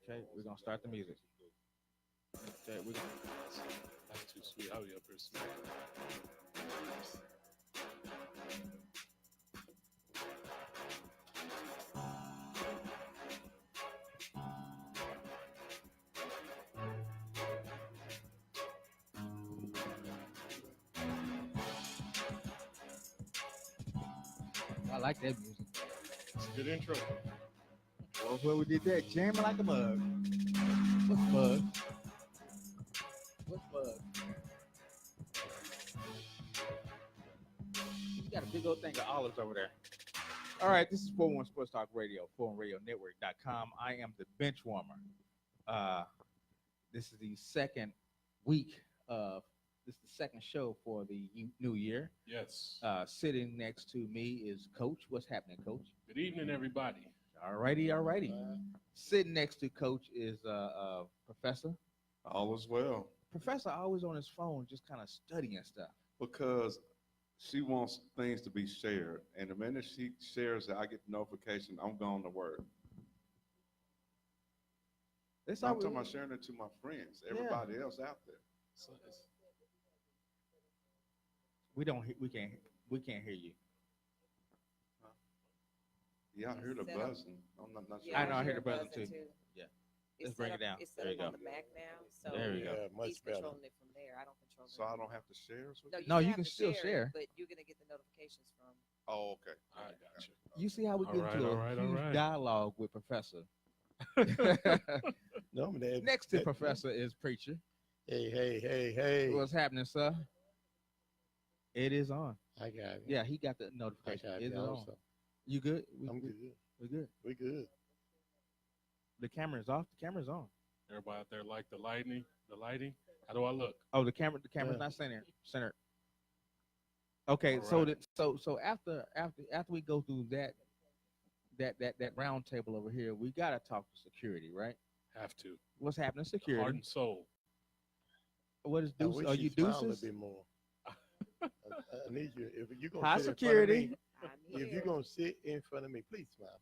Okay, we're gonna start the music. Okay, we That's too sweet. I'll be up here sweet. I like that music. It's a good intro. Well, where we did that, jamming like a mug. What's mug? What's mug? You got a big old thing of olives over there. All right, this is 41 Sports Talk Radio, 41radionetwork.com. I am the bench warmer. This is the second week of this is the second show for the new year. Yes. Sitting next to me is Coach. What's happening, Coach? Good evening, everybody. All righty. Sitting next to Coach is Professor. All is well. Professor always on his phone, just kind of studying stuff. Because she wants things to be shared. And the minute she shares it, I get the notification, I'm going to work. That's I'm talking about sharing it to my friends, everybody else out there. So we can't hear you. Yeah, I heard the buzzing. I'm not sure. I know, I heard the buzzing too. Yeah. Let's It's bring set it down. It's There set you up go. on the Mac now, so There we go. he's controlling it from there. I don't control it. So I don't have to share? No, you have can to still share. it, but you're gonna get the notifications from. Oh, okay. I got you. You see how we All get right, into all a right, all huge right. dialogue with Professor. No, man. Next to Professor is Preacher. Hey. What's happening, sir? It is on. I got it. Yeah, he got the I notification. got Is it it on? also. You good? I'm good. We're good. We good. The camera's off. The camera's on. Everybody out there like the lighting? The lighting? How do I look? Oh, the camera's Yeah. not centered. Okay, All so right. so after we go through that round table over here, we gotta talk to security, right? Have to. What's happening, Heart security? and soul. What is I deuces? wish Are you you smiled a deuces? bit more. I need you. If you're gonna High sit security. in front of me, if you're gonna sit in front of me, please smile.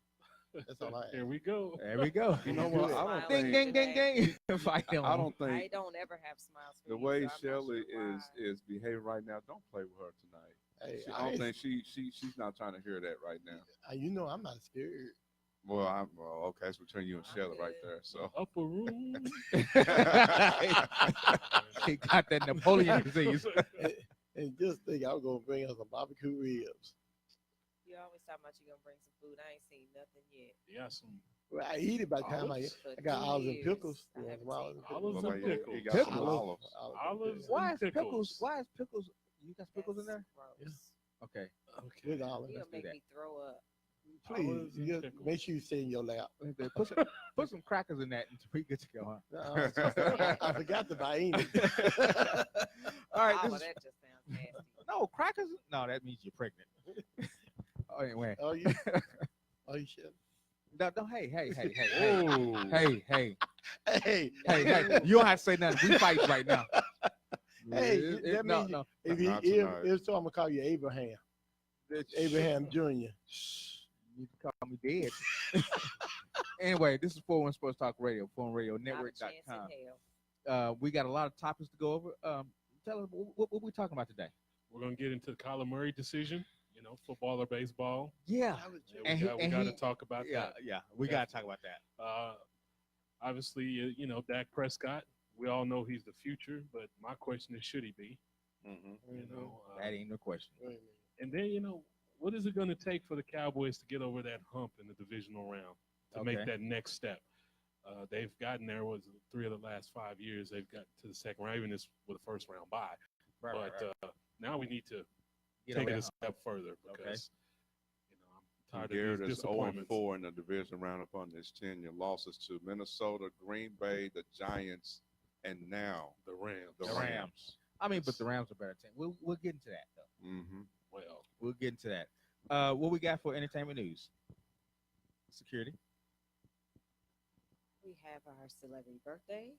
That's all I ask. Here we go. There we go. You know You what? do it. I don't Ding, think, ding, ding, ding. Fight I on. don't I think don't ever have smiles for the you, way so I'm not Shelly sure why. is behaving right now, don't play with her tonight. Hey, I don't think she's not trying to hear that right now. You know I'm not scared. Well, okay, it's between you and Shelly right there. So Upper room. He got that Napoleon disease. And just think I was gonna bring us some barbecue ribs. You always talking about you gonna bring some food. I ain't seen nothing yet. Yeah, some Well, I eat it by the time Olives? I got 2 olives and years, pickles. I Yeah, haven't some seen olives Well, and he pickles. got some Pickles? olives. Olives. Why is Pickles. pickles? Why is pickles? You got pickles in there? Gross. Okay. Okay. with olives. You'll Let's do make that. me throw up. Please, Olives and just pickles. make sure you stay in your lap. Put some crackers in that and we good to go, huh? I forgot to buy any. All right. Oh, This that is, just sounds nasty. no crackers. No, that means you're pregnant. Oh, anyway. Oh, you should. No, hey. Oh. Hey. Hey, You don't have to say nothing. We fight right now. Hey, It- that no, means no. Not tonight. if so, I'm gonna call you Abraham. Abraham Jr. You can call me dead. Anyway, this is 41 Sports Talk Radio, Not a chance in foreignradionetwork.com. hell. We got a lot of topics to go over. Tell us what we talking about today. We're gonna get into the Kyler Murray decision. You know, football or baseball. Yeah. Yeah, And we he- got to talk about that. Yeah. We got to talk about that. Obviously, you know, Dak Prescott. We all know he's the future, but my question is, should he be? Mhm. You know, That ain't no question. and then you know, what is it going to take for the Cowboys to get over that hump in the divisional round to make Okay. that next step? They've gotten there. Was 3 of the last 5 years they've got to the second round, even this with a first round bye. Right. Now we need to Get take over it a that step further because you know I'm tired Garrett of these is 0-4 disappointments. in the division round upon his tenure. Losses to Minnesota, Green Bay, the Giants, and now The Rams. the The Rams. Rams. I mean, but the Rams are better team. We'll get into that though. Mm-hmm. Well, We'll get into that. What we got for entertainment news? Security. We have our celebrity birthdays,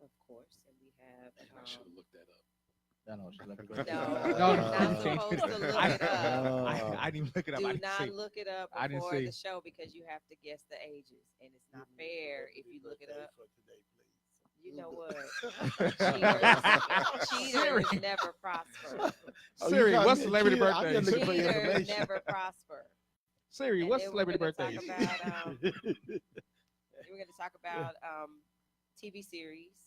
of course, and we have man, I should have looked that up. I know celebrity No, birthday. you're not supposed to look I, it up. I didn't even look it up. Do I didn't not see. look it up I didn't before see. the show because you have to guess the ages, and it's not fair if you look it up. For today, please. You know what? Siri. Cheaters never prosper. Oh, Siri, you what's call me a celebrity cheater? I'm birthday? just looking for Cheaters information. never prosper. Siri, And what's then celebrity we're gonna birthdays? We're going to talk about TV series,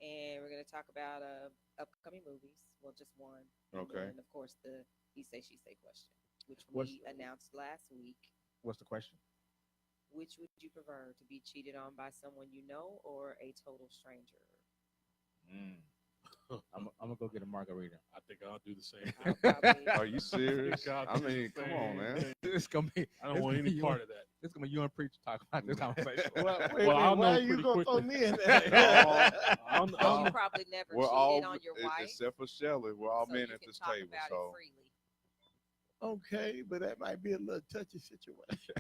and we're going to talk about upcoming movies. Well, just one. Okay. And of course, the he say she say question, which What's- we announced last week. What's the question? Which would you prefer, to be cheated on by someone you know or a total stranger? I'm gonna go get a margarita. I think I'll do the same. I'll probably- Are you serious? God, I mean, come on, man. It's gonna be. I don't want any part of that. It's gonna be you and Preacher talk about this conversation. Well, I'll why know are you pretty gonna throw quickly. me in Oh, there? you probably never We're cheated all, on your wife. except for Shelley, we're all so men you at can this talk table. about So it freely. Okay, but that might be a little touchy situation.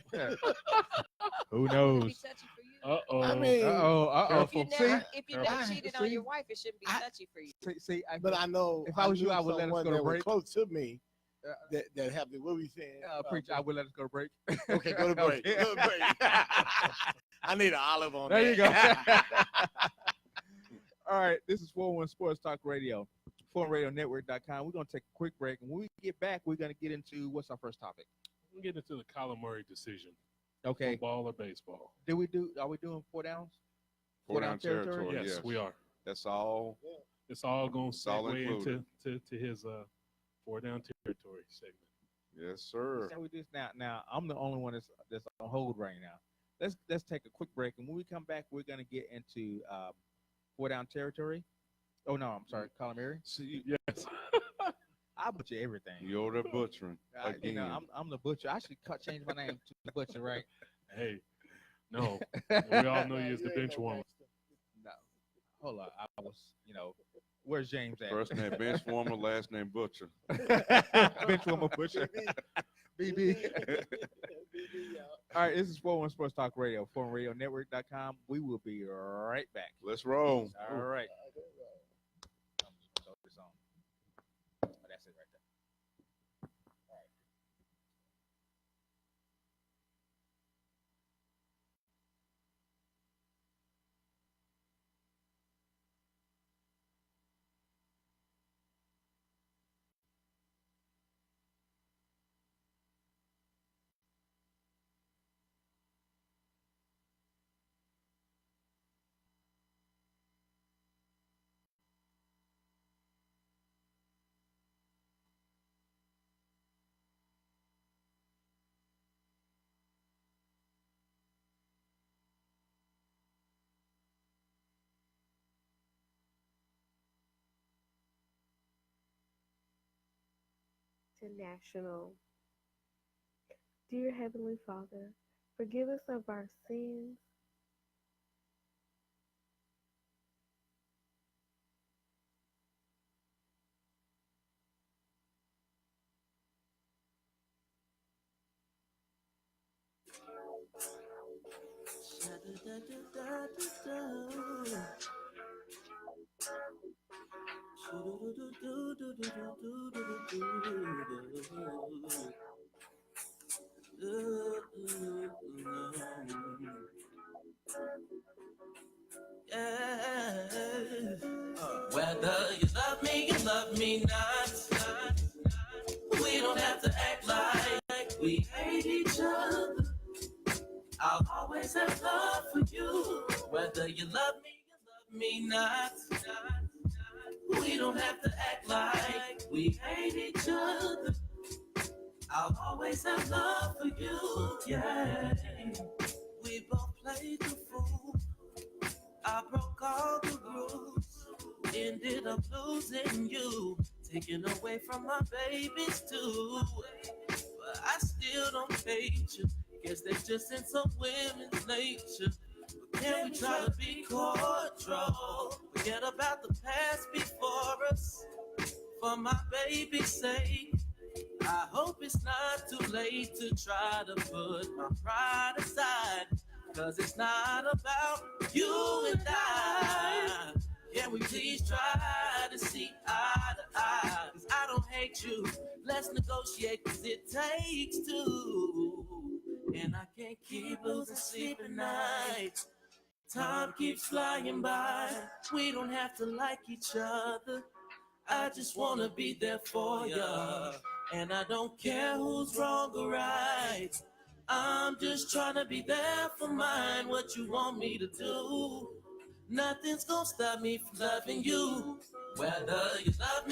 Who It knows? be touchy for you. Uh-oh. I mean, If you Careful. never, if you never Careful. cheated on your wife, it shouldn't be I- touchy for you. See, but I know If I was you, knew I would let us someone go to that was break. close to me Uh, that happened. What we saying? Preacher, I would let us go to break. Okay, go to break. Okay. Go to break. I need an olive on There you go. that. All right, this is 401 Sports Talk Radio, 4radionetwork.com. We're going to take a quick break. And when we get back, we're going to get into what's our first topic? We'll get into the Kyler Murray decision. Okay. Football or baseball? Are we doing 4 downs? four down territory. Yes, Yes, we are. That's all. It's all going to It's all segue included. into his 4 down territory segment. Yes, sir. Shall we do this now? Now, I'm the only one that's on hold right now. Let's take a quick break. And when we come back, we're going to get into 4 down territory. Oh, no, I'm sorry. Kyler Murray. See, Yes. I butcher everything. you're the butchering again. I'm the butcher. I should change my name to the butcher, right? Hey, no. We all know you as the bench warmer. No. Hold on. I was, where's James at? First name bench warmer, last name butcher. Bench warmer butcher. BB. All right, this is 401 Sports Talk Radio, 4radionetwork.com. We will be right back. Let's roll. All right. I'm just gonna throw this on. Oh, that's it right there. All right. International. Dear Heavenly Father, forgive us of our sins. Whether you love me not. We don't have to act like we hate each other. I'll always have love for you. Whether you love me not. We don't have to act like we hate each other. I'll always have love for you, yeah. We both played the fool. I broke all the rules. Ended up losing you. Taken away from my babies too. But I still don't hate you. Guess that's just in some women's nature. But can we try to be cordial? Forget about the past before us. For my baby's sake, I hope it's not too late to try to put my pride aside. Cause it's not about you and I. Yeah, can we please try to see eye to eye? 'Cause I don't hate you. Let's negotiate, 'cause it takes two. And I can't keep losing sleep at night. Time keeps flying by. We don't have to like each other. I just wanna be there for ya. And I don't care who's wrong or right. I'm just trying to be there for mine. What you want me to do? Nothing's gonna stop me from loving you. Whether you love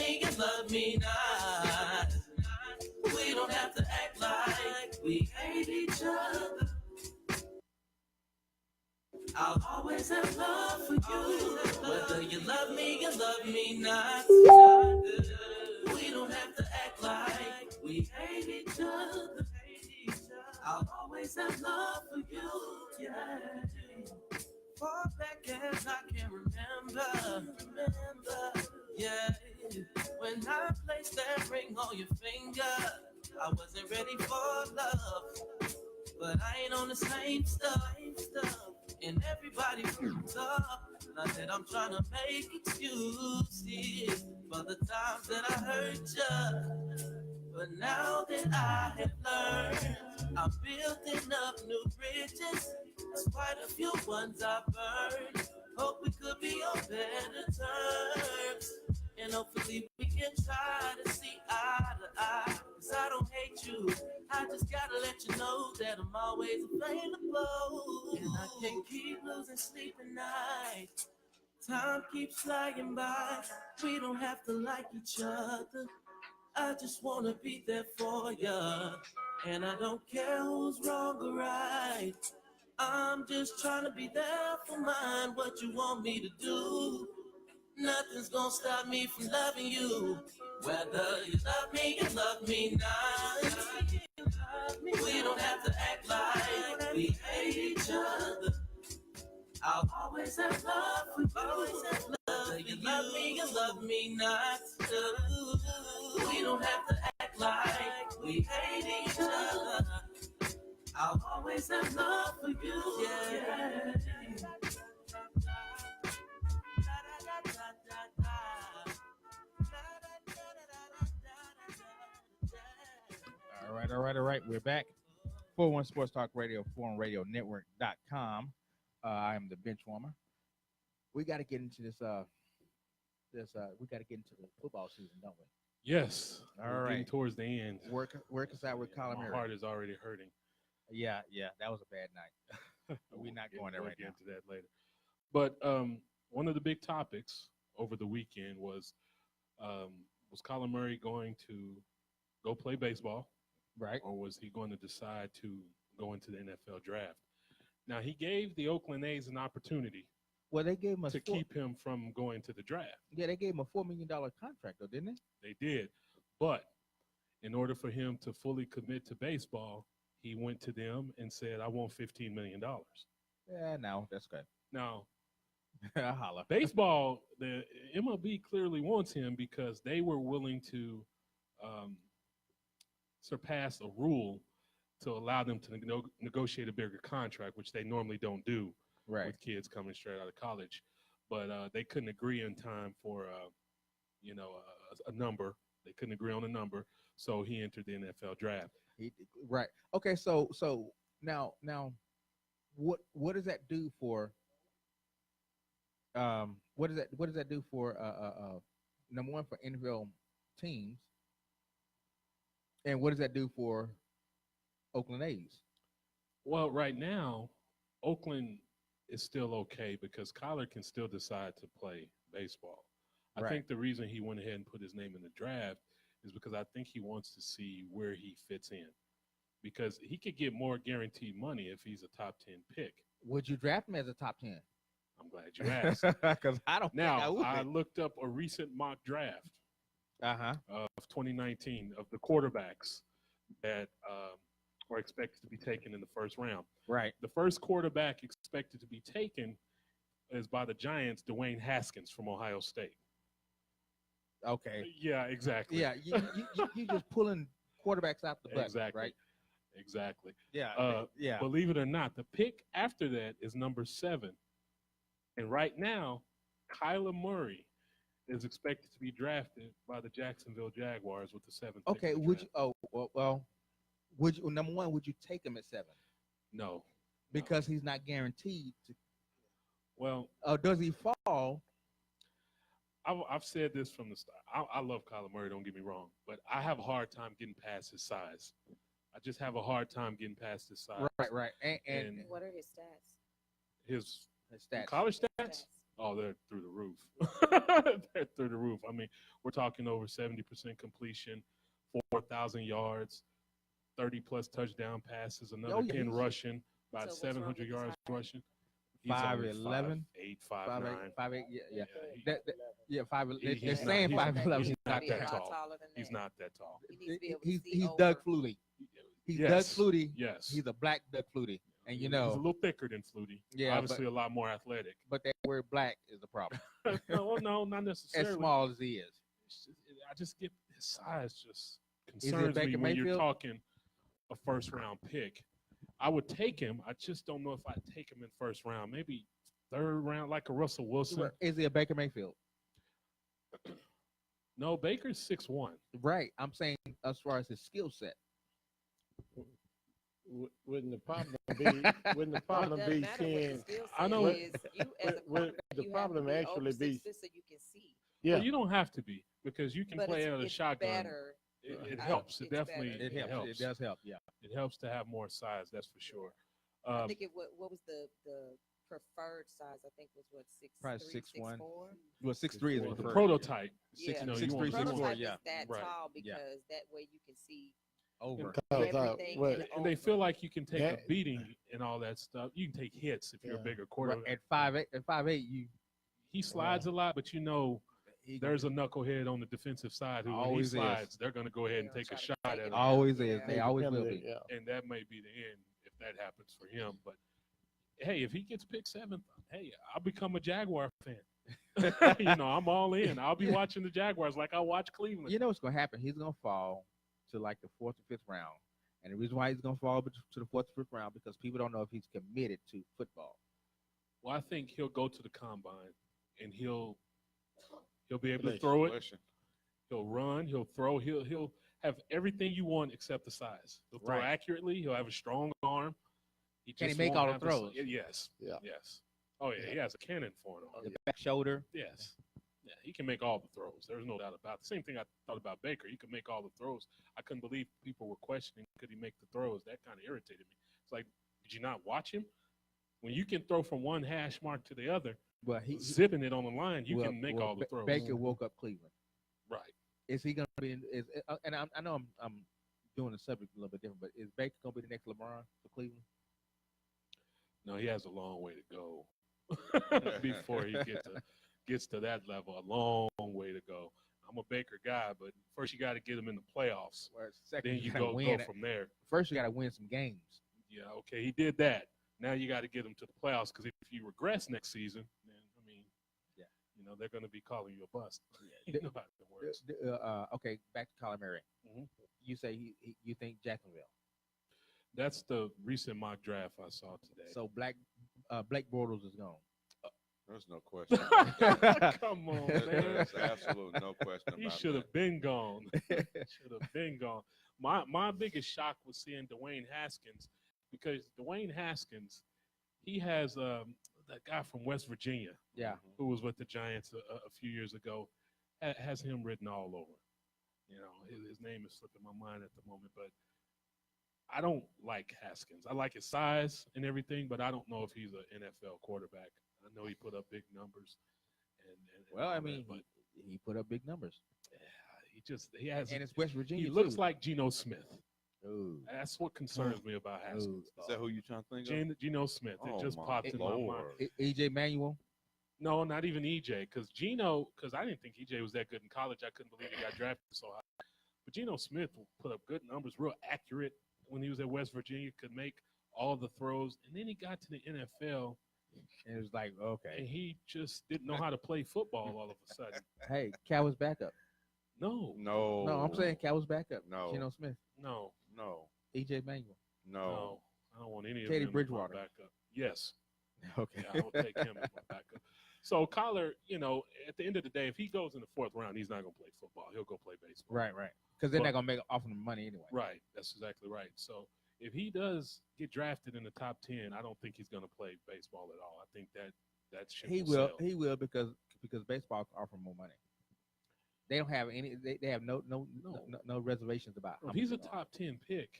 me not. We don't have to act like we hate each other. I'll always have love for you. Whether you love me not. We don't have to act like we hate each other. I'll always have love for you, yeah. Far back as I can remember, yeah. When I placed that ring on your finger, I wasn't ready for love, but I ain't on the same stuff. And everybody moves up. Not that I'm trying to make excuses for the times that I hurt you. But now that I have learned, I'm building up new bridges. There's quite a few ones I burned. Hope we could be on better terms. And hopefully we can try to see eye to eye. 'Cause I don't hate you. I just gotta let you know that I'm always available. And I can't keep losing sleep at night. Time keeps flying by. We don't have to like each other. I just wanna be there for ya. And I don't care who's wrong or right. I'm just trying to be there for mine. What you want me to do? Nothing's gonna stop me from loving you. Whether you love me not. We don't have to act like we hate each other. I'll always have love for you. Always have love. Whether you love me not. We don't have to act like we hate each other. I'll always have love for you. Yeah. All right. We're back. 41 Sports Talk Radio, foreignradionetwork.com. I am the bench warmer. We got to get into this. We got to get into the football season, don't we? Yes. All We're right. getting towards the end. Work us out with Colin My Murray. heart is already hurting. Yeah, that was a bad night. We're not going there right We'll now. get into that later. But one of the big topics over the weekend was Colin Murray going to go play baseball, Right. or was he going to decide to go into the NFL draft? Now, he gave the Oakland A's an opportunity Well, they gave him to keep him from going to the draft. Yeah, they gave him a $4 million contract, though, didn't they? They did. But in order for him to fully commit to baseball, he went to them and said, I want $15 million. Yeah, no, that's good. Now, Holla. baseball, the MLB clearly wants him because they were willing to surpass a rule to allow them to negotiate a bigger contract, which they normally don't do Right. with kids coming straight out of college. But they couldn't agree in time for, a number. They couldn't agree on a number, so he entered the NFL draft. Right. Okay. So now, what does that do for? What does that do for? Number one, for NFL teams, and what does that do for Oakland A's? Well, right now, Oakland is still okay because Kyler can still decide to play baseball. I Right. think the reason he went ahead and put his name in the draft is because I think he wants to see where he fits in, because he could get more guaranteed money if he's a top 10 pick. Would you draft him as a top 10? I'm glad you asked. Because I don't. Now, think I I would. looked up a recent mock draft Uh-huh. of 2019 of the quarterbacks that are expected to be taken in the first round. Right. The first quarterback expected to be taken is by the Giants, Dwayne Haskins from Ohio State. Okay. Yeah, exactly. Yeah. You just pulling quarterbacks out the butt. Exactly. Right. Exactly. Yeah. Yeah. Believe it or not, the pick after that is number 7. And right now, Kyler Murray is expected to be drafted by the Jacksonville Jaguars with the 7th. Okay, pick of the would you? draft. Would you? Number one, would you take him at 7? No, Because he's not guaranteed to. well, Does he fall? I've said this from the start. I love Kyler Murray. Don't get me wrong, but I have a hard time getting past his size. I just have a hard time getting past his size. Right. And What are his stats? His stats. college stats? Oh, they're through the roof. They're through the roof. I mean, we're talking over 70% completion, 4,000 yards, 30-plus touchdown passes, another 10 rushing, about So what's wrong 700 with his yards height? rushing. 5'11", 8, 5'9". 5'8", yeah. he- 5'11". He- They're he's saying not- 5'11". he's He's not not Be a that that lot tall. taller than He's that. not that tall. He needs to be able to see He's over. Doug Flutie. He's Doug Yes. Flutie. Yes. He's a black Doug Flutie, and you He's a know, little thicker than Flutie. Yeah, Obviously, a lot more athletic. but that word black is the problem. No, not necessarily. As small as he is. I just get his size just it concerns me Baker when you're Mayfield? talking a first-round pick. I would take him. I just don't know if I'd take him in first round. Maybe third round, like a Russell Wilson. Is he a Baker Mayfield? No, Baker's 6'1". Right. I'm saying as far as his skill set. Wouldn't the problem be? Wouldn't the problem Doesn't be matter what seeing? the skill I set know- is. You as a Would quarterback, the you problem have to actually over be? 6'6" so you can see. Yeah, Well, you don't have to be because you can But play out of the it's shotgun. better. It I- helps. It it's definitely better. It helps. It does help. Yeah. It helps to have more size. That's for sure. I think what was the preferred size? I think was what 6'3", Probably 6'1". 6'4". Well, 6'3" is the preferred. prototype. Yeah. You know, you 6'3", want- you want- Prototype yeah. is that Right. tall Yeah. because that way you can see Over. everything. well, in and they over. feel like you can take a That- beating and all that stuff. You can take hits if you're a Yeah. bigger Right, quarterback. at 5'8", you He slides a lot, but you know there's a knucklehead on the defensive side who, when he Always is. slides, they're going to go ahead and They'll take a try to shot take at it him. out. always is. Yeah. They always will be. Yeah. And that may be the end if that happens for him. But hey, if he gets picked 7th, hey, I'll become a Jaguar fan. You know, I'm all in. I'll be watching the Jaguars like I watch Cleveland. You know what's gonna happen? He's gonna fall to like the 4th or 5th round, and the reason why he's gonna fall to the 4th or 5th round because people don't know if he's committed to football. Well, I think he'll go to the combine and he'll be able to throw it. Question. He'll run. He'll throw. He'll have everything you want except the size. He'll throw Right. accurately. He'll have a strong arm. Can he just make won't all the have throws? Yes. Yeah. Yes. Oh yeah, he has a cannon for an arm. The back shoulder. Yes. Yeah, he can make all the throws. There's no doubt about it. The same thing I thought about Baker. He could make all the throws. I couldn't believe people were questioning could he make the throws. That kind of irritated me. It's like, did you not watch him? When you can throw from one hash mark to the other, Well, he zipping it on the line, you well, can make well, all the throws. Baker woke up Cleveland. Right. Is he gonna be? And I know I'm doing the subject a little bit different, but is Baker gonna be the next LeBron for Cleveland? No, he has a long way to go before he gets to that level. A long way to go. I'm a Baker guy, but first you got to get him in the playoffs. Or second, Then you gotta go win. from there. First, you got to win some games. Yeah, okay, he did that. Now you got to get him to the playoffs because if you regress next season, then I mean, Yeah. you know they're going to be calling you a bust. You know how it works. Okay, back to Kyler Murray. Mhm. You say you think Jacksonville. That's the recent mock draft I saw today. So Blake Bortles is gone. There's no question. Come on, There's man. absolutely no question He about should that. have been gone. Should have been gone. My biggest shock was seeing Dwayne Haskins because Dwayne Haskins, he has that guy from West Virginia, Yeah. who was with the Giants a few years ago, has him written all over. You know, his name is slipping my mind at the moment, but I don't like Haskins. I like his size and everything, but I don't know if he's an NFL quarterback. I know he put up big numbers. And Well, I all that, mean, but he put up big numbers, he has. and it's West Virginia. He looks too. like Geno Smith. Ooh. That's what concerns me about Haskins. Is that who you trying to think of? Geno Smith. It Oh, just my popped in my mind. Lord. EJ Manuel. No, not even EJ, because I didn't think EJ was that good in college. I couldn't believe he got drafted so high. But Geno Smith put up good numbers, real accurate when he was at West Virginia, could make all the throws. And then he got to the NFL, And it was like, and okay, he just didn't know how to play football all of a sudden. hey, Cal was backup. No, No. No, I'm saying Cal was backup. No. Geno Smith, no, No. EJ Manuel. No. I don't want any of Teddy them as my Bridgewater. backup. Yes. Okay. Yeah, I will take him as my backup. So Kyler, at the end of the day, if he goes in the 4th round, he's not going to play football. He'll go play baseball. Right. Because they're But- not gonna make off him money anyway. Right. That's exactly right. So if he does get drafted in the top 10, I don't think he's going to play baseball at all. I think that ship He will will. sail. He will because baseball offer more money. They don't have any. They have no reservations about. If how he's a much they top 10 pick,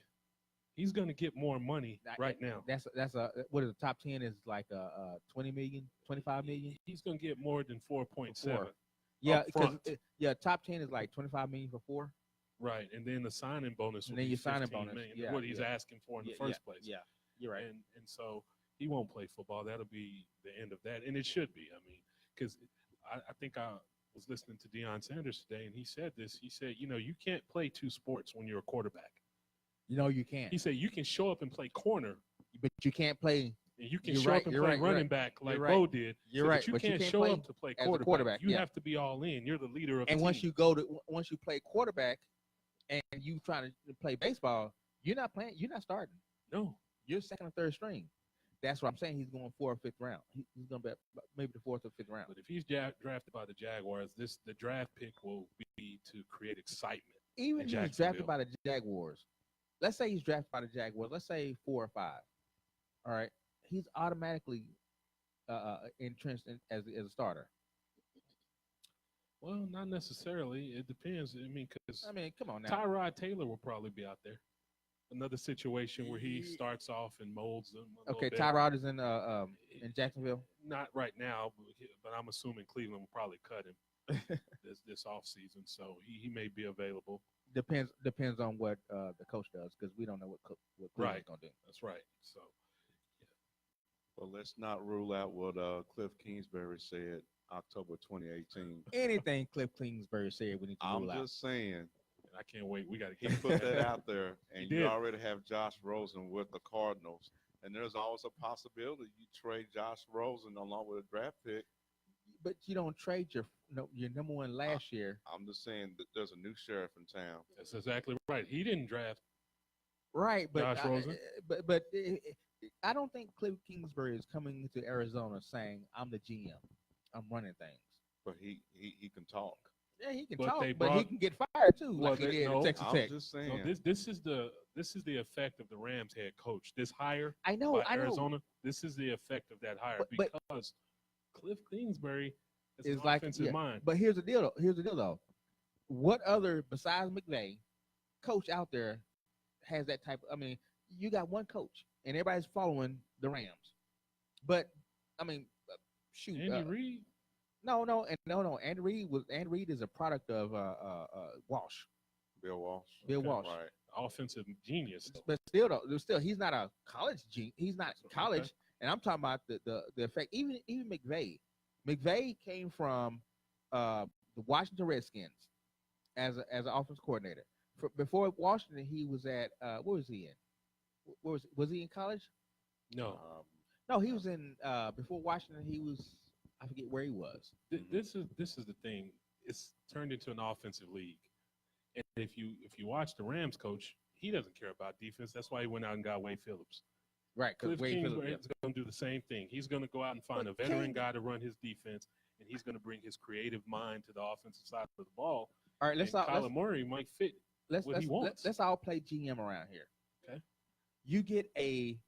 he's going to get more money right now. That's what is the top 10 is like 20 million, 25 million. He's going to get more than 4.7. Four. Yeah, up because front. top 10 is like 25 million for 4. Right, and then the signing bonus will And then be your signing 15 bonus, million, yeah, what he's yeah. asking for in the first place. Yeah, you're right. And so he won't play football. That'll be the end of that, and it should be. I mean, because I think I was listening to Deion Sanders today, and he said this. He said, you can't play 2 sports when you're a quarterback. You can't. He said you can show up and play corner, But you can't play. and you can You're show right, up and you're play right, you're running right. back like You're Bo right. did. You're So, right, but you but you can't can't show play up to play as a quarterback. quarterback, You yeah. have to be all in. You're the leader of And the once team. once you play quarterback, and you trying to play baseball, you're not playing. You're not starting. No. You're 2nd or 3rd string. That's what I'm saying. He's going 4th or 5th round. He's going to be maybe the 4th or 5th round. But if he's drafted by the Jaguars, the draft pick will be to create excitement. Even in if he's drafted Jacksonville. by the Jaguars, let's say he's drafted by the Jaguars. Let's say 4 or 5. All right, he's automatically entrenched as a starter. Well, not necessarily. It depends. I mean, because Come on now. Tyrod Taylor will probably be out there. Another situation where he starts off and molds them. Okay, Tyrod is in Jacksonville. Not right now, but I'm assuming Cleveland will probably cut him this offseason. So he may be available. Depends on what the coach does, because we don't know what Cleveland's gonna do. That's right. So Well, let's not rule out what Cliff Kingsbury said October 2018. Anything Cliff Kingsbury said, we need to I'm rule out. just saying, I can't wait. We got to he get put that out there, and He you did. already have Josh Rosen with the Cardinals. And there's always a possibility you trade Josh Rosen along with a draft pick. But you don't trade your number one last year. I'm just saying that there's a new sheriff in town. That's exactly right. He didn't draft. Right, but Josh Rosen? I don't think Cliff Kingsbury is coming to Arizona saying, "I'm the GM, I'm running things." But he can talk. Yeah, he can But talk, they but he brought- can get fired too, Well, like he they- did no, at Texas I'm Tech. just So saying. this is the effect of the Rams head coach. This hire I know, by I know. Arizona. This is the effect of that hire But- because Cliff Kingsbury is It's an like, offensive yeah, mind. But here's the deal. Though. What other besides McVay coach out there has that type? You got one coach, and everybody's following the Rams. But shoot, Andy Reid. no. Andy Reid is a product of Walsh. Bill Walsh. Bill Okay, Walsh. Right. Offensive genius. But still, he's not a college he's not college, Okay. and I'm talking about the effect. Even McVay. McVay came from the Washington Redskins as an offense coordinator. Before Washington, he was at where was he in? Was he in college? No, No, he was in before Washington. He was, I forget where he was. This is the thing. It's turned into an offensive league, and if you watch the Rams coach, he doesn't care about defense. That's why he went out and got Wade Phillips. Right, because Cliff Wade Kingsbury Phillips. is going to do the same thing. He's going to go out and find But a veteran King- guy to run his defense, and he's going to bring his creative mind to the offensive side of the ball. All right, let's Kyler Murray might fit. what he wants. let's all play GM around here. Okay. You get a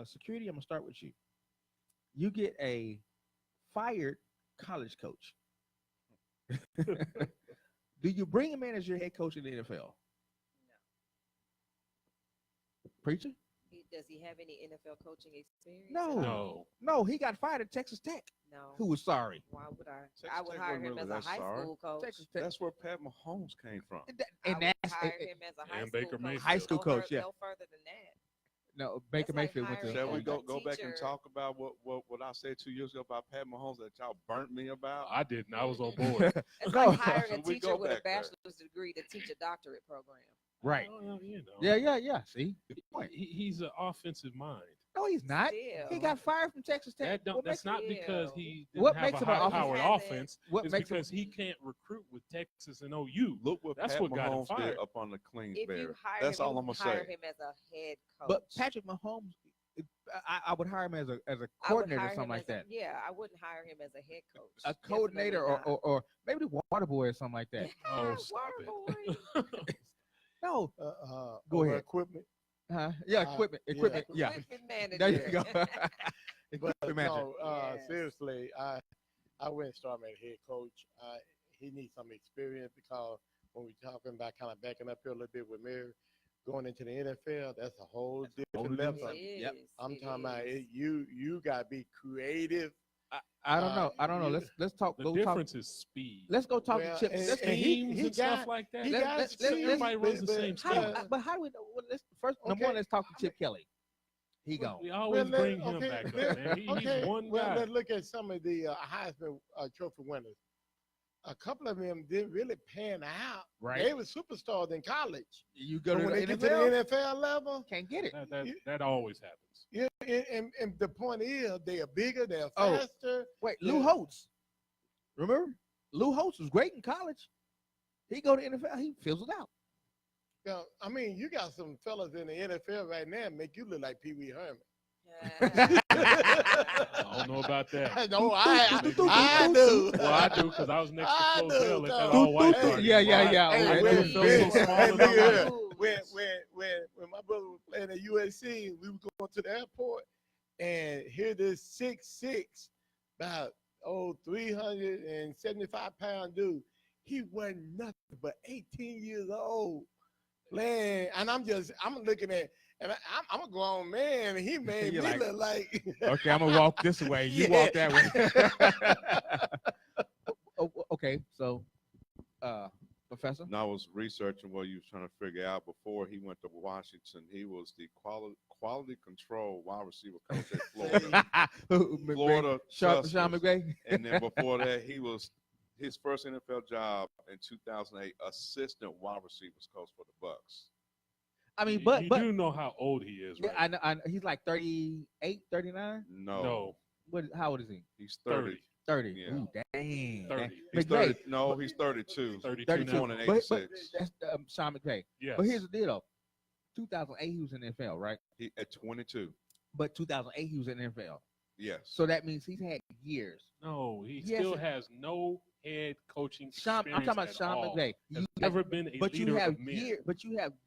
security. I'm gonna start with you. You get a fired college coach. Do you bring him in as your head coach in the NFL? Preacher? Does he have any NFL coaching experience? No. He got fired at Texas Tech. No. Who was sorry? Why would I? Texas I would Tech hire wasn't him really as a that high sorry. school coach. Texas Tech. That's where Pat Mahomes came from. And I would that's hire him as a high And school Baker coach. Mayfield. High school coach, yeah. No further than that. no. Baker That's like Mayfield went to. hiring Shall we a go back and teacher. talk about what I said 2 years ago about Pat Mahomes that y'all burnt me about? I didn't. I was on board. It's No. like hiring a Should we teacher go with a back there? bachelor's degree to teach a doctorate program. Right. Well, you know. Yeah. See, good point. He's an offensive mind. No, he's not. Still. He got fired from Texas Tech. That's not makes- because he didn't What have makes a him an high-powered offensive- offense. What It's makes him- because he can't recruit with Texas and OU. Look what That's Pat what got him Mahomes did fired. up on the If Kingsbury. you hire That's him, all I'm gonna hire say. him as a head coach. But Patrick Mahomes, I would hire him as a I would coordinator, hire something him like as a- that. Yeah, I wouldn't hire him as a head coach. A Definitely coordinator not. or maybe the water boy or something like that. Oh, Water stop boy. it. No, Go over ahead. Equipment. Yeah, Uh, equipment. yeah. Yeah. Equipment manager. There you go. But Equipment manager. no, Yes. seriously, I wouldn't start him as head coach. He needs some experience because when we're talking about kind of backing up here a little bit with Mary, going into the NFL, that's a whole different level. It is. Yep. I'm It talking about is. it. You got to be creative. I don't know. I don't know. you- Let's talk. The Go talk. difference is speed. Let's go talk Well, to Chip. and- Let's, and Schemes he and stuff got- like that. he Let's- got let's- schemes, everybody runs the but- same how, scheme. but how do we know? Well, let's first number one. Okay. Let's talk to Chip Kelly. He gone. We always Well, bring him okay, back up, let- man. He's one well, guy. let's look at some of the Heisman Trophy winners. A couple of them didn't really pan out. Right. They were superstars in college. You go But to when the they get to NFL, the NFL level, can't get it. That always happens. yeah, and the point is they are bigger, they're Oh. faster. Wait, Lou Yeah. Holtz. Remember? Lou Holtz was great in college. He go to NFL, he fizzled out. Now, I mean, you got some fellas in the NFL right now make you look like Pee Wee Herman. I don't know about that. No, I Maybe. do. Well, I do because I was next I to do, Closell at that dog. all-white Hey, party. yeah, yeah, yeah. Hey, Oh, when- yeah, it felt when- so small hey, and look I'm here. like, When my brother was playing at USC, we were going to the airport, and here this 6'6", about 375-pound dude. He wasn't nothing but 18 years old, playing, and I'm looking at, and I'm a grown man, and he made me You're like, look like. Okay, I'm gonna walk this way. You walk that way. Okay, so Professor? And I was researching what you was trying to figure out before he went to Washington. He was the quality control wide receiver coach at Florida. Florida Sean Tuskers. McVay. And then before that, he was his first NFL job in 2008, assistant wide receivers coach for the Bucks. I mean, you but do know how old he is, yeah, right? I know, he's like 38, 39. No, How old is he? he's 30. 30. Yeah. Ooh, dang. 30. He's McVay. 30. No, he's 32. 32 32. now. Born in But 86. that's Sean McVay. Yes. But here's the deal, though. 2008, he was in the NFL, right? He at 22. But 2008, he was in the NFL. Yes. So that means he's had years. No, he Yes. still has no head coaching Sean, experience I'm talking about at Sean all. McVay. Has You- never been a but you leader have of men.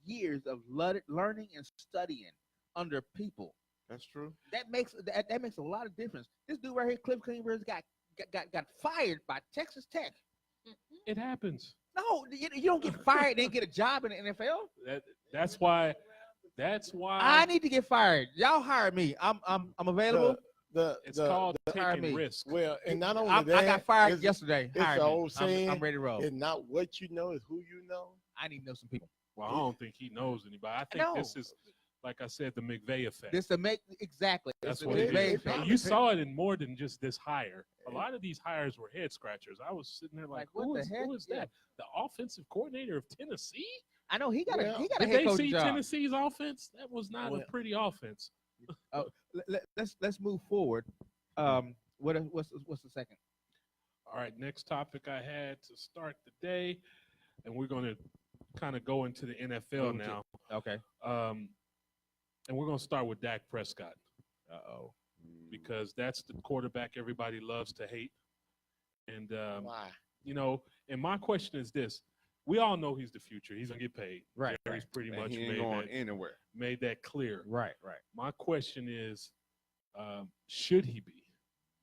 years of learning and studying under people. That's true. That makes a lot of difference. This dude right here, Cliff Kingsbury, got fired by Texas Tech. It happens. No, you don't get fired, then get a job in the NFL. That's why. I need to get fired. Y'all hire me. I'm available. It's called hire taking me. risks. Well, and not only I that, got fired it's- yesterday. It's Hire the me. old saying. I'm ready to roll. It's not what you know, it's who you know. I need to know some people. Well, I don't think he knows anybody. I think No. this is, like I said, the McVay effect. This to make exactly. That's It's what the it McVay is. effect. And you saw it in more than just this hire. A lot of these hires were head scratchers. I was sitting there like, Like, what the heck? who is that? The offensive coordinator of Tennessee? I know he got Well, a Did head they coaching see job. Tennessee's offense? That was not Well- a pretty offense. Let's move forward. What's the second? All right, next topic I had to start the day, and we're going to kind of go into the NFL now. Okay. And we're going to start with Dak Prescott Uh-oh. because that's the quarterback everybody loves to hate. And, Why? you know, and my question is this. We all know he's the future. He's going to get paid. Right. He's pretty And much he ain't going anywhere. made that clear. Right. My question is, should he be?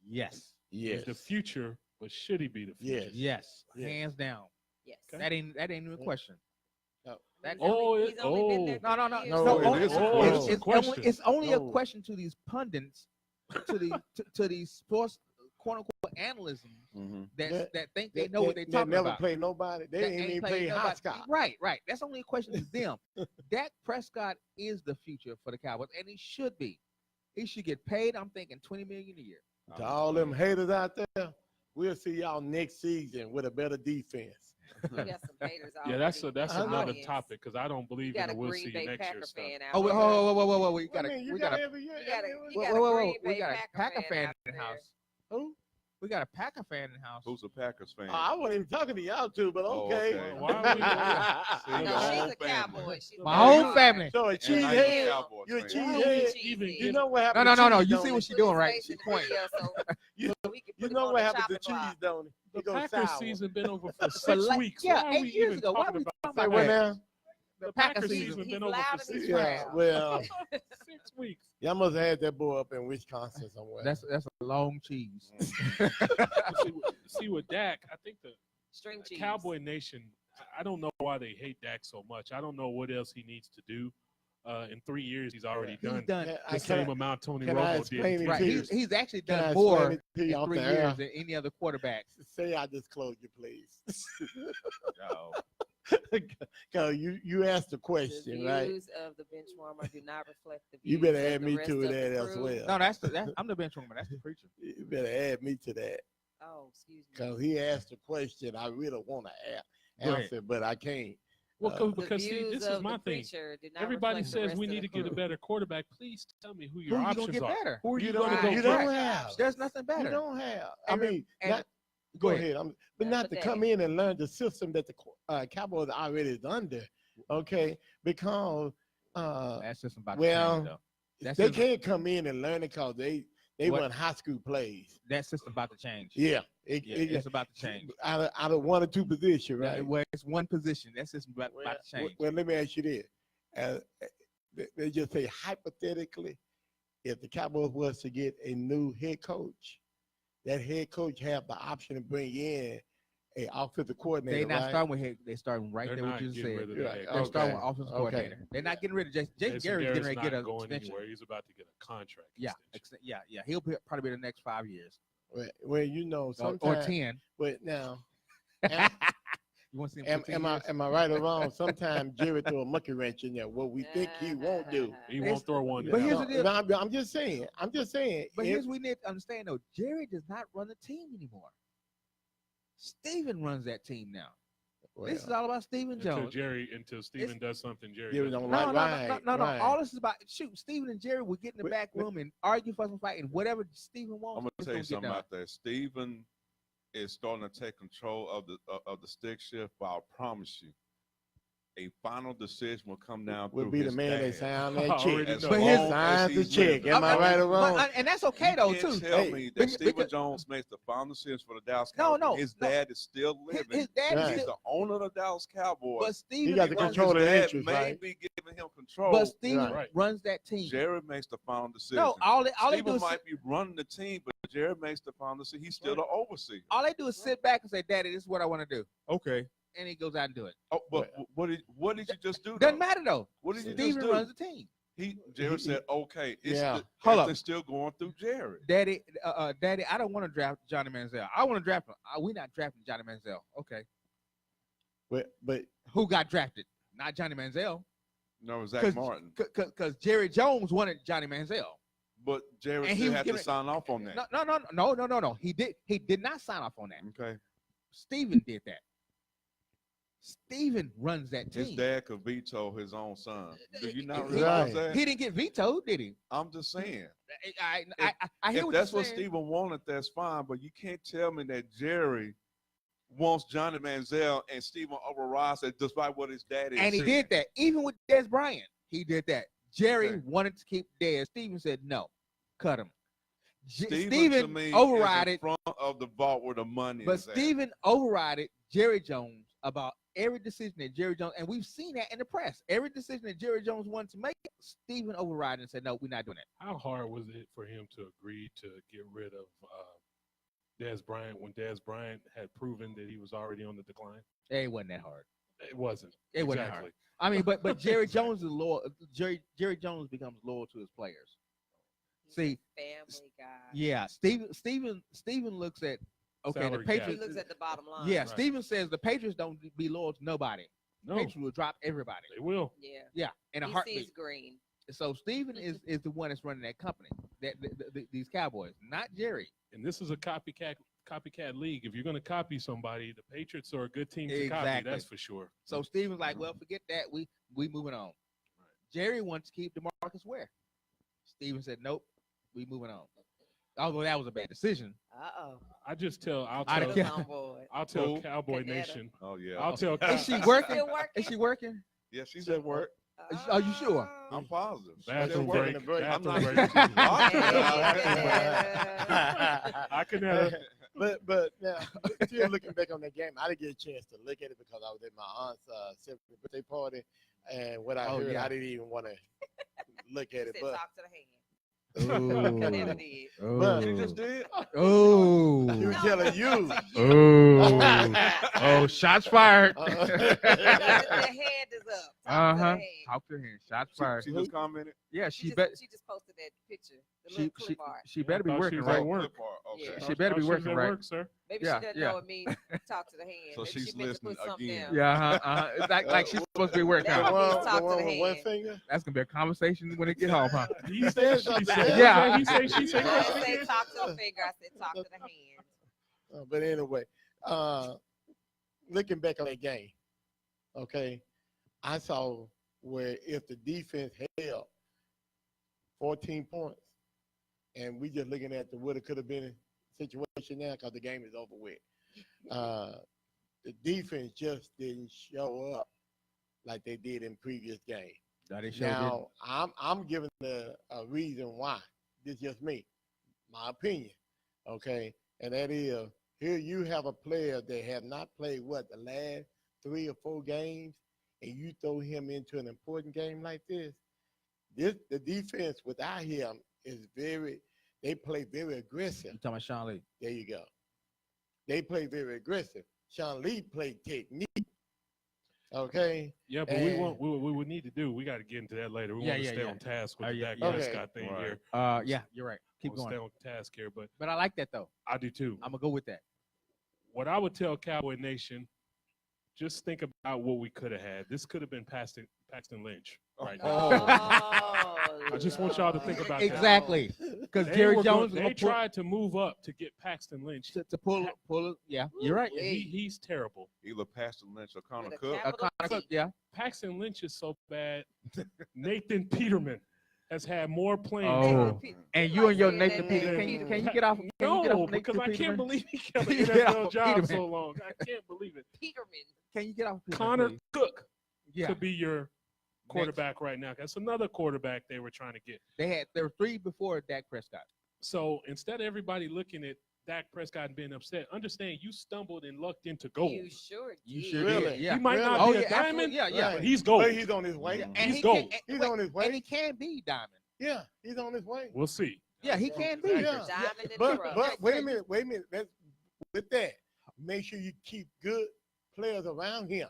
Yes. Yes. He's the future, but should he be the future? Yes. Yes. Yes. Hands down. Yes. Okay. That ain't even a question. No. That, He's only been there No, 3 years. No, it is a it's, question. it's only a No. question to these pundits, to these sports quote unquote analysts that think they know what they're talking never about. play nobody. They That ain't even played play nobody. hopscotch. Right. That's only a question to them. Dak Prescott is the future for the Cowboys, and he should be. He should get paid. I'm thinking $20 million a year. To all them haters out there, we'll see y'all next season with a better defense. We got some haters Yeah, that's already in the another audience. topic because I don't You believe got in a the we'll Green see Bay you next year Packer stuff. fan out Oh, wait, there. whoa. We got I mean, you we got got a every year. You got a whoa, Green we Bay got a Packer Packer fan out in the there. house. Who? We got a Packer fan in the house. Who's a Packers fan? I wasn't even talking to y'all two, but Oh, okay. okay. Why are we- See, No, the she's whole a family. Cowboy. She's My a whole Cowboy. family. So a And now you're a cheesehead. Cowboys You're a fan. cheesehead. even You get- know what No, happened? no, to no, no. cheese, You don't see it? what she Put doing, his right? face She in the pointing. video so You- we can You put him know on what the happened to chopping block. cheese, don't it? The It goes Packers sour. season been over for For 6 like- weeks. yeah, Why are 8 we years even ago. Why are talking we about talking Say about what that? now? the Packer Packers season. season He's been over loud for and 6 he's weeks. Yeah, proud. well, 6 weeks. y'all must have had that boy up in Wisconsin somewhere. That's a long cheese. See with Dak, I think the String cheese. Cowboy Nation, I don't know why they hate Dak so much. I don't know what else he needs to do. In 3 years, he's already He's done done. the same amount Tony can I Romo did. explain in it 10 Right. to you? years. He's actually Can I done explain more it to you in off 3 the years air? than any other quarterback. Say I disclose you, please. No. Because you asked the The question, right? views of the bench warmer do not reflect the views You better of add the me rest to of the that as crew. well. No, that's I'm the bench warmer. That's the preacher. You better add me to that. Oh, excuse me. Because he asked a question I really want to Go ahead. answer, but I can't. Well, The because see, views this of is my the thing. preacher do not Everybody reflect the says rest we of need the to get a crew. better quarterback. Please tell me who Who your you gonna options get are. better? Who are you, You going to don't- go you get? don't have. There's nothing better. You don't have. I And- mean, and- not, go go ahead. ahead. But That's not what to that come is. in and learn the system that the Cowboys already under. Okay, because That's just about well, to change, though. That's they just, can't come in and learn it because they What? run high school plays. that system about to change. Yeah, It's about to change. out of one or two positions, Yeah, right? well, it's one position. That system about to change. Well, let me ask you this. They just say hypothetically, if the Cowboys was to get a new head coach, that head coach have the option to bring in a offensive coordinator. They not right? starting with head. They starting right They're there. What not you just getting said. rid of the Right. head They're coach. starting Okay. with offensive Okay. coordinator. They're not getting rid of Jason Jason Garrett's getting ready to not get a going extension. anywhere. He's about to get a contract. Yeah, extension. yeah. He'll probably be the next 5 years Well, you know, or sometimes. 10. But now, You want to see him? for 10 years? am I right or wrong? Sometimes Jerry throw a monkey wrench in there. What we think he won't do. He won't throw one. But down. here's the deal. No, I'm just saying. I'm just saying. But if- here's what we need to understand though. Jerry does not run the team anymore. Steven runs that team now. This is all about Steven until Jones. until Steven does something. Jerry Jerry doesn't. don't No, like right. All this is about Steven and Jerry would get in the But- back room and argue, fuss, and fight, and whatever Steven wants. I'm gonna it's tell you get something done. about that. Steven is starting to take control of the stick shift, but I promise you, a final decision will come down Would through be his the man dad. that signed I that already check. know. But here's- Signs the check. Am I I'm- right or wrong? And that's okay though You can't too. tell Hey, me that because- Stephen because- Jones makes the final decision for the Dallas No, Cowboys. no, His no. dad is still living. His dad Right. is He's still, the owner of the Dallas Cowboys. but Steven got the runs- control of His the dad interest, may right? be giving him control. But Steven Right. runs that team. Jerry makes the final decision. No, all they do Steven is might be running the team, but Jerry makes the final decision. He's still the overseer. all they do is sit back and say, "Daddy, this is what I want to do." Okay, and he goes out and do it. Oh, but what did you just do? Doesn't though? matter though. What did you just Steven do? runs the team. Jerry said, "Okay, it's Yeah. Hold everything's still going through Jerry." Daddy, Daddy, I don't want to draft Johnny Manziel. I want to draft him. We're not drafting Johnny Manziel. Okay, But who got drafted? Not Johnny Manziel, No, Zach 'Cause- Martin. because Jerry Jones wanted Johnny Manziel. But Jerry And he still was had to giving- sign off on that. No. He did not sign off on that. Okay. Steven did that. Steven runs that His team. dad could veto his own son. Do you not He- realize Right. that? He didn't get vetoed, did he? I'm just saying. I hear If what that's you're what saying. Steven wanted, that's fine. But you can't tell me that Jerry wants Johnny Manziel and Steven overrides it despite what his daddy And he said. did that. Even with Des Bryant, he did that. Jerry Okay. wanted to keep Des. Steven said no, cut him. Steven, to Steven me, overrided, is in front of the vault where the money but is at. Steven overrided Jerry Jones about every decision that Jerry Jones, and we've seen that in the press. Every decision that Jerry Jones wanted to make, Steven overrided and said, no, we're not doing that. How hard was it for him to agree to get rid of Dez Bryant when Dez Bryant had proven that he was already on the decline? It wasn't that hard. It wasn't. It wasn't hard. I mean, but Jerry Jones is loyal. Jerry Jones becomes loyal to his players. See, Family guy. yeah, Steven looks at okay, Salary the cap. He Patriots. looks at the bottom line. Yeah, Right. Steven says the Patriots don't be loyal to nobody. No, Patriots will drop everybody. they will. Yeah. Yeah, in a He heartbeat. sees green. So Steven is the one that's running that company, these Cowboys, not Jerry. And this is a copycat league. If you're going to copy somebody, the Patriots are a good team to copy. Exactly. That's for sure. So Steven's like, well, forget that. We moving on. Jerry wants to keep DeMarcus Ware. Steven said, nope, we moving on. Although that was a bad decision. I just tell. I'll I tell. don't care. I'll tell Who? Cowboy Canada. Nation. Oh yeah. I'll tell. Is she Cow- working? Still working? Is she working? Yeah, she's at work. Are you sure? I'm positive. She's Bathroom at work. break. I'm Bathroom not break. I can have. But now, still looking back on that game, I didn't get a chance to look at it because I was at my aunt's 70th birthday party, and what I heard, I didn't even want to look at it. Said But talk to the hand. Oh. Canada did. But She just did. Oh. she was telling you. Oh, shots fired. The hand is up. Talk to the hand. Talk to him. Shots fired. She just commented. Yeah, She she just posted that picture. The she little she clip art. she better be I thought working she was right. at work. Okay. Yeah. She better be She was working at right. work, sir. Maybe Yeah, she doesn't yeah. know it means talk to the hand. So Maybe she's she meant to put listening something again. else. Yeah, like she's supposed to be working. That The one- one, talk the one to the with one hand. finger. That's gonna be a conversation when they get home, huh? He said. She said. Yeah. He said. She said. I didn't say talk to the finger. I said talk to the hand. But anyway, looking back on that game, okay, I saw where if the defense held 14 points, and we just looking at the woulda, coulda been situation now because the game is over with. The defense just didn't show up like they did in previous games. Now, I'm giving a reason why. This is just me, my opinion, okay? And that is, here you have a player that have not played, the last 3 or 4 games, and you throw him into an important game like this. The defense without him is they play very aggressive. You talking about Sean Lee? There you go. They play very aggressive. Sean Lee played technique. Okay. Yeah, but we would need to do. We got to get into that later. We want to stay on task with the Dak Prescott thing here. Yeah, you're right. Keep We'll going. stay on task here, but I like that though. I do too. I'm gonna go with that. What I would tell Cowboy Nation, just think about what we could have had. This could have been Paxton Lynch right now. I just want y'all to think about that. Exactly, because Jerry Jones They tried to move up to get Paxton Lynch to pull. Yeah, you're right. And he's terrible. Either Paxton Lynch or Connor With a Cook. capital T. Yeah. Paxton Lynch is so bad. Nathan Peterman has had more playing Oh. time. And you and your Like Nathan saying Peterman, Nathan can you get off? Can you get No, off because I Nathan can't Peterman? believe he kept an Get NFL off job Peterman. so long. I can't believe it. Peterman. Can you get off? Peterman, Connor please? Cook Yeah. could be your quarterback right now. That's another quarterback they were trying to get. There were 3 before Dak Prescott. So instead of everybody looking at Dak Prescott and being upset, understand you stumbled and lucked into gold. You sure did. You sure Really? did. Yeah. He might not Oh, be yeah, a diamond, absolutely. Yeah, yeah. but he's gold. But he's on his way. And He's he gold. can, He's wait, on his way. and he can be diamond. Yeah, he's on his way. We'll see. Yeah, he can be. Yeah. Diamond in the But rough. wait a minute. With that, make sure you keep good players around him,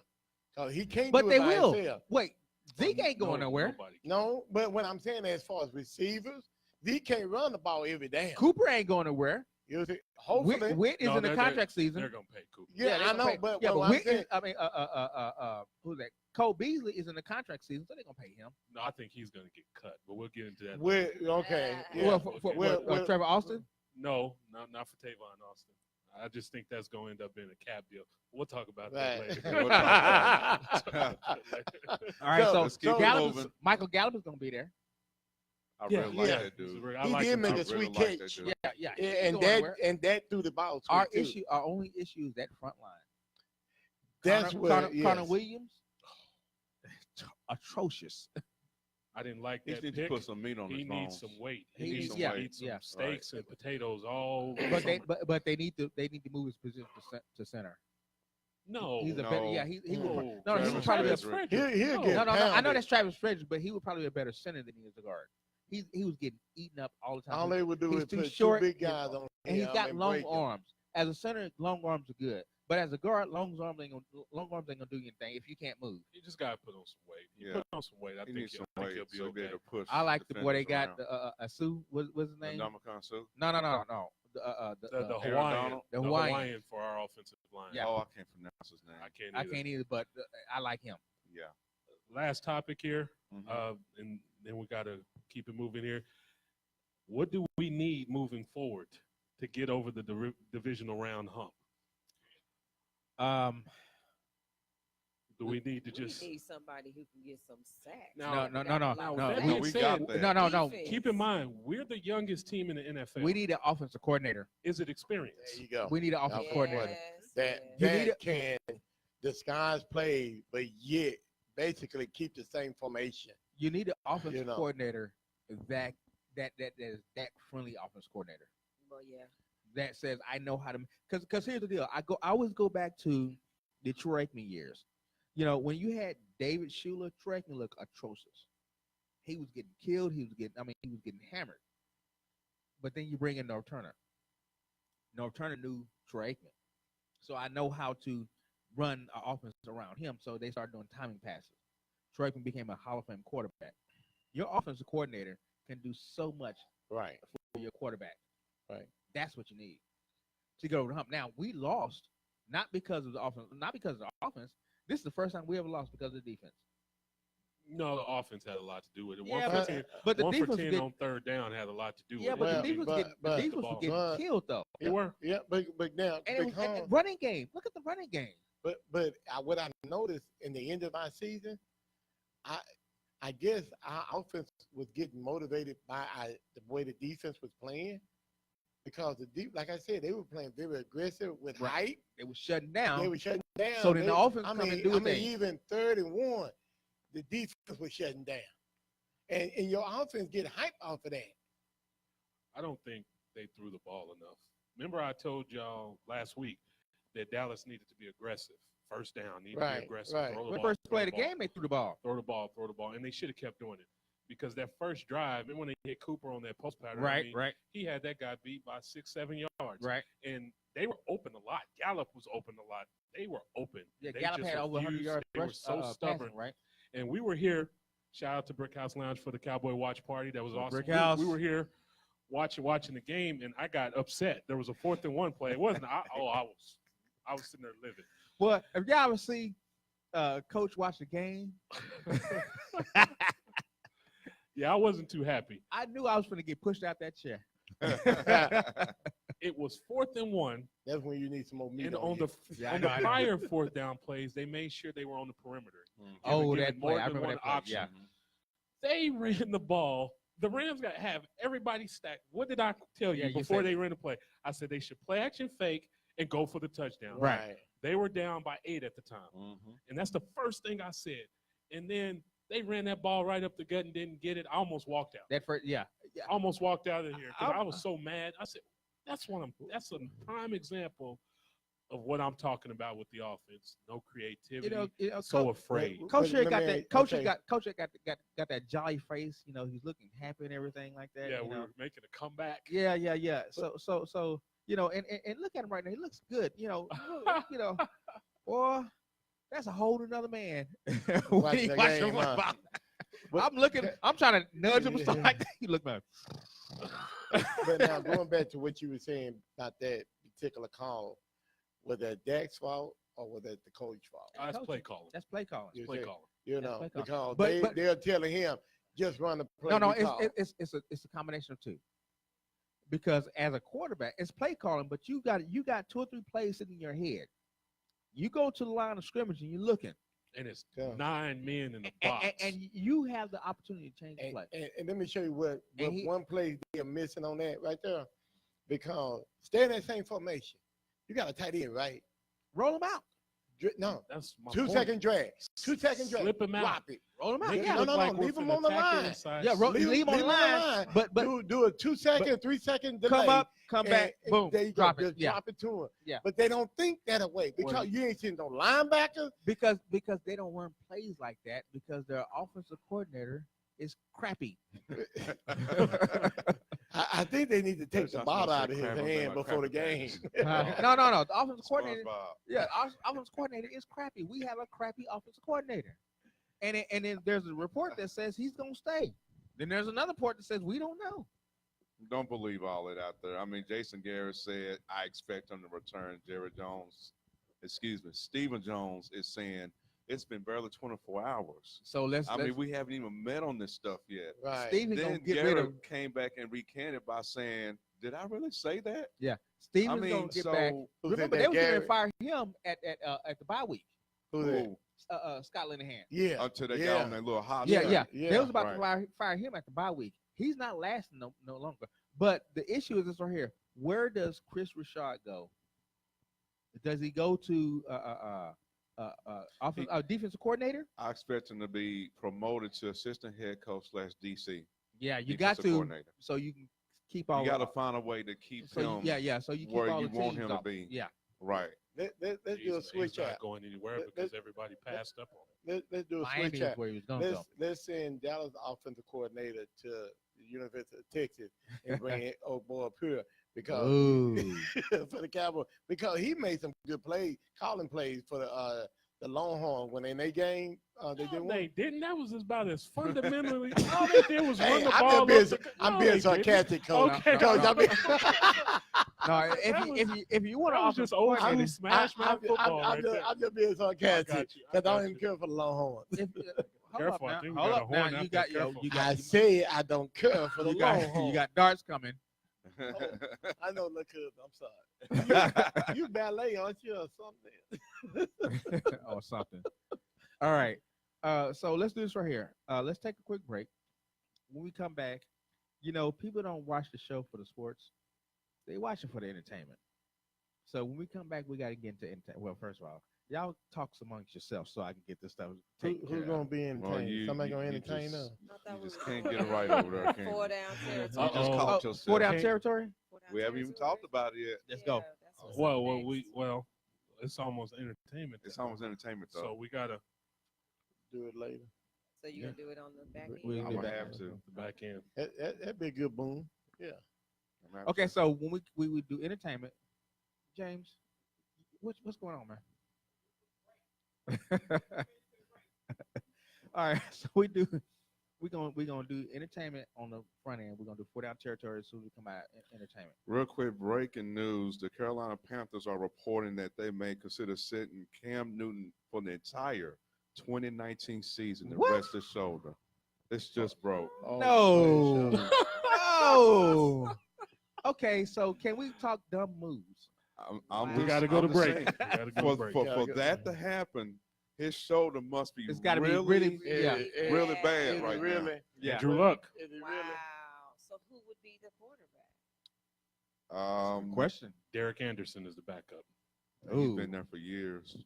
cause he can't But do they it by will. himself. Wait, Zeke ain't going nowhere. Nobody. No, but what I'm saying as far as receivers, Zeke can't run the ball every damn. Cooper ain't going nowhere. You see, hopefully, Witt is No, in the they're- contract season. They're gonna pay Cooper. yeah, they I gonna know, pay- but yeah, what but I'm Witt saying, is, I mean, who's that? Cole Beasley is in the contract season, so they're gonna pay him. No, I think he's gonna get cut, but we'll get into that. we're okay. Ah. Yeah. Well, for Well, Trevor Austin. No, not for Tavon Austin. I just think that's going to end up being a cap deal. We'll talk about that Right. later. We'll talk about All right, so let's keep it Gallup, moving. Michael Gallup is gonna be there. I Yeah, really like yeah. that dude. I He like did him make too. a sweet like that catch. dude. Yeah. Yeah, he's and going that nowhere. and that threw the ball. Our sweet, too. our only issue is that front line. That's Connor, what. Connor Yes. Williams, atrocious. I didn't like He that needs to pick. put some meat on He his needs bones. some weight. He He needs- needs some, yeah, eat some yeah. steaks and potatoes all. But they summer. but they need to move his position to center. No, He's a no. better. Yeah, he would. no, No, he Travis would probably be a, Frederick. He'll No. get no. I know pounded. that's Travis Frederick, but he would probably be a better center than he is a guard. He was getting eaten up all the time. All they would do He's is too put short, 2 big guys on and he's him got and long break him. arms. As a center, long arms are good. But as a guard, long arms ain't gonna do anything if you can't move. you just gotta put on some weight. You Yeah. put on some weight. I He think needs he'll, some I think weight he'll so be he'll be okay. able to push. I like the boy they defenders got. around. Asu, what's his name? Ndamukong Suh? No. The Aaron Hawaiian, Donald? the The Hawaiian. Hawaiian for our offensive line. Yeah. Oh, I can't pronounce his name. I can't. I Either. can't either, but I like him. Yeah. Last topic here, Mhm. and then we gotta keep it moving here. What do we need moving forward to get over the divisional round hump? Do we need to We just need somebody who can get some sacks. Now- No. now with that No, being we said, got that. No. Defense. keep in mind we're the youngest team in the NFL. We need an offensive coordinator. Is it experience? There you go. We need an offensive Yes. coordinator. That You need can disguise play, but yet basically keep the same formation. You need an offensive You know. coordinator that is that friendly offensive coordinator Well, yeah. that says I know how to. Because here's the deal. I always go back to the Troy Aikman years. You know, when you had David Schuler, Troy Aikman looked atrocious. He was getting killed. He was getting hammered. But then you bring in Norv Turner. Norv Turner knew Troy Aikman. So I know how to run an offense around him. So they started doing timing passes. Troy Aikman became a Hall of Fame quarterback. Your offensive coordinator can do so much Right. for your quarterback. Right. That's what you need to get over the hump. Now, we lost not because of the offense. This is the first time we ever lost because of the defense. No, the offense had a lot to do with it. Yeah, One the for defense 10 get- on third down had a lot to do Yeah, with but it. the defense but- was getting killed though. They were. Yeah, but now And it was and running game. Look at the running game. but what I noticed in the end of my season, I guess our offense was getting motivated by the way the defense was playing, because like I said, they were playing very aggressive with Right. height. They were shutting down. They were shutting down. So then the offense come and do I a mean, thing. even 3rd and 1, the defense was shutting down, and your offense get hype off of that. I don't think they threw the ball enough. Remember I told y'all last week that Dallas needed to be aggressive. First down, need to Right, be aggressive. right. Throw the When ball, first throw play of the ball, game, they threw the ball. throw the ball, and they should have kept doing it because that first drive, and when they hit Cooper on that post pattern, I mean, Right. he had that guy beat by 6-7 yards. Right. And they were open a lot. Gallup was open a lot. They were open. Yeah, They Gallup just had over 100 refused. yards. They were rush, so passing, stubborn. right? And we were here. Shout out to Brickhouse Lounge for the Cowboy Watch Party. That was awesome. Brickhouse. We were here watching the game, and I got upset. There was a 4th and 1 play. It wasn't. I was sitting there living. Well, if y'all ever see Coach watch the game, Yeah, I wasn't too happy. I knew I was going to get pushed out that chair. It was 4th and 1, That's when you need some more meat and on on you. the Yeah, I on know, the I know. prior 4th down plays, they made sure they were on the perimeter. Oh, Giving that more play. I than remember one that play. option. Yeah. They ran the ball. The Rams got to have everybody stacked. What did I tell you Yeah, you before said they ran the play? I said they should play action fake and go for the touchdown. Right. They were down by 8 at the time. Mm-hmm. And that's the first thing I said. And then they ran that ball right up the gut and didn't get it. I almost walked out. That first, yeah. I almost walked out of here because I- I was so mad. I said, that's a prime example of what I'm talking about with the offense. No creativity. So Coach, afraid. Coach here Let got me- that. Coach okay. got that jolly face. You know, he's looking happy and everything like that. Yeah, you we know. were making a comeback. Yeah. So you know, and look at him right now. He looks good. You know, boy, that's a whole another man. When Watching he the watching game, huh? football. But- I'm looking. I'm trying to nudge him. So like he look man. But now going back to what you were saying about that particular call, was that Dak's fault or was that the coach's fault? That's play calling. That's play calling. You Play say- calling. You That's know, play calling. because But- they're telling him just run the play. No, we call. it's a combination of two. Because as a quarterback, it's play calling, but you got 2 or 3 plays sitting in your head. You go to the line of scrimmage and you're looking, And it's Yeah. 9 men in the box. and you have the opportunity to change the And, play. and let me show you what And he- one play they're missing on that right there. Because stay in that same formation. You got a tight end, right? Roll them out. No, That's my 2 point. second drag. 2 second drag. Slip him out. Drop it. Roll them out. Make it Yeah, no, look no, like no, we're leave him finna on the attack line. inside. Yeah, Slip- leave him on the line. But do a 2 second, 3 second delay. come up, come back, and boom, there you drop go. it. Just Yeah, drop it to him. Yeah. But they don't think that away because Well, you ain't seen no linebackers. because they don't run plays like that because their offensive coordinator is crappy. I think they need to take the That's ball not out of his crap, I'm hand like before the crap game. patties. No. The offensive coordinator. SpongeBob. Yeah, our offensive coordinator is crappy. We have a crappy offensive coordinator, and then there's a report that says he's gonna stay. Then there's another report that says we don't know. Don't believe all that out there. I mean, Jason Garrett said, I expect him to return. Stephen Jones is saying it's been barely 24 hours. So let's. I mean, we haven't even met on this stuff yet. Right. Stephen's gonna Then get Garrett rid of. came back and recanted by saying, did I really say that? Stephen's I mean, gonna get so back. Who said Remember, that, they were going to Garrett? fire him at the bye week. Who that? Who? Scott Linehan. Yeah. Until they got on that little hot Yeah, streak. yeah. Yeah. They was about Right. to fire him at the bye week. He's not lasting no longer. But the issue is this right here. Where does Chris Richard go? Does he go to defensive coordinator? I expect him to be promoted to assistant head coach / DC. Yeah, you got defensive to, coordinator. so you can keep all. You got to find a way to keep so him so you keep where all you the want teams him to off. be. Yeah. right. Let's do a He's switch not out. going anywhere Let- because let- everybody passed up on him. Let's do a Miami switch is out. where he was going to go. Let's send Dallas offensive coordinator to the University of Texas and bring old boy up here because Ooh. for the Cowboys because he made some good plays, calling plays for the Longhorn when in their game they No, didn't they win. didn't. That was about as fundamentally. All they did was run Hey, the ball. I'm being, up the- I'm No, being they didn't. sarcastic, coach. Okay. Coach, I mean, No, if you want to That was just old school coordinator, smash mouth football right there. I'm just being I sarcastic got you. because I don't got even you. care for the Longhorn. Careful, I think we Hold got a up horn now. out You there. got Careful. you I got say I don't care for the you got Longhorn. you got darts coming. I know, look, I'm sorry. You ballet, aren't you, or something? Or something. All right. So let's do this right here. Let's take a quick break. When we come back, people don't watch the show for the sports; they watch it for the entertainment. So when we come back, we got to get into entertainment. Well, first of all, y'all talk amongst yourselves so I can get this stuff taken care Who's of. gonna be entertained? Somebody gonna entertain just, us? I thought You we just were can't doing get it right over there, can you? 4 down You territory. just Uh-oh. caught Oh, yourself. 4 down Hey. territory. 4 down We haven't even territory. talked about it yet. Let's go. That's what's Well, up next. it's almost entertainment. It's though. almost entertainment, though. So we gotta Do it later. So you gonna do it on the back end? We- I'm do gonna that. have to. the back end. That'd be a good boom. Yeah. I'm gonna have Okay, to. so when we would do entertainment, James, what's going on, man? All right, so we're gonna do entertainment on the front end. We're gonna do 4 down territory as soon as we come out entertainment. Real quick breaking news: the Carolina Panthers are reporting that they may consider sitting Cam Newton for the entire 2019 season to What? rest his shoulder. It's just broke. Oh, No. man, No. Okay, so can we talk dumb moves? I'm We just- gotta go I'm to just break. saying, We gotta go For, to break. for, Gotta for go. that to happen, his shoulder must be It's gotta be really, really- yeah. really Yeah. bad Is it right now. really? Yeah. Drew Luck. Is it Wow. really? So who would be the quarterback? Question. Derek Anderson is the backup. He's Ooh. been there for years.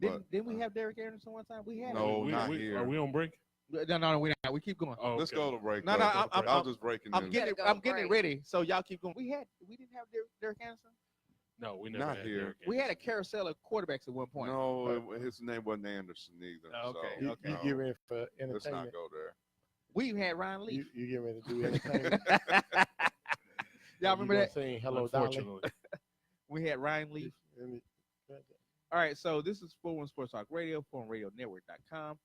Didn't we have Derek Anderson one time? We had No, him. not here. Are we on break? No, we not. We keep going. Oh, Let's okay. go to break. No, though. no, I was just breaking I'm news. getting Gotta go I'm getting it break. ready. So y'all keep going. We didn't have Derek Anderson. No, we never Not had here. Derek We had a Anderson. carousel of quarterbacks at one point. No, his name wasn't Anderson either. Oh, okay, so, You, okay. you no, get ready for let's entertainment. not go there. We even had Ryan Leaf. You get ready to do entertainment. Y'all remember that? Saying hello, darling. Unfortunately. We had Ryan Leaf. All right, so this is 41 Sports Talk Radio, foreignradionetwork.com.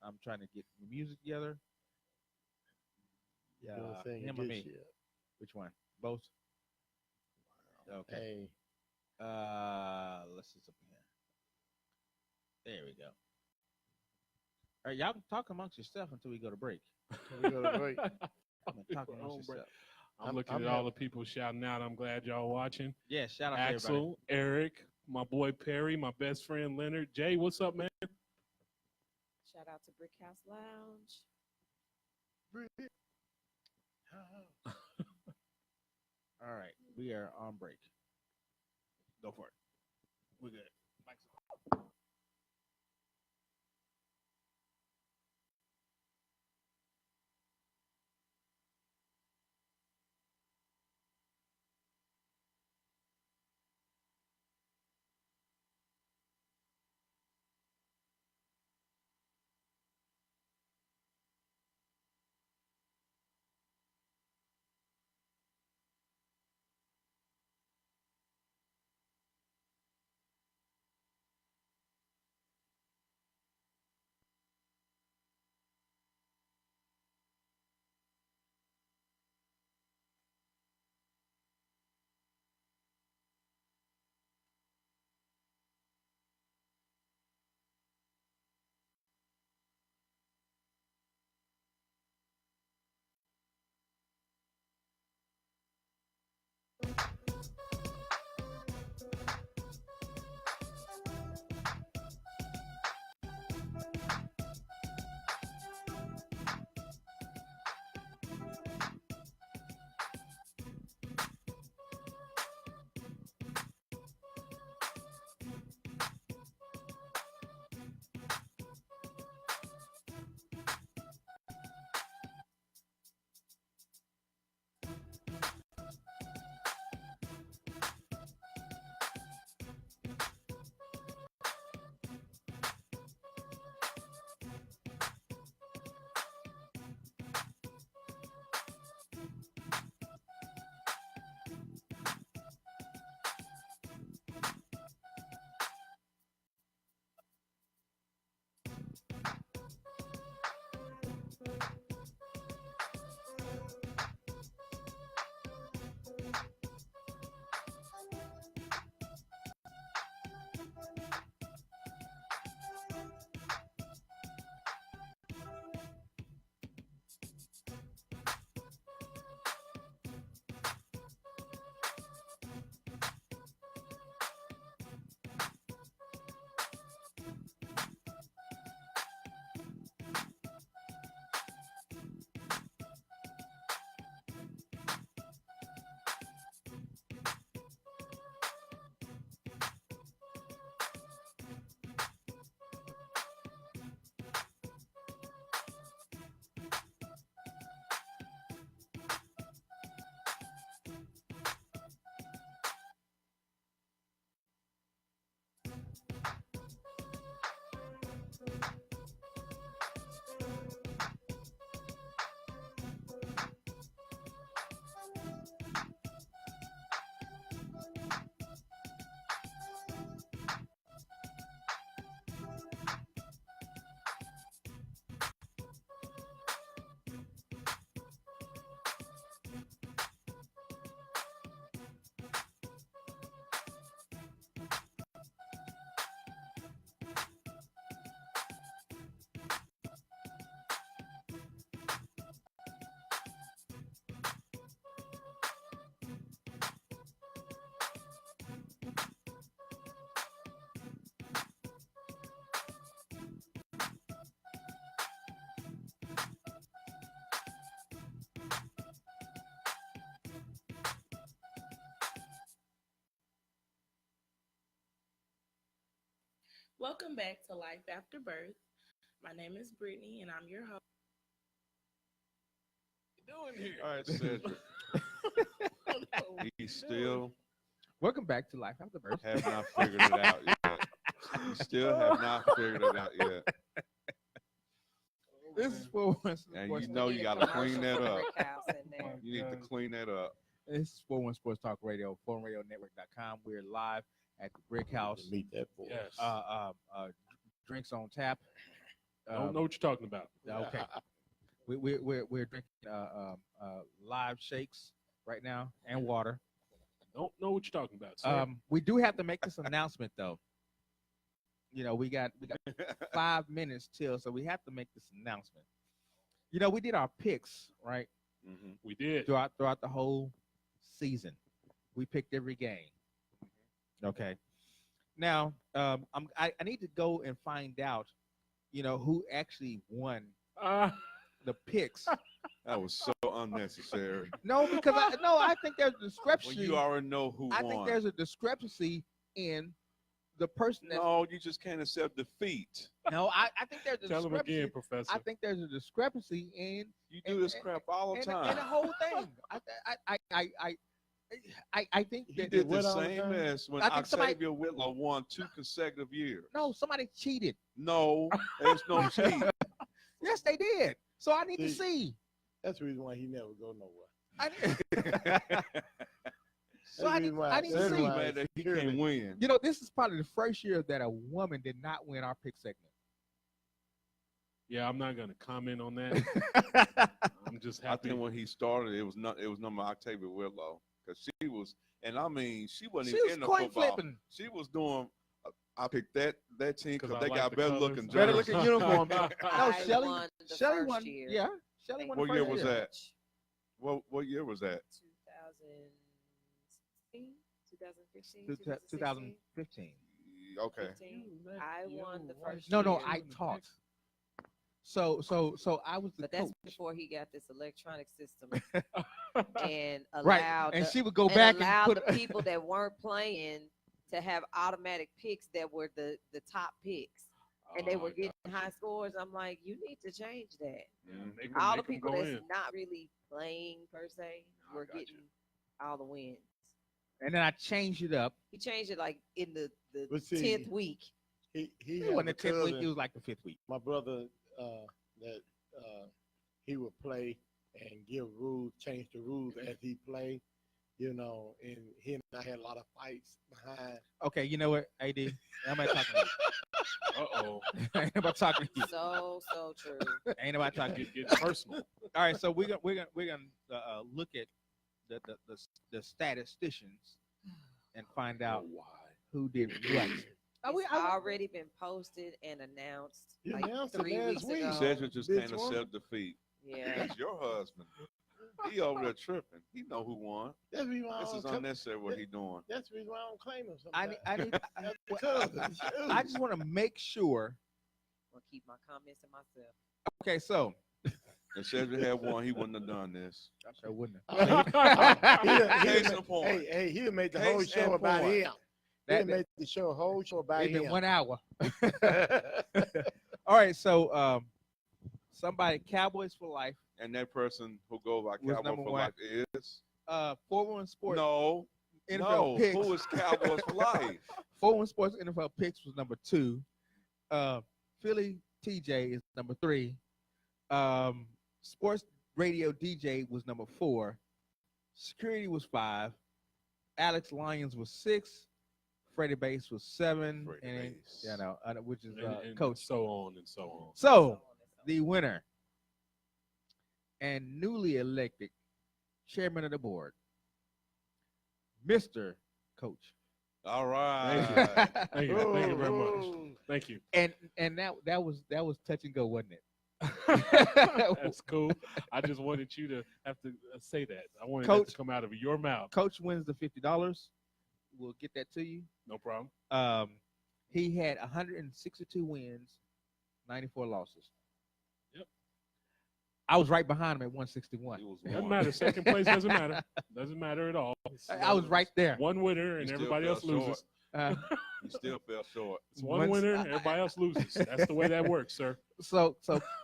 I'm trying to get the music together. Yeah, him or me? Which one? Both? Okay. Hey, Let's see something here. There we go. All right, y'all can talk amongst yourself until we go to break. we go to break. Talk We're on amongst break. yourself. I'm looking at all the people shouting out. I'm glad y'all watching. Yeah, shout out to everybody. Axel, Eric, my boy Perry, my best friend Leonard. Jay, what's up, man? Shout out to Brick House Lounge. All right, we are on break. Go for it. We're good. Mike's on. Welcome back to Life After Birth. My name is Brittany, and I'm your host. What you doing here? All right, Cedric. He still Welcome back to Life After Birth. have not figured it out yet. He still have not figured it out yet. This is 411 And Sports. you know you got to clean that up. Brick house in there. You need to clean that up. This is 411 Sports Talk Radio, foreignradionetwork.com. We're live at the Brick House. Meet that boy. Yes. Drinks on tap. I don't know what you're talking about. Okay. We're drinking live shakes right now and water. Don't know what you're talking about. Sir. We do have to make this announcement though. You know, we got 5 minutes till, so we have to make this announcement. You know, we did our picks, right? Mm-hmm. We did. Throughout the whole season. We picked every game. Okay. Now, I need to go and find out, you know, who actually won the picks. That was so unnecessary. No, because I think there's a Well, discrepancy. you already know who I won. think there's a discrepancy in the person that. No, you just can't accept defeat. No, I think there's a Tell him discrepancy. again, Professor. I think there's a discrepancy in You do this crap all the time. and the whole thing. I think You that did what the all the same time? as when I think somebody- Octavia Whitlow won 2 consecutive years. no, somebody cheated. No, there's no cheat. Yes, they did. So I need to See, see. That's the reason why he never go nowhere. I so That's I the need, reason why- I need to that's the see. reason why- Man, that he can't win. You know, this is probably the first year that a woman did not win our pick segment. Yeah, I'm not going to comment on that. I'm just I happy. think when he started, it was number Octavia Whitlow because she was, and I mean, she wasn't She even was in the coin football. flipping. She was doing. I picked that team 'Cause because I they like got the better colors. looking Better jerseys. looking uniform. No, I Shelly won the Shelly first won. year. Yeah, Shelly won. What the year first was year. that? What year was that? 2016, 2015, 2015. Okay. 15. I won the first No, year. I taught. So I was the But that's coach. before he got this electronic system and allowed Right, and the, she would go and back and allowed put. the people that weren't playing to have automatic picks that were the top picks, and they Oh, were I getting got high scores. I'm like, you need to change that. you. Yeah, make 'em- All the make 'em people go that's in. not really playing per se I were got you. getting all the wins. And then I changed it up. He changed it like in the But see, 10th week. He It had wasn't a the 10th week. cousin, It was like the 5th week. my brother, that he would play and give rules, change the rules as he played, you know, and he and I had a lot of fights behind. Okay, you know what, AD? I'm not talking to you. Uh-oh. Ain't about talking to you. So true. Ain't about talking to you. Get personal. All right, so we're gonna look at the statisticians and find out Why? who did what. It's already been posted and announced You like announced it 3 last weeks week. ago. Cedric just Bitch can't won. accept defeat. Yeah. That's your husband. He over there tripping. He know who won. That's the reason why I This don't is come- unnecessary what he doing. That's the reason why I don't claim him. I Sometimes. need. That's because I just want to make sure. I'm gonna keep my comments to myself. Okay, so If Cedric had won, he wouldn't have done this. I sure wouldn't. Case in point. Hey, he made the whole Case show in about point. him. He That- made the whole show about It's been him. 1 hour. All right, so somebody Cowboys for life. And that person who goes by Was Cowboy number for one. life is 4-1 Sports no, NFL no. picks. Who is Cowboys for life? 4-1 Sports NFL picks was number 2. Philly TJ is number 3. Sports Radio DJ was number 4. Security was 5. Alex Lyons was 6. Freddie Bass was 7. Freddie and Bass. you know, which is And Coach. so on and so on. So the winner and newly elected chairman of the board, Mr. Coach. All right. Thank you. Thank you very much. Thank you. And that was touch and go, wasn't it? That's cool. I just wanted you to have to say that. I wanted that Coach- to come out of your mouth. Coach wins the $50. We'll get that to you. No problem. He had 162 wins, 94 losses. Yep. I was right behind him at 161. He was Doesn't one. matter. Second place doesn't matter. Doesn't matter at all. I was right there. One winner and He still everybody fell else loses. short. You still fell short. It's one winner, everybody else loses. That's the way that works, sir. So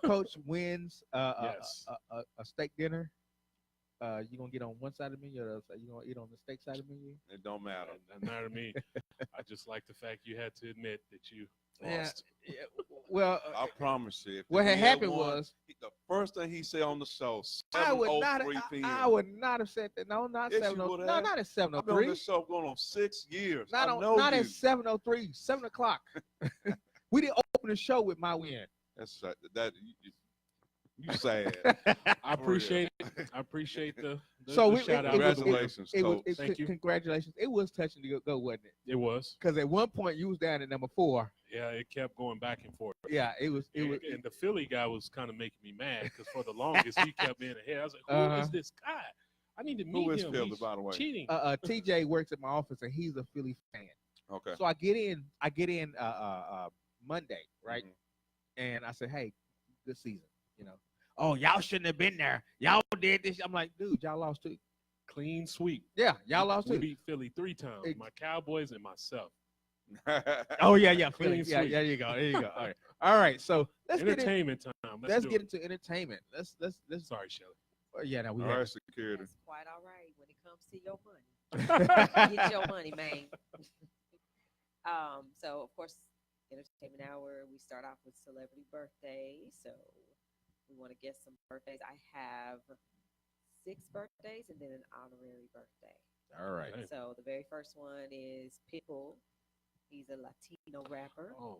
Coach wins Yes. a steak dinner. You gonna get on one side of the menu, or you gonna eat on the steak side of the menu? It don't matter. Doesn't matter to me. I just like the fact you had to admit that you Yeah. lost. Well, I promise you. If what the had Bills happened won, was the first thing he said on the show, I would not. 7:03 p.m. I would not have said that. No, not Yes, you 7:03. would No, have. not at I've been on 7:03. this show going on 6 years. Not I on. know Not you. at 7:03. 7 o'clock. We didn't open the show with my win. That's that. You sad. I appreciate it. I appreciate the So shout out. Congratulations, It was. Coach. Thank you. Congratulations. It was touching to go, wasn't it? It was. Because at one point you was down at number 4. Yeah, it kept going back and forth. Yeah, it was. It was. And the Philly guy was kind of making me mad because for the longest he kept being ahead. I was like, who is this guy? I need to meet Who is him. Philly, He's by the way? cheating. TJ works at my office and he's a Philly fan. Okay. So I get in Monday, right? Mhm. And I said, hey, good season, you know. Oh, y'all shouldn't have been there. Y'all did this. I'm like, dude, y'all lost too. Clean sweep. Yeah, y'all lost We too. beat Philly 3 times. Ex- My Cowboys and myself. Oh yeah, Philly. Clean Yeah, sweep. there you go. There you go. All right. So let's get Entertainment time. let's do get it. into entertainment. Let's Sorry, Shelly. yeah, no, we All have right, security. That's quite all right when it comes to your money. Get your money, man. So of course, entertainment hour. We start off with celebrity birthdays. So we want to guess some birthdays. I have 6 birthdays and then an honorary birthday. all right. Okay. So the very first one is Pitbull. He's a Latino rapper. Oh,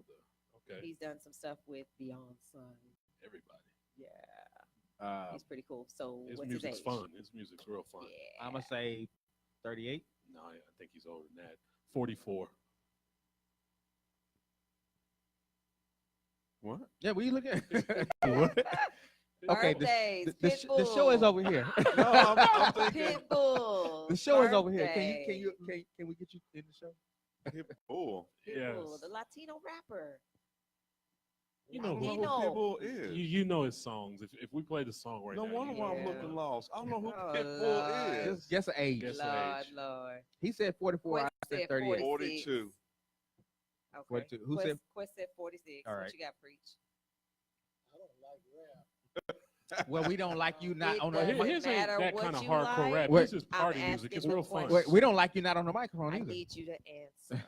okay. He's done some stuff with Beyonce. Everybody. Yeah, he's pretty cool. So His what's his music's age? fun. His music's real fun. Yeah. I'm gonna say 38. No, I think he's older than that. 44. What? Yeah, what are you looking at? Okay, Okay, birthdays. the show is over here. No, I'm thinking Pitbull. The show is over here. birthday. Can we get you in the show? Pitbull. Yes. Pitbull, the Latino rapper. You I know don't who- know who Pitbull is. You know his songs. If we play the song right No now. wonder you why know I'm who looking it is. lost. I don't know who Oh, Pitbull Lord. is. Just guess an age. Guess Lord, age. Lord. He said 44. I Quest said said 38. 46. 42. Okay. 42. Who Quest, said- Quest said 46. All What right. you got, Preach? Well, we don't like you not It on But the doesn't his, mic. his ain't matter that what kind of you hardcore like. rap. Wait. This is party I'm music. It's asking real the fun. question. We don't like you not on the microphone I either. need you to answer.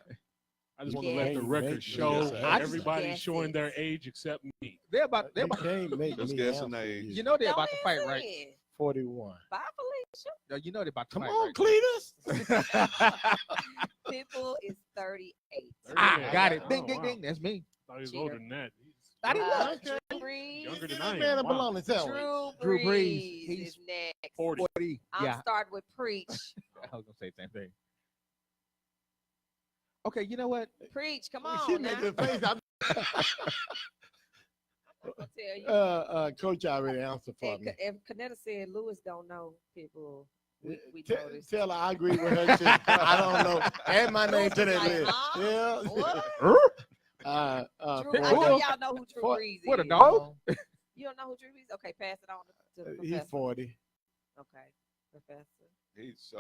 I just want You to let the can't record make show me guess. everybody Guess showing it. their age except me. They're about. You can't make Just me guess an answer age. You know they're Don't about to fight, answer right? it. 41. Bye, Felicia. No, you know they're about to Come fight, on, right? Cletus. Pitbull is 38. Ah, got it. Oh, Ding, ding, wow. ding. That's me. Thought he was Cheater. older than that. I didn't Uh, know. Drew Brees. Younger than That I am. man a Wow. bologna sandwich. Drew Brees Brees, he's is next. 40. 40. I'm Yeah, starting with Preach. I was gonna say the same thing. Okay, you know what? Preach, come She on now. making a face. I'm gonna tell you. Coach already answered for me. If Canetta said Lewis don't know Pitbull, we Te- noticed. Tell her I agree with her too. I don't know. Add my name to that Like, list. huh? Yeah. What? Drew, I know Pitbull? y'all know who Drew For- Brees what a is. dog? You don't know who Drew Brees is? Okay, pass it on to the He's professor. 40. Okay, professor. He's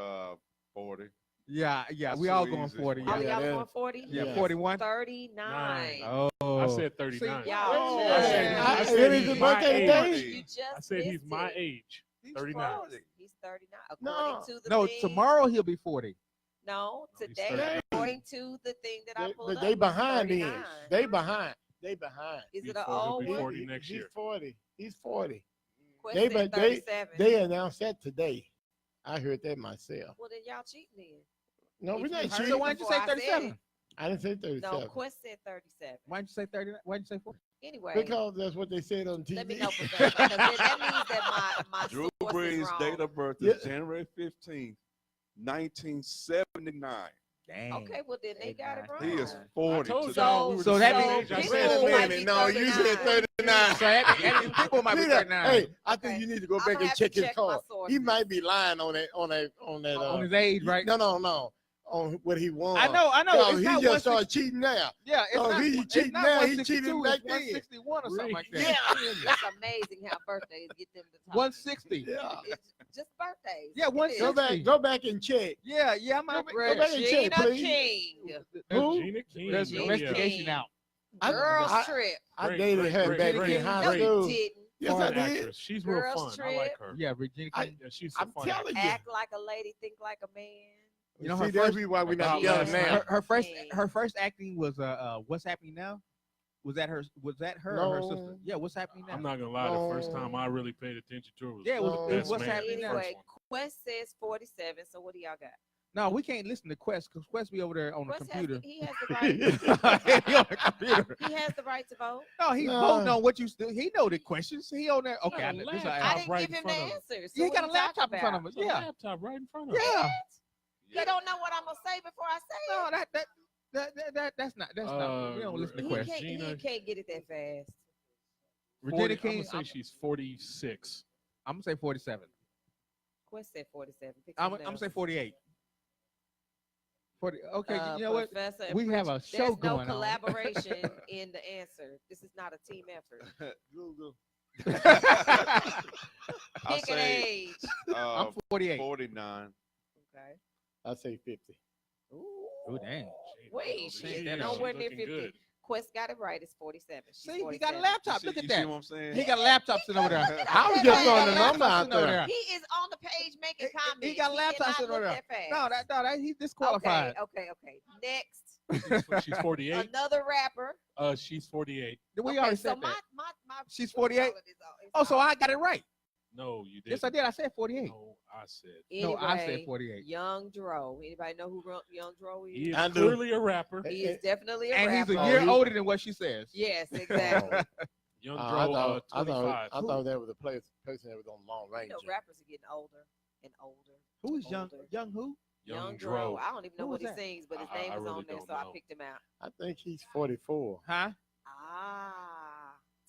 40. Yeah, That's we all too going easy. 40. Oh, Yeah, Yeah, y'all that- going 40? yeah, Yeah. 41. 39. Oh, I said 39. See, Y'all Oh, just- I it said is he's his my birthday age. today? You just I said he's missed my it. age. He's 39. 40. He's 39. No. According to the no, thing, tomorrow he'll be 40. No, he's today, 38. according to the thing that I They, pulled but up, they he's behind then. 39. They behind. They behind. Is He's it an 40, old he'll be one? 40 next He's year. 40. He's 40. Quest They- said but they- 37. They announced that today. I heard that myself. Well, then y'all cheating then. No, If we're you not heard cheating. So why didn't you say before I said 37? it. I didn't say 37. No, Quest said 37. Why didn't you say 39? Why didn't you say 40? Anyway, Because that's what they said on TV. let me know, professor, because that means that my Drew source is Brees' wrong. date of birth Yeah. is January 15th, 1979. Dang. Okay, well then they got it wrong. He is 40 told today. y'all we were So the that same means- age. I Pitbull said Wait a might that. be minute. No, you said 39. 39. So that means people might be Peter, 39 hey, I think Okay. you need to go I'm back gonna and have to check his check my card. He sources. might be lying on that. on his age, right? No. on what he won. I know. No, It's he not just 160. started cheating now. Yeah, it's Oh, not. he It's cheating not now. He 162, cheating it's back then. 161 or something like that. Yeah. It's amazing how birthdays get them to talk. 160. Yeah. It's just birthdays. Yeah, It is. 160. Go back and check. Yeah, I'm Go not. back and check, Regina please. King. Who? Gina King. There's oh, investigation yeah. out. Girls I- Trip. I Great, dated her great, back great, in high No, school. you didn't. Yes, I Fine did. actress. She's real Girls fun. I like Trip. her. Yeah, Regina King. Yeah, she's I'm a fun telling actress. you. Act like a lady, think like a man. You know, See, her that's first- why we're not About together last now. night. her first acting was What's Happening Now? Was that her or her sister? No. Yeah, What's Happening Now? I'm not gonna lie. The first time I really paid attention to her was Yeah, it was No. Best What's Man, Happening the Now? first Anyway, one. Quest says 47. So what do y'all got? No, we can't listen to Quest because Quest be over there on the Quest computer. he has the right. He on the computer. He has the right to vote. No, he's No. voting on what you still. He know the questions. He on there. Okay, I, got a this is laptop. I all didn't right give in him the front of him. answers. Yeah, he So got a what you laptop talking in front of about? him. It's a Yeah, laptop right in front of her. yeah. You don't know what I'm gonna say before I say No, it. that's not. We don't listen to He Quest. can't, Regina- he can't get it that fast. Regina 40, I'm King. gonna say she's 46. I'm gonna say 47. Quest said 47. Pick I'm something gonna say else. 48. 40. Okay, you know what? Professor We have a Pritchett, show there's going no on. collaboration in the answer. This is not a team effort. Google. Pick I'll an say age. I'm 48. 49. Okay. I say 50. Oh dang. Wait, She she is is. nowhere She's near looking 50. good. Quest got it right. It's 47. She's See, he 47. got a laptop. You Look see- at you that. see what I'm saying? He got a laptop sitting over there. I was He just got throwing a the laptop number out sitting over there. there. He is on the page making comments. He got a laptop cannot sitting over look there. that fast. No, he's disqualified. Okay. Next, She's 48. another rapper. She's 48. We Okay, already so said my, that. my She's what 48? you call it is Oh, so I got it right. No, you didn't. Yes, I did. I said 48. No, I said. No, I said Anyway, 48. Young Dro. Anybody know who Young Dro is? He is I do. clearly a rapper. He is definitely a And he's rapper. a year he- older than what she says. Yes, exactly. Young I Dro, thought 25. that was a person that was on Long You Range. know, rappers are getting older and older. Who is young? Older. Young who? Young Dro. Dro. I don't even know Who what was he that? sings, but his I name was really on there, don't so I know. picked him out. I think he's 44. Huh?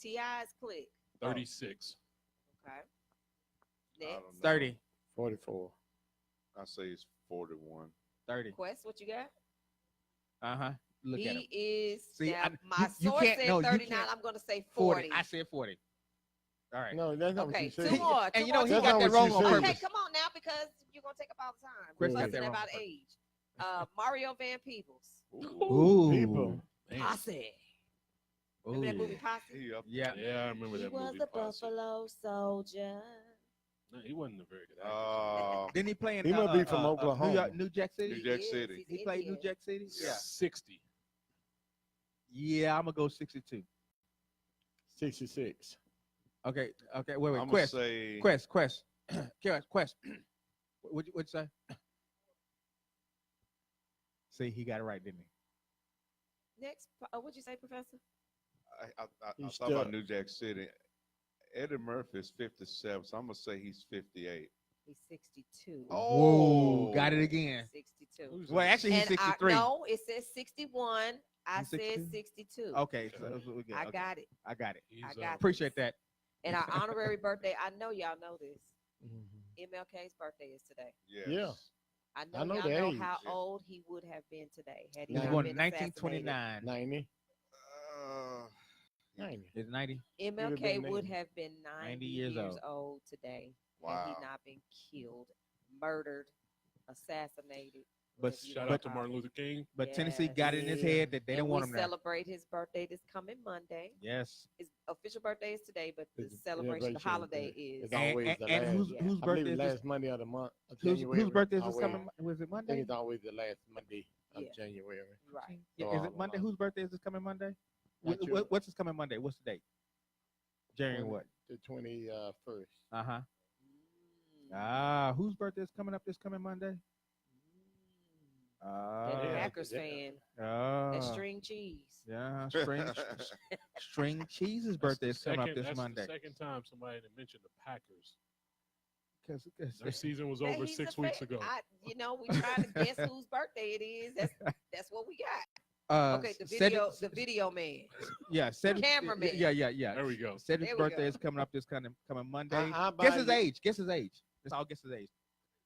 T.I.'s Click. 36. Okay. I Next. don't know. 30. 44. I say it's 41. 30. Quest, what you got? Uh-huh. Look at him. He is. See, now, I- my you source can't- said no, you 39. can't- I'm going to say 40. 40. I said 40. All right. No, that's not what Okay, you two said. more. And two you know, more, he two That's got not that what wrong you on said. purpose. Okay, come on now because you're going to take up all the time. Chris We're got that fussing wrong about on purpose. age. Mario Van Peebles. Ooh. People. Man. Posse. Remember that movie Ooh. Posse? He up. Yeah. Yeah, I remember He that was movie. a Posse. Buffalo Soldier. No, he wasn't a very good actor. Didn't he play in He must be from Oklahoma. New Jack City? New Jack He is. City. He's He played New Indian. Jack City? Yeah. 60. Yeah, I'm going to go 62. 66. Okay, wait. I'm gonna Quest. say Quest. Quest. What'd you say? See, he got it right, didn't he? Next, what'd you say, Professor? I He's thought about stuck. New Jack City. Eddie Murphy is 57, so I'm gonna say he's 58. He's 62. Whoa, got it again. 62. Who's Well, that? actually, he's And 63. no, it says 61. I He's said 62? 62. Okay, so that's what we got. I Okay, got it. I got it. He's, I got Appreciate that. And our honorary birthday, I know y'all know this. Mhm. MLK's birthday is today. Yes. Yeah. I know, I know y'all the know age. how Yeah. old he would have been today had he He was not born in been assassinated. 1929. 90. 90. 90. Is it 90? MLK been would 90. have been 90 years years old. old today had Wow. he not been killed, murdered, assassinated. But whatever you Shout wanna out to call Martin it. Luther King. But Tennessee Yes. got it in his head that they And didn't want we him there. celebrate his birthday this coming Monday. Yes. His official birthday is today, but the It's- celebration, the celebration, holiday it's is. always And, the and last. whose Yeah. whose I believe birthday is last this? Monday of the month. Of Whose January, birthday is this always. coming? Was it I Monday? think it's always the last Monday of Yeah. January. Right. Yeah, So is all it Monday? along. Whose birthday is this coming Monday? Not sure. What's this coming Monday? What's the date? January what? The 21st. Uh-huh. Mm. Ah, whose birthday is coming up this coming Monday? That Yeah. Packers fan. Ah. That string cheese. Yeah, string cheese's birthday is coming up this Monday. That's the second time somebody had mentioned the Packers. 'Cause Their season was Hey, over he's 6 a weeks fan. ago. We trying to guess whose birthday it is. That's what we got. Okay, the Cedric- video man. Yeah, Cedric, cameraman. Yeah. There we go. Cedric's There we birthday go. is coming up this coming Monday. I buy Guess his you- age. Guess his age. Let's all guess his age.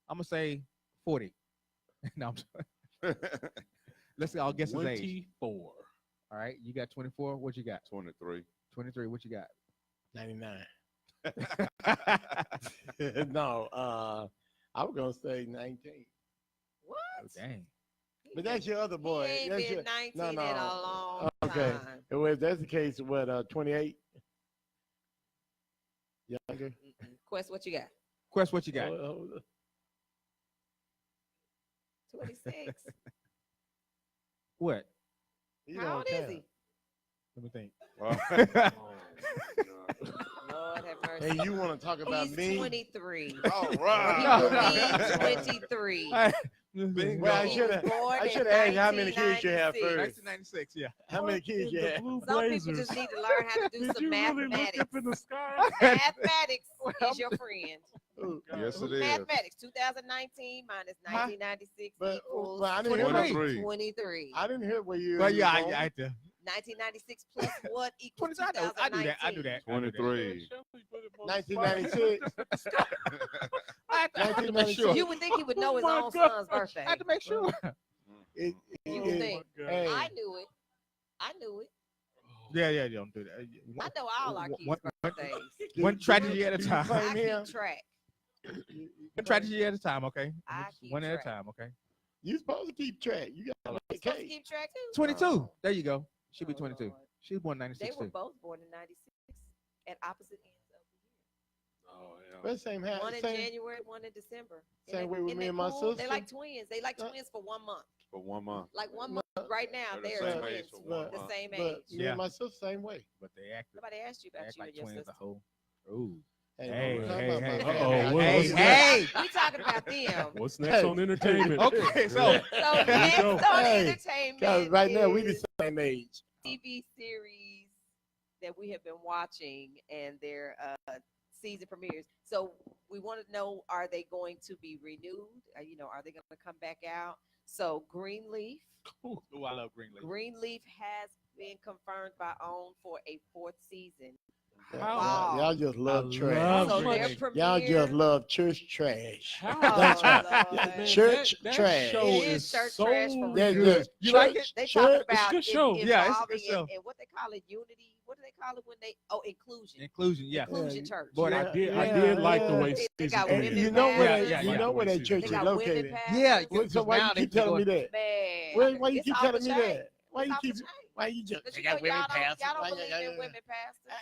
I'm gonna say 40. No, I'm sorry. Let's all guess his age. 24. All right, you got 24. What you got? 23. 23. What you got? 99. No, I was gonna say 19. What? Oh, dang. But that's your other boy. He ain't That's been your, 19 in a long okay. time. Well, if that's the case, what 28? Younger. Quest, what you got? Quest, what you got? 26. What? You How don't old is count. he? Let me think. Lord have mercy. And you want to talk about He's me? 23. All He right. will be 23. Bingo. Well, I He should was have. born I in should have asked how many kids you have 1996. first. 1996. Yeah. How many kids you have? Blue Some people Blazers. just need to learn how to do Did some you really look mathematics. up in the sky? Mathematics is your friend. Ooh, Yes, it is. Mathematics, 2019 minus 1996 But equals I didn't hear 23. 23. I didn't hear where you. Well, yeah, you I had to. 1996 plus what equals 20, I knew that. I knew 2019? that. 23. 1996. I had to make sure. You would think he would know his Oh my own God. son's birthday. I had to make sure. You would think. Hey, I knew it. I knew it. Yeah, don't do that. I know all our kids' One- birthdays. One tragedy at a do you time. claim I him? keep track. One tragedy at a time, okay? I keep One at a track. time, okay? You supposed to keep track. You got You to supposed to keep track too? 22. There you go. She'll be Oh, 22. Lord. She was born They 96 were too. both born in 96 at opposite ends of the Oh, yeah. But same year. hat. One in Same, January, one in December. same way with Isn't me that and my cool? sister. They like twins. They like Uh, twins for 1 month. For 1 month. Like 1 month right now, They're they're the same twins. age for 1 The month. same but age. me Yeah. and my sister same way. But they act, Nobody asked you they about act you like and your twins sister. the whole. Ooh. Hey, Hey, don't talk hey, about my hey, family. uh-oh, I- what's I- Hey. We talking about them. What's next on entertainment? Okay, so So Here we next go. on Hey, entertainment Cause right now we is the same age. TV series that we have been watching and their season premieres. So we want to know: are they going to be renewed? Are they going to come back out? So Greenleaf, Ooh, I love Greenleaf. Greenleaf has been confirmed by OWN for a 4th season. Y'all, y'all just love I trash. love So Greenleaf. their Y'all premiere. just love church trash. How? That's right. Lord. Church that trash. show It is is church so trash for That's real. just You like church, They church. talk about good show. Yeah, it's a good involving show. and what they call it, unity. What do they call it when they inclusion? Inclusion, yeah. Inclusion Yeah. church. Boy, I that- did yeah, like the yeah. way They got season women three You know pastors. where Yeah, you know where that church They is got women located. pastors. Yeah, So why now you they keep telling me that? Man, Why you it's keep off telling the me chain. that? Why It's you off the keep? chain. Why you just? But They you know, got women y'all pastors. don't Why- believe yeah, in yeah. women pastors.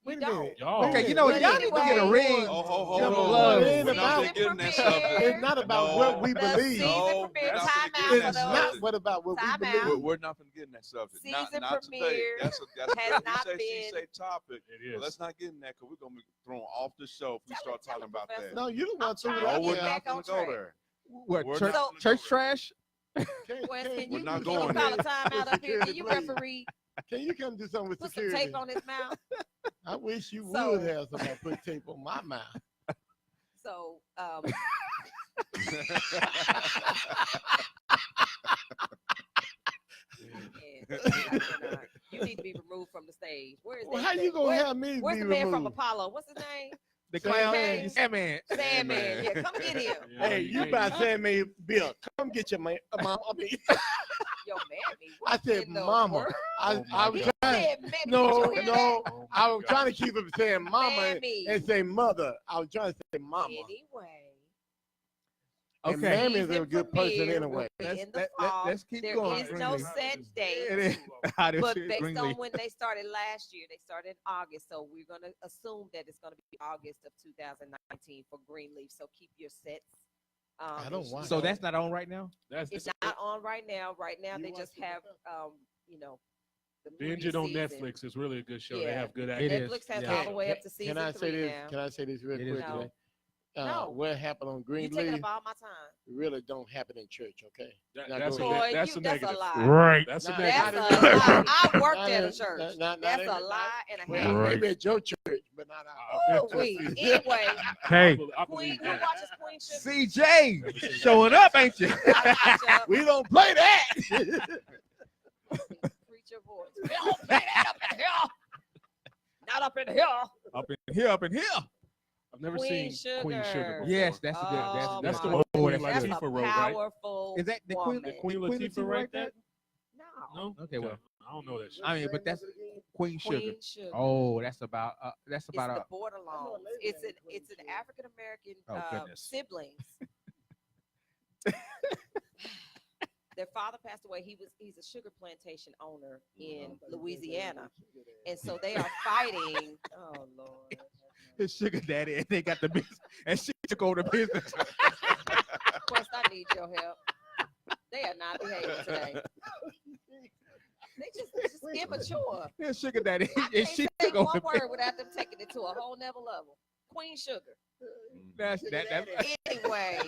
Wait a don't. minute. Y'all. Wait a Okay, minute. you know what? But Y'all need to get a anyway, ring. Oh, Hold hold on. on. It ain't We're not about- getting that Season subject. It's not about No. what we The believe. season No, premiere, we're not time gonna out get for It's that those. not subject. what about what we Time believe. out. We're not going to get in that subject. Not Season today. premiere That's has a not he say, she been- say topic. It But is. let's not get in that because we're going to be thrown off the show if we Tell start him, talking about Professor. that. No, you don't want to. I'm No, trying to we're get not back going on to go track. there. What, We're church, not gonna church go there. trash? Wes, can We're you, not can going you call a there. timeout up here? Can you Security, please. referee? Can you come do something with Put some security? tape on his mouth. I wish you So- would have somebody put tape on my mouth. So, yeah, I cannot. You need to be removed from the stage. Where is Well, that? how you gonna where- have me Where's be the man from removed? Apollo? What's his name? The Sandman. clown. Sandman. Sandman. Yeah, come get him. Yeah, Hey, you can't- about to say me, Bill? Come get your man. Mom, I mean, Yo, mammy. I what said, in the Mama. world? I was He trying. said, mammy. No, Did you hear no. that? Oh, I my was God. trying to keep him saying Mama Mammy. and say Mother. I was trying to say Mama. Anyway. And Okay. Mammy is a Season good person premiere anyway. will be Let's- in the let- fall. let's keep There going, is no Greenleaf. set It date. is. How this But shit, based Greenleaf. on when they started last year, they started in August. So we're going to assume that it's going to be August of 2019 for Greenleaf. So keep your sets. I don't watch So it. that's not on right now? It's not on right now. Right now, You they watch just it have, yourself? the Binge movie it on season. Netflix. It's really a good show. They Yeah. have good It acting. is. Netflix has Yeah. all the way up to season Can I say 3 this? now. Can I say this real It quick? is. No. No. What happened on You taking Greenleaf up all my time. really don't happen in church, okay? That- Now that's go a ahead. ne- that's a That's negative. a lie. Right. That's a Nah, That's negative. a lie. I worked Not at a in- church. not That's in- a lie and a Well, half. maybe at your church, but not ours. I've been Ooh, to a few. anyway, Hey, I Queen, believe who that. watches Queen Sugar? CJ showing up, ain't you? I watch We don't play that. Preach your voice. We don't play that up in here. Not up in here. Up in here, up in here. I've never Queen seen Queen Sugar. Sugar before. Yes, that's a good. Oh, That's the my one oh, Queen that's That's good. Latifah a wrote, right? powerful single Is that the woman. Queen Latifah right there? No. No. Okay, well, I don't know that shit. I mean, but that's Queen Sugar. Queen Sugar. Oh, that's about It's the Borderlands. It's an African American Oh, goodness. siblings. Their father passed away. He's a sugar plantation owner in Louisiana, and so they are fighting. Oh Lord. his sugar daddy, and they got the business, and she took over the business. Quest, I need your help. They are not behaving today. They just immature. His sugar daddy, I and can't she say took over one the business. word without them taking it to a whole nother level. Queen Sugar. That's Anyway,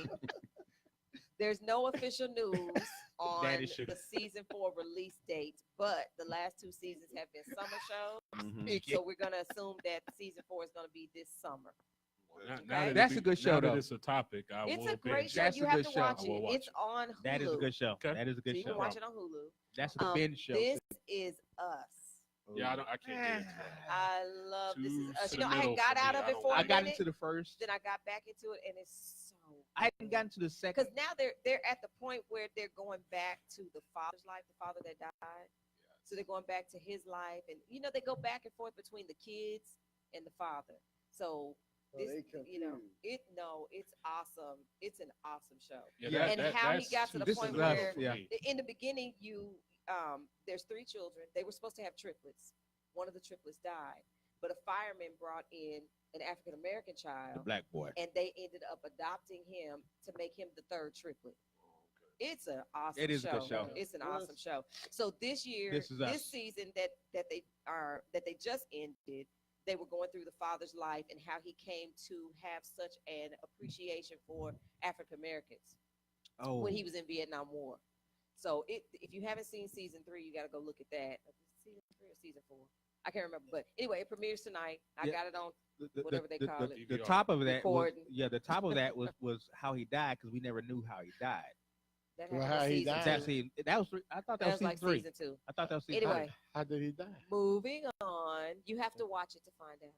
there's no official news on Daddy Sugar. the season 4 release dates, but the last 2 seasons have been summer shows. Mm-hmm. So we're gonna assume that season 4 is gonna be this summer. Now That's a good show, now that though. it's a topic. I It's will a great binge. show. That's You a have good to show. watch I will it. watch It's it. on Hulu. That is a good show. Okay. That is a So good you can show. watch it on Hulu. That's a binge show. This is Us. Yeah, I can't get into that. I love This Is Too Us. You know, I had sentimental got for out me. of I it don't for a I got minute, into the first. then I got back into it, and it's so. I hadn't gotten to the second. Because now they're at the point where they're going back to the father's life, the father that died. So they're going back to his life, and they go back and forth between the kids and the father. So this, it's awesome. It's an awesome show. Yeah, And how he got to the This point is Us, where yeah. in the beginning there's 3 children. They were supposed to have triplets. One of the triplets died, but a fireman brought in an African American The child, black boy. and they ended up adopting him to make him the 3rd triplet. It's an awesome It is show. a good show. It's an awesome show. So this year, This is Us. this season that they just ended, they were going through the father's life and how he came to have such an appreciation for African Americans Oh, when he was in Vietnam War. So if you haven't seen season 3, you got to go look at that. Season 3 or season 4? I can't remember. But anyway, it premieres tonight. I Yeah. got it on the, whatever they call it. The top of that was, Recording. the top of that was how he died, because we never knew how he died. That Well, happened how in he season died. That's 2. it. That was I thought that, That was was like season 3. season 2. I thought that was season Anyway, 3. How did he die? moving on. You have to watch it to find out.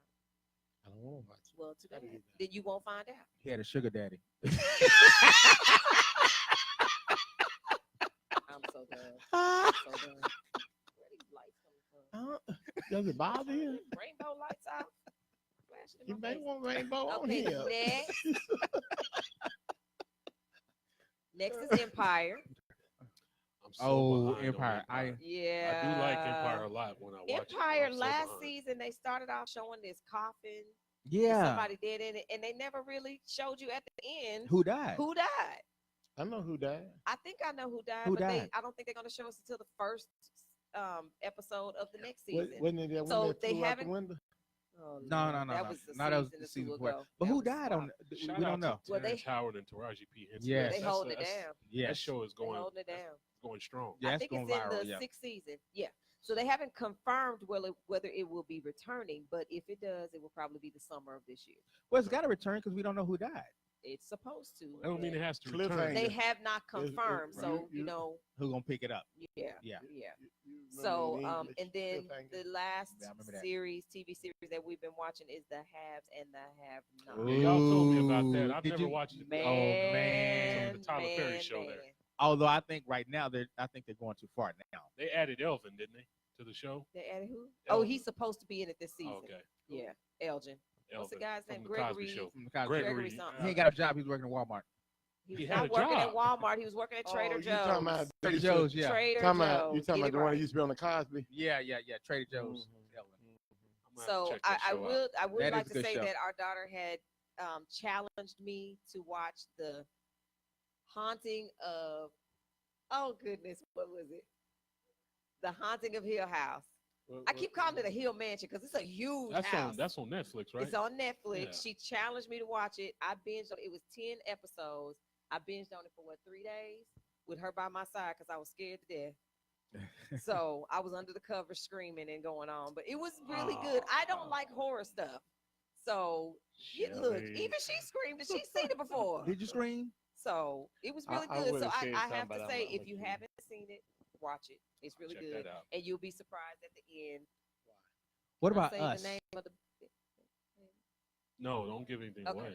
I don't want to watch it. Well, too How bad. did he die? Then you won't find out. He had a sugar daddy. I'm so done. I'm so done. Where these lights coming from? Does it bother you? Rainbow lights out. Flashing in You my may face. want rainbow on Okay, here. next is Empire. I'm so Oh, behind on Empire. Yeah. I do like Empire a lot when I watch it. Empire I'm so last behind. season they started off showing this coffin. with Yeah. Somebody dead in it, and they never really showed you at the end Who died? who died. I know who died. I think I know who died, Who but died? I don't think they're gonna show us until the first episode of the next Wa- season. Wasn't it that So one that they flew out the haven't- window? Oh, No, Lord, no. That was the No, that was season the or season two before. ago. But That who was died wild. on? We Shout don't out know. to Well, they- Terrence Howard and Taraji P. Henson. Yes. They holding it down. Yes. That show is They going holding it down. going strong. Yeah, I it's think going it's viral. in the Yeah. 6th season. Yeah. So they haven't confirmed whether it will be returning, but if it does, it will probably be the summer of this year. Well, it's got to return because we don't know who died. It's supposed to. I don't mean it has to Cliffhanger. return. They have not confirmed, right. so You- Who gonna pick it up? yeah. Yeah. You remember So, in English, and then cliffhanger? the last Yeah, I remember that. TV series that we've been watching is the Haves and the Have-Nots. Ooh. Yeah, y'all told me about that. I've Did never you- watched it. Man, the Tyler Perry show there. man. Although I think right now they're going too far now. They added Elvin, didn't they, to the show? They added who? Oh, Elvin. he's supposed to be in it this season. Oh, okay. Yeah, Elgin. What's the Elvin guy's from name? the Cosby Gregory. Show. From the Cosby Gregory. Gregory something. He ain't got a job. He's working at Walmart. He He was had not a working at job. Walmart. He was working at Trader You Joe's. talking about Trader Joe's, yeah. Trader You talking Joe's. about Get the it one right. that used to be on the Cosby? Yeah. Trader Joe's. Mhm. Elvin. I'm gonna have to So check that I show out. would That like is a to good say show. that our daughter had challenged me to watch the Haunting of, oh goodness, what was it? The Haunting of Hill House. I keep calling it a Hill Mansion because it's a huge house. That's on Netflix, right? It's on Netflix. Yeah. She challenged me to watch it. I binged on it. It was 10 episodes. I binged on it for 3 days with her by my side because I was scared to death. So I was under the cover screaming and going on, but it was really good. I don't like horror stuff. So look, Shelly. even she screamed and she's seen it before. Did you scream? So it was really I good. So would've said I something, have but to I'm say, not if you looking. haven't seen it, watch it. It's really Check good, that out. and you'll be surprised at the end. What Can I about say us? The name of the, No, don't give anything Okay. away.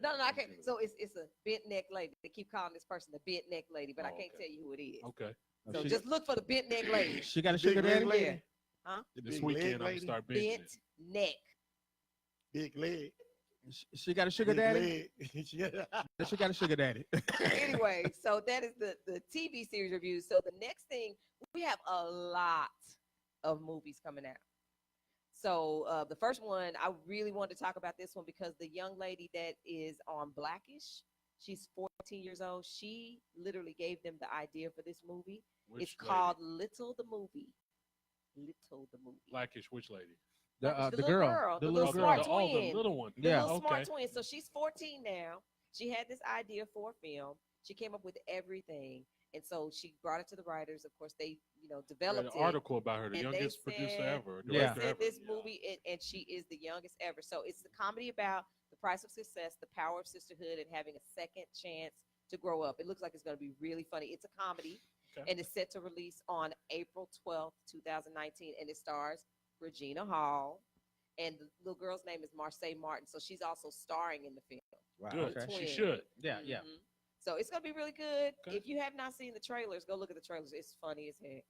No, I can't. So it's a bent neck lady. They keep calling this person the bent neck lady, but I can't tell you who it is. Okay. So just look for the bent neck lady. She got a Big sugar leg daddy. lady? Yeah. Huh? The This big weekend leg I'm gonna lady? start benching Bent it. neck. Big leg. She got a sugar Big daddy. leg. Yeah. She got a sugar daddy. Anyway, so that is the TV series review. So the next thing, we have a lot of movies coming out. So the first one, I really wanted to talk about this one because the young lady that is on Blackish, she's 14 years old. She literally gave them the idea for this movie. Which It's lady? called Little the Movie. Little the Movie. Blackish. Which lady? The little girl. the The little little smart girl. Oh, the twin. little one. The Yeah. little smart Okay. twin. So she's 14 now. She had this idea for a film. She came up with everything. And so she brought it to the writers. Of course, they, I read developed an it. article about her, the And they youngest producer said- ever, Yeah. director They said ever. this Yeah. movie, and she is the youngest ever. So it's the comedy about the price of success, the power of sisterhood, and having a second chance to grow up. It looks like it's going to be really funny. It's a comedy, Okay. and it's set to release on April 12th, 2019, and it stars Regina Hall, and the little girl's name is Marseille Martin. So she's also starring in the film. Wow, Good. okay. She Twin. should. Yeah, yeah. Mhm. So it's gonna be really good. Okay. If you have not seen the trailers, go look at the trailers. It's funny as heck.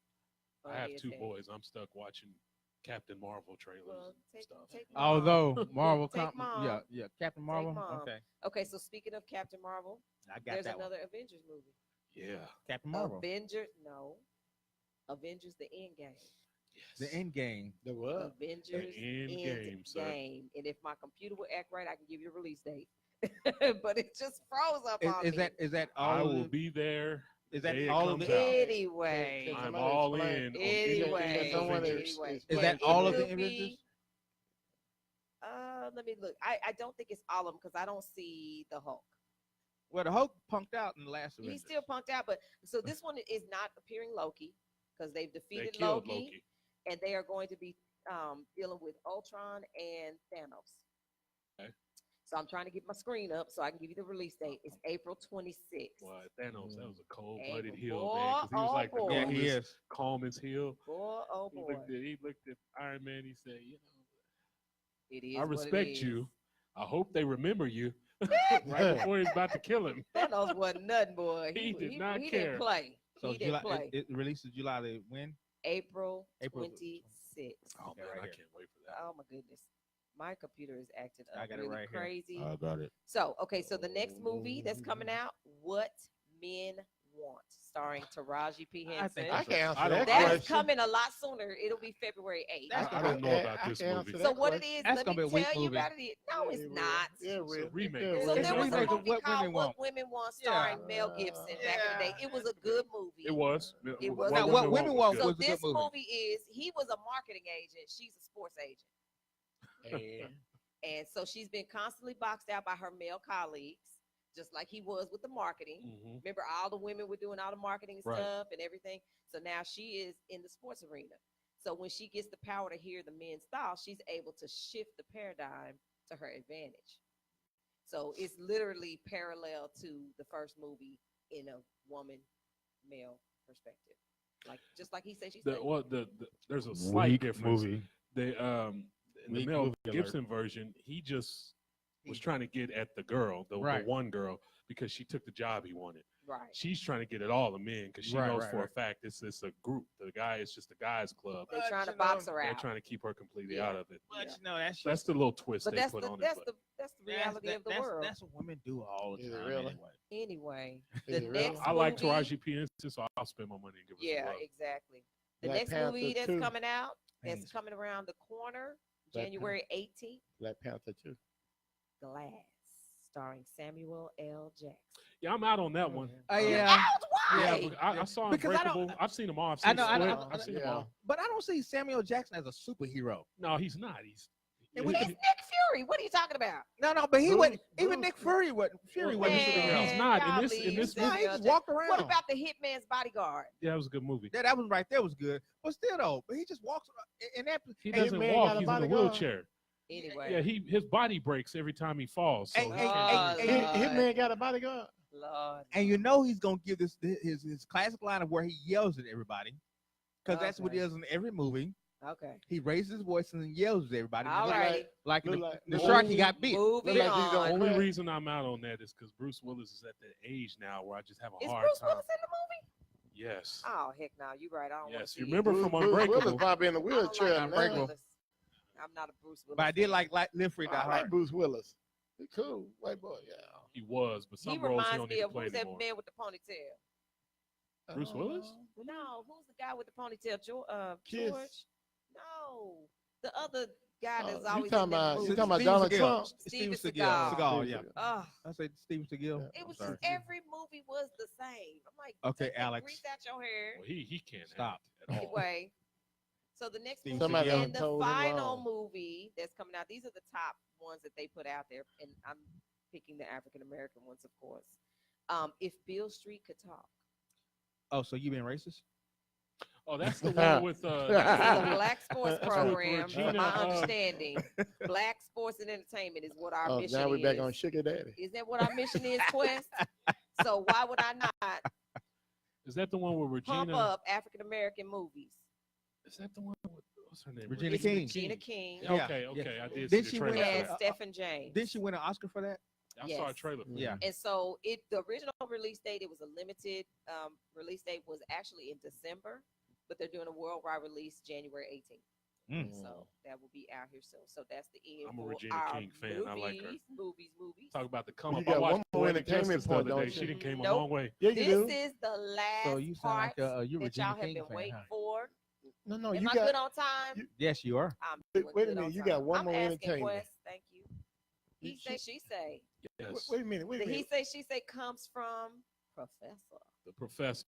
I have Funny as two heck. boys. I'm stuck watching Captain Marvel trailers Well, and stuff. take mom. Although Marvel, Take mom. yeah, Captain Marvel. mom. Okay, Okay, so speaking of Captain Marvel, I got there's that one. another Avengers movie. Yeah. Captain Marvel. Avengers the Endgame. Yes. The end game. The what? Avengers Endgame, sir. Endgame. And if my computer will act right, I can give you the release date. But it just froze up on Is me. that I all? will Of be there. Is the that day it all of comes the? out. Anyway. Can I'm somebody all explain? in. on Anyway. Can someone Avengers. Anyway. Is But that it all of will the Avengers? be- Let me look. I don't think it's all of them because I don't see the Hulk. Well, the Hulk punked out in the last He's Avengers. still punked out, but so this one is not appearing Loki because they've They defeated killed Loki, Loki. and they are going to be dealing with Ultron and Thanos. Okay. So I'm trying to get my screen up so I can give you the release date. It's April 26th. Well, Thanos, that was a cold-blooded Hey, heel, boy, man. 'Cause he was oh, like the boy. Yeah, he coolest, is. calmest heel. Boy, oh boy. He looked at Iron Man. He said, It is I what it respect is. you. I hope they remember you. Right before he's about to kill him. Thanos wasn't nothing, boy. He did not he care. didn't play. So He didn't July, play. it releases July the when? April April 26th. Oh, Okay, man, right I here. can't wait for that. Oh my goodness. My computer is acting up I got it really right here. crazy. got it. So, okay, so the next movie that's coming out, What Men Want, starring Taraji P. I Henson. think I can answer I don't- that That's question. coming a lot sooner. It'll be February 8th. That's I don't know about I this can movie. answer So that what it question. is, That's let gonna me be a weak tell you movie. about it. No, Yeah, it's it will. not. Yeah, it It's a will. remake. Yeah, So it So will. It's there a was a remake of movie What called Women What Want. Women Want, Yeah. starring Mel Gibson back in the day. It was a good movie. It was. It was. Now, What Women Want good. So was a good this movie. movie is, he was a marketing agent. She's a sports agent. And so she's been constantly boxed out by her male colleagues, just like he was with the marketing. Mhm. Remember, all the women were doing all the marketing Right. stuff and everything. So now she is in the sports arena. So when she gets the power to hear the men's thoughts, she's able to shift the paradigm to her advantage. So it's literally parallel to the first movie in a woman male perspective. Like just like he said, she said. There's a slight Weak difference. movie. In the Weak Mel movie alert. Gibson version, he just was trying to get at the girl, the Right. one girl, because she took the job he wanted. Right. She's trying to get at all the men because she Right, knows right, for a right. fact it's a group. The guy is just a guys club. They're trying to you box know, her They're out. trying to keep her completely Yeah. out of it. But Yeah. you know, that's That's just, the little twist But they that's put the on that's it. the that's the reality of the world. That's what women do all the Is it time. really? Anyway. Anyway, Is the it really? next I like movie- Taraji P. Henson, so I'll spend my money and give her some Yeah, love. exactly. The Black next Panther movie that's 2. coming out, that's Thanks. coming around the corner, Black January 18th, Black Panther 2. Glass, starring Samuel L. Jackson. Yeah, I'm out on that one. You're Yeah. out? Why? Yeah, but I saw Because I don't- Unbreakable. I've seen them all. I've I seen know, I Split. know, I've seen yeah. them all. But I don't see Samuel Jackson as a superhero. No, he's not. He's And He's we- Nick Fury. What are you talking about? No, but he Bruce- wasn't. Even Bruce- Nick Fury wasn't. Fury Well, wasn't a he's superhero. Man, not. y'all In this leave movie, No, he Samuel just Jackson. walked around. What about the Hitman's Bodyguard? Yeah, it was a good movie. that was right there was good. But still though, but he just walks around and that He and- doesn't man walk. got a He's in a bodyguard. wheelchair. Anyway, Yeah, his body breaks every time he falls. So Hey, he hey, can't- hey, Hit, Lord. Hitman got a bodyguard. Lord. and you know he's gonna give this his classic line of where he yells at everybody, because that's what he Okay. does in every movie. Okay. He raises his voice and yells at everybody. All Look right. Like Look the, like- the look shark, like- he got bit. Moving Look like he's on. gonna Only crack. reason I'm out on that is because Bruce Willis is at that age now where I just have a Is hard Bruce time. Willis in the movie? Yes. Oh heck no, you're right. I don't want Yes. to You see remember Bruce from Willis Unbreakable? probably in the it. I don't wheelchair like now. Unbreakable. Bruce Willis. I'm not a Bruce Willis. But I did fan. like Live Free Die I like Hard. Bruce Willis. He's cool, white boy. Yeah. He was, but He some roles he reminds don't me need to of play who's that anymore. man with the ponytail? Bruce Willis? No, who's the guy with the ponytail? Kiss. George? No, the other guy that's You always talking in them about movies. you talking about Steven Donald Seagal. Trump? Steven Seagal. Seagal. Seagal, yeah. Oh, I said Steven Seagal. it was I'm sorry. every movie was the same. I'm like, Okay, take that Alex. grease out your hair. Well, he can't Stop. act at all. Anyway, so the next Steven movie Somebody Seagal. and the told him final wrong. movie that's coming out. These are the top ones that they put out there, and I'm picking the African American ones, of course. If Bill Street could talk. Oh, so you being racist? Oh, that's the one with This is a black sports That's with program. From Regina, my understanding, black sports and entertainment is what our Oh, mission now we're is. back on Sugar Daddy. Is that what our mission is, Quest? So why would I not Is that the one with pump Regina? up African American movies? Is that the one with what's her name? Regina It's King. Regina King Yeah, Okay, yeah. okay. I did Did see she the win trailer. a- for And that. Stephen James. Didn't she win an Oscar for that? I saw a yes. trailer for Yeah. that. And so the original release date, it was a limited release date, was actually in December, but they're doing a worldwide release January 18th. Mm. So that will be out here soon. So that's the end. I'm a for Regina our King fan. I like her. Movies. Talk about the come You up. got I watched one more Poetic entertainment Justice the point, other day. don't She you? didn't came a Nope. long way. Yeah, you This do. is the last So you sound part like you that Regina y'all have King been fan, waiting huh? for. No, Am you I got. good on time? you- Yes, you are. I'm Wait- doing wait a good on minute, you time. got one I'm more asking entertainment. Quest, thank you. He You- say, she say. Yes. Wait a minute. Wait The a he minute. say, she say comes from Professor. The professor.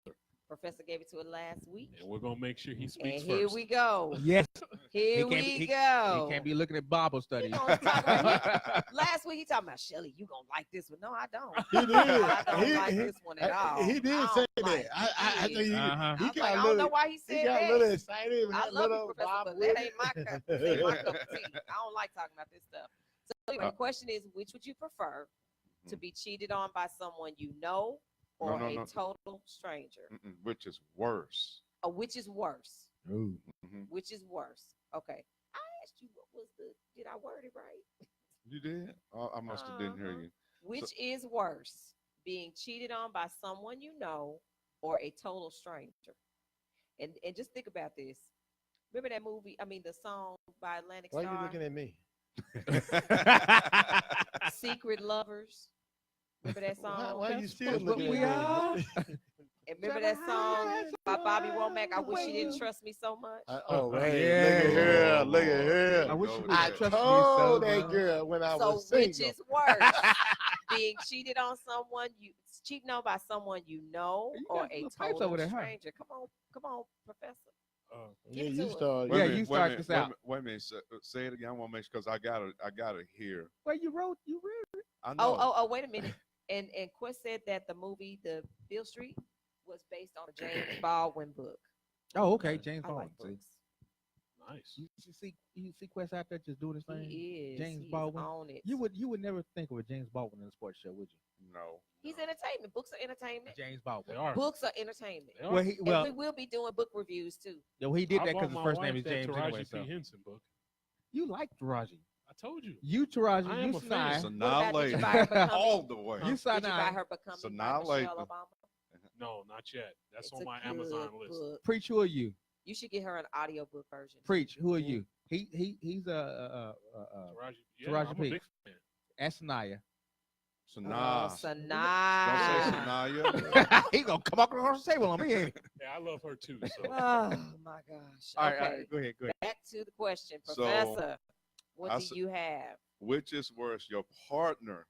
Professor gave it to her last week. And we're gonna make sure he And speaks here first. we go. Yes. Here can't be- we he- go. You can't be looking at Bible studies. gonna talk about Last week he talking about Shelly, you gonna like this one. No, I don't. He did. I don't He- like he- this one at all. He did I say don't like that. I it. think he Uh-huh. he I was got like, I a don't know little. why he He said got that. a little excited. I had a love you, little Professor, Bob but with that it. ain't my cup. This ain't my cup of tea. I don't like talking about this stuff. So anyway, the question is, which would you prefer, to be cheated on by someone you know or No, a no. total stranger? Which is worse. Which is worse? Ooh. Mhm. Which is worse? Okay. I asked you what was the. Did I word it right? You did? Oh, I must have didn't hear Uh-huh. you. Which is worse, being cheated on by someone you know or a total stranger? And just think about this. Remember that movie? I mean, the song by Atlantic Why are you Star, looking at me? "Secret Lovers." Remember that song? Why are you still That's what looking we at are. me? And remember that song by Bobby Womack? I wish you didn't trust me so much. Oh, man. Yeah. Look at her. Look at her. I wish Go you with would I that. trust me told so that much. girl when I So was single. which is worse, being cheated on cheating on by someone you know, You or got a little pipes total over there, huh? stranger? Come on, Professor. Yeah, Give it you to us. start. Yeah, Wait a you minute, start wait a this minute, out. Wait a minute. Say it again. I want to make sure because I gotta hear. Well, you read. I know. Oh, wait a minute. And Quest said that the movie, the Bill Street, was based on a James Baldwin book. Oh, okay, James I Bond. like books. Nice. You see Quest out there just doing his thing. He is. James He's Baldwin. on it. You would never think of a James Baldwin in a sports show, would you? No. He's entertainment. Books are entertainment. James They Baldwin. are. Books are entertainment. They are. Well, he And we will be doing book reviews too. he did I that bought because his my first wife name is that James Taraji anyway. P. So Henson book. you like Taraji. I told you. You Taraji. I am You a fan. sign. What about, did you buy her Annihilated. becoming, All the way. You did sign you buy her becoming So by now Michelle later. Obama? No, not yet. That's It's on a my good Amazon list. book. Preach. Who are you? You should get her an audiobook version. Preach. Who are you? He's Taraji, yeah, Taraji I'm P. a big fan. Asanaya. Sanaa. Sanaa. Don't say Sanaya. He gonna come across the table on me. Ain't he? Yeah, I love her too. So Oh my gosh. All Okay. right, go ahead. Back to the question, So, Professor. What I do s- you have? Which is worse, your partner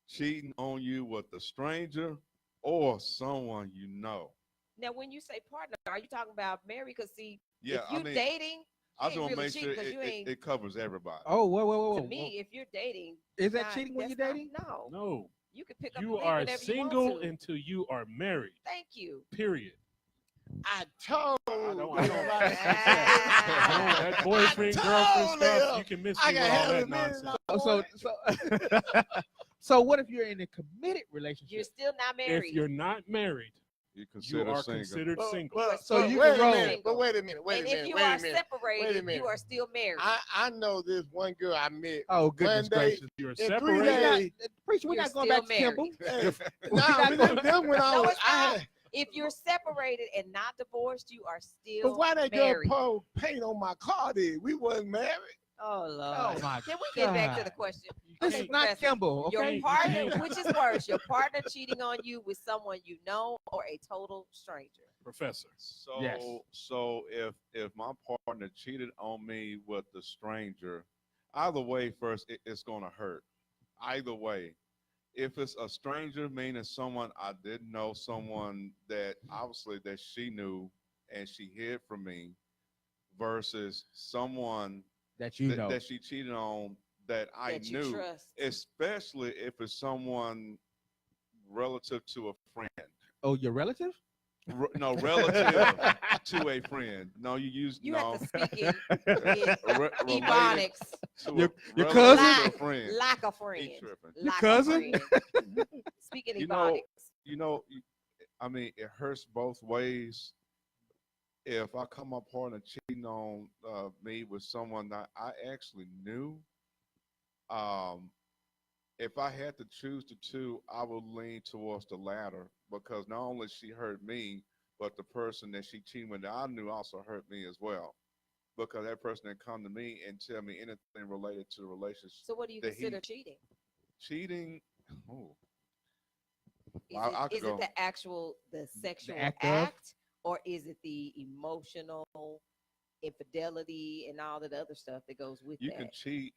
cheating on you with a stranger or someone you know? Now, when you say partner, are you talking about married? Because see, Yeah, if you're dating, I just you want ain't to really make sure cheating 'cause you ain't. it covers everybody. Oh, whoa. To me, if you're dating, Is that not- cheating when you're that's not- dating? No, no, you can pick up. you and leave are whenever single you want to. until you are married. Thank you. Period. I told. I don't- Ah. that boyfriend, told girlfriend stuff, them. you can miss I me can with all have that it, man. nonsense. So what if you're in a committed relationship? You're still not If married. you're not married, You You consider are single. considered single. So you wait can a roll. minute. But wait a minute. Wait And a if minute. you Wait are a minute. separated, minute. you are still married. I know this one girl I met. Oh, goodness One day, gracious. You're in 3 separated. days. Preacher, we're You're not going still back to Kimball. Hey, We nah, not but going- then when I No, was, it's I not. had, If you're separated and not divorced, you are still but why that married. girl pour paint on my car then? We wasn't married. Oh Lord. Oh, my Can we get back to the God. question? This Okay, is not Professor, Kimball, your okay? partner, which is worse, your partner cheating on you with someone you know or a total stranger? Professor. So Yes. so if my partner cheated on me with a stranger, either way, first it's gonna hurt. Either way, if it's a stranger, meaning someone I didn't know, someone that obviously that she knew and she hid from me, versus someone That you know. that she cheated on that I That you knew, trust. especially if it's someone relative to a friend. Oh, your relative? No, relative to a friend. No, you use You no. have to speak in Related ebonics. to Your relative cousin? to a Like, friend. like a friend. He tripping. Like cousin? a friend. Speaking You know, ebonics. You know, I mean, it hurts both ways. If I come up partner cheating on me with someone that I actually knew, if I had to choose the two, I would lean towards the latter because not only she hurt me, but the person that she cheated with that I knew also hurt me as well. Because that person that come to me and tell me anything related to the relationship. So what do you that he- consider cheating? Cheating, oh, Is, I it, could is go. it the actual the sexual act of? act, or is it the emotional infidelity and all of the other stuff that goes with You that? can cheat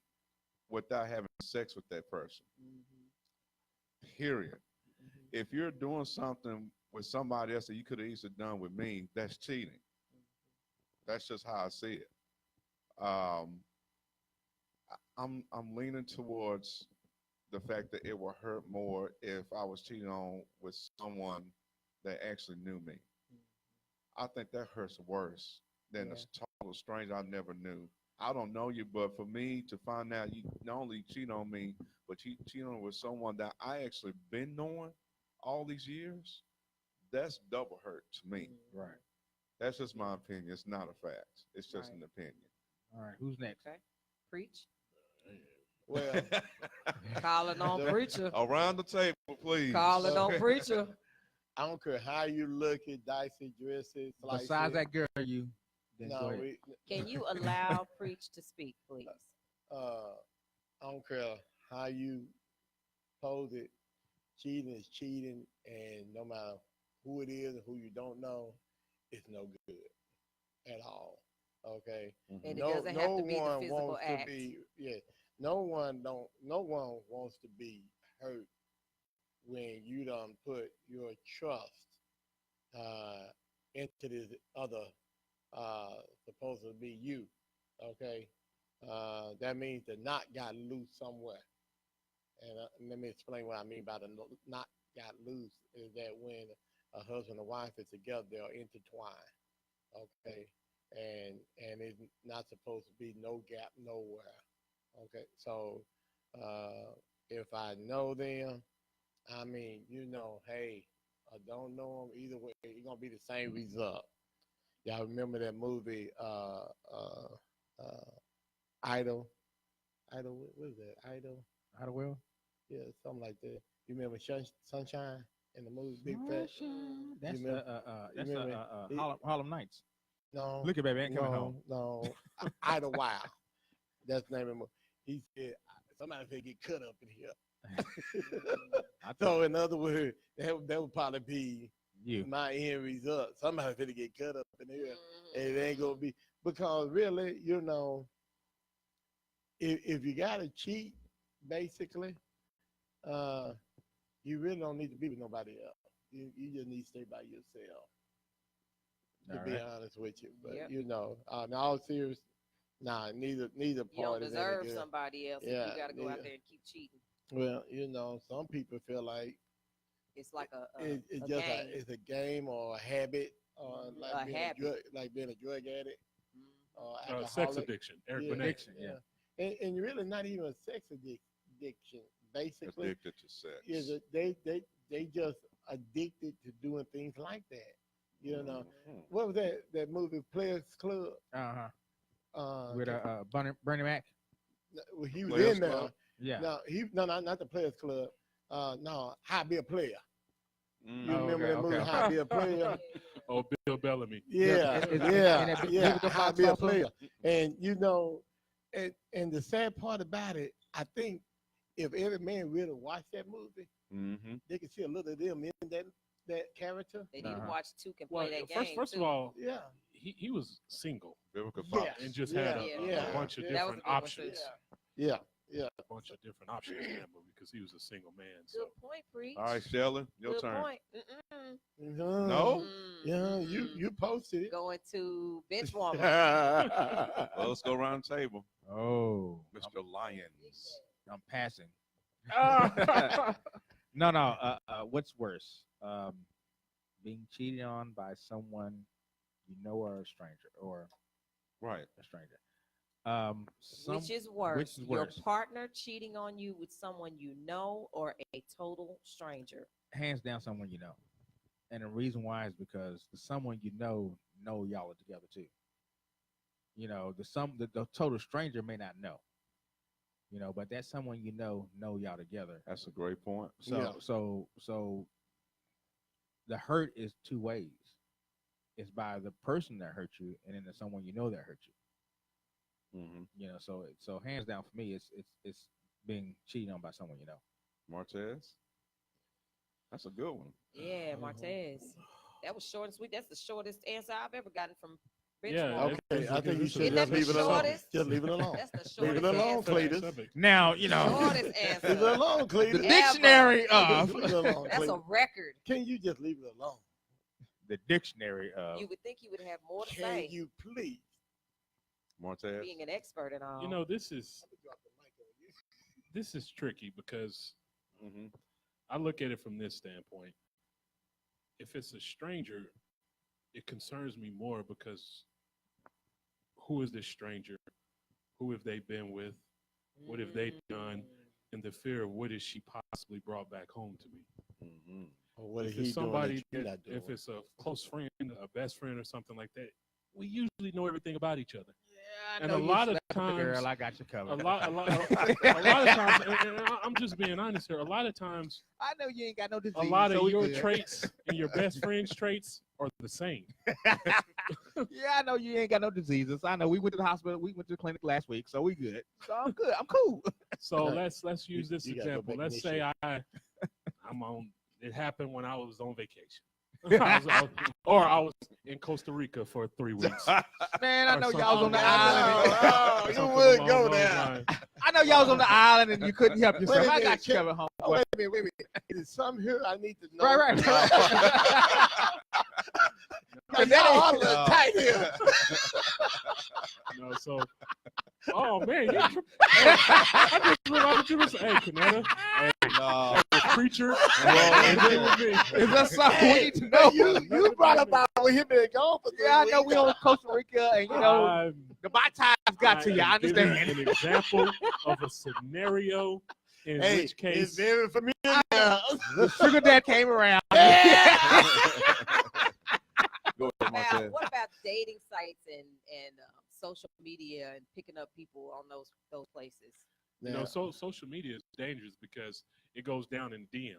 without having sex with that person. Mhm, Period. mhm. If you're doing something with somebody else that you could have easily done with me, that's cheating. That's just how I see it. I'm leaning towards the fact that it will hurt more if I was cheating on with someone that actually knew me. I think that hurts worse than a total stranger I never knew. I don't know you, but for me to find out you not only cheat on me, but you cheat on with someone that I actually been knowing all these years, that's double hurt to me. Right. That's just my opinion. It's not a fact. It's just Right. an opinion. All right. Who's next? Okay. Preach. Well, Calling on The- preacher. Around the table, please. Calling on preacher. I don't care how you look at dicey dresses. Besides that girl, you. Then go no, ahead. Can you allow preach to speak, please? I don't care how you pose it. Cheating is cheating, and no matter who it is and who you don't know, it's no good at all. Okay. And it doesn't have to be the physical wants act. to be. Yeah. No one wants to be hurt when you done put your trust into this other supposed to be you. Okay. That means the knot got loose somewhere. And let me explain what I mean by the knot got loose is that when a husband and wife is together, they're intertwined. Okay. And it's not supposed to be no gap nowhere. Okay. So if I know them, I mean, hey, I don't know them either way, it's gonna be the same result. Y'all remember that movie Idol? Idol, what is that? Idol? Idlewild? Yeah, something like that. You remember Sunshine in the movie Big Fat? That's remember- remember it- Harlem Nights. No. Look at baby, ain't coming no, home. No, Idlewild. That's the name of the movie. He said, somebody finna get cut up in here. So in other words, that would probably be You. my end result. Somebody finna get cut up in here. And it ain't gonna be because really, if you gotta cheat, basically, you really don't need to be with nobody else. You just need to stay by yourself. To All be right. honest with you, but Yep. in all seriousness, nah, neither You don't party. deserve somebody else if Yeah, you got to go out yeah. there and keep cheating. Well, some people feel like It's like it's a just game. it's a game or a habit, or Mhm, like a being habit. like being a drug addict Mhm. or Sex alcoholic. addiction. Eric Yeah, addiction. yeah. And you're really not even a sex addiction. Basically, Addicted to sex. is they just addicted to doing things like that. You know, what was that movie Players Club? With Bernie Mac. He was Players in there. Club? Yeah. No, not the Players Club. No, How to Be a Player. You Oh, remember okay, that movie, okay. How to Be a Player? Oh, Bill Bellamy. Yeah, and yeah, that yeah. Vivica How to Fox Be a also? Player. And you know, and the sad part about it, I think if every man really watched that movie, they could see a little of them in that character. They need to watch two can Well, play that game. first of too. all, Yeah. he was single Vivica Yeah. Fox. and just Yeah, had yeah, a bunch of yeah. That was a different good one, too. options. Yeah, yeah. A bunch of different options in that movie because he was a single man. So Good point, Preach. All right, Shelley, your Good turn. point. No? Yeah, you posted it. Going to bench warmer. Well, let's go around the table. Oh, Mr. Lyons. I'm passing. No. What's worse? Being cheated on by someone you know or a stranger or Right. a stranger. Which is worse? Which is worse? Your partner cheating on you with someone you know or a total stranger? Hands down, someone you know. And the reason why is because the someone you know y'all are together too. You know, the total stranger may not know. You know, but that's someone you know y'all together. That's a great point. So the hurt is two ways. It's by the person that hurt you, and then there's someone you know that hurt you. You know, so hands down for me, it's being cheated on by someone you know. Martez. That's a good one. Yeah, Martez. That was short and sweet. That's the shortest answer I've ever gotten from bench Yeah, warmer. Okay, I think you should Isn't just that leave the it alone. shortest? Just leave it alone. That's the Leave it shortest alone, answer. Cletus. Now, you know, Shortest answer. Leave it alone, Cletus. the dictionary of Leave it alone, That's a Cletus. record. Can you just leave it alone? the dictionary of You would think you would have more to Can say, you please? Martez. being an expert and all. you know, this is tricky because I look at it from this standpoint. If it's a stranger, it concerns me more because who is this stranger? Who have they been with? What have they done? And the fear of what has she possibly brought back home to me? Or what is If he it's somebody, doing that you're not doing? if it's a close friend, a best friend, or something like that, we usually know everything about each other. And a lot of times, girl, I got you covered. a lot of times, and I'm just being honest here. A lot of times, I know you ain't got no disease. a lot so of we your good. traits and your best friend's traits are the same. Yeah, I know you ain't got no diseases. I know we went to the hospital. We went to the clinic last week, so we good. So I'm good. I'm cool. So let's use this You gotta go example. back Let's and say shit. I'm on. It happened when I was on vacation, or I was in Costa Rica for 3 weeks. Man, I Or know something. y'all was on the Oh, island. Oh, you Something would along go those there. lines. I know y'all was on the island and you couldn't help yourself. Wait a I minute, got you covered, home. Oh, wait a minute. Is something here I need to know? Right. Cause y'all all a little tight here. No, so, oh man, you I just realized you was hey, Canetta, hey, preacher. Is that something we need to Hey, know? you brought about when he been gone for 3 Yeah, I know weeks. we on Costa Rica, and you know the my times got to you. I am giving understand. an example of a scenario in Hey, which case it's very familiar. The sugar dad came around. Go ahead, Martez. What about dating sites and social media and picking up people on those places? you know, social media is dangerous because it goes down in DM.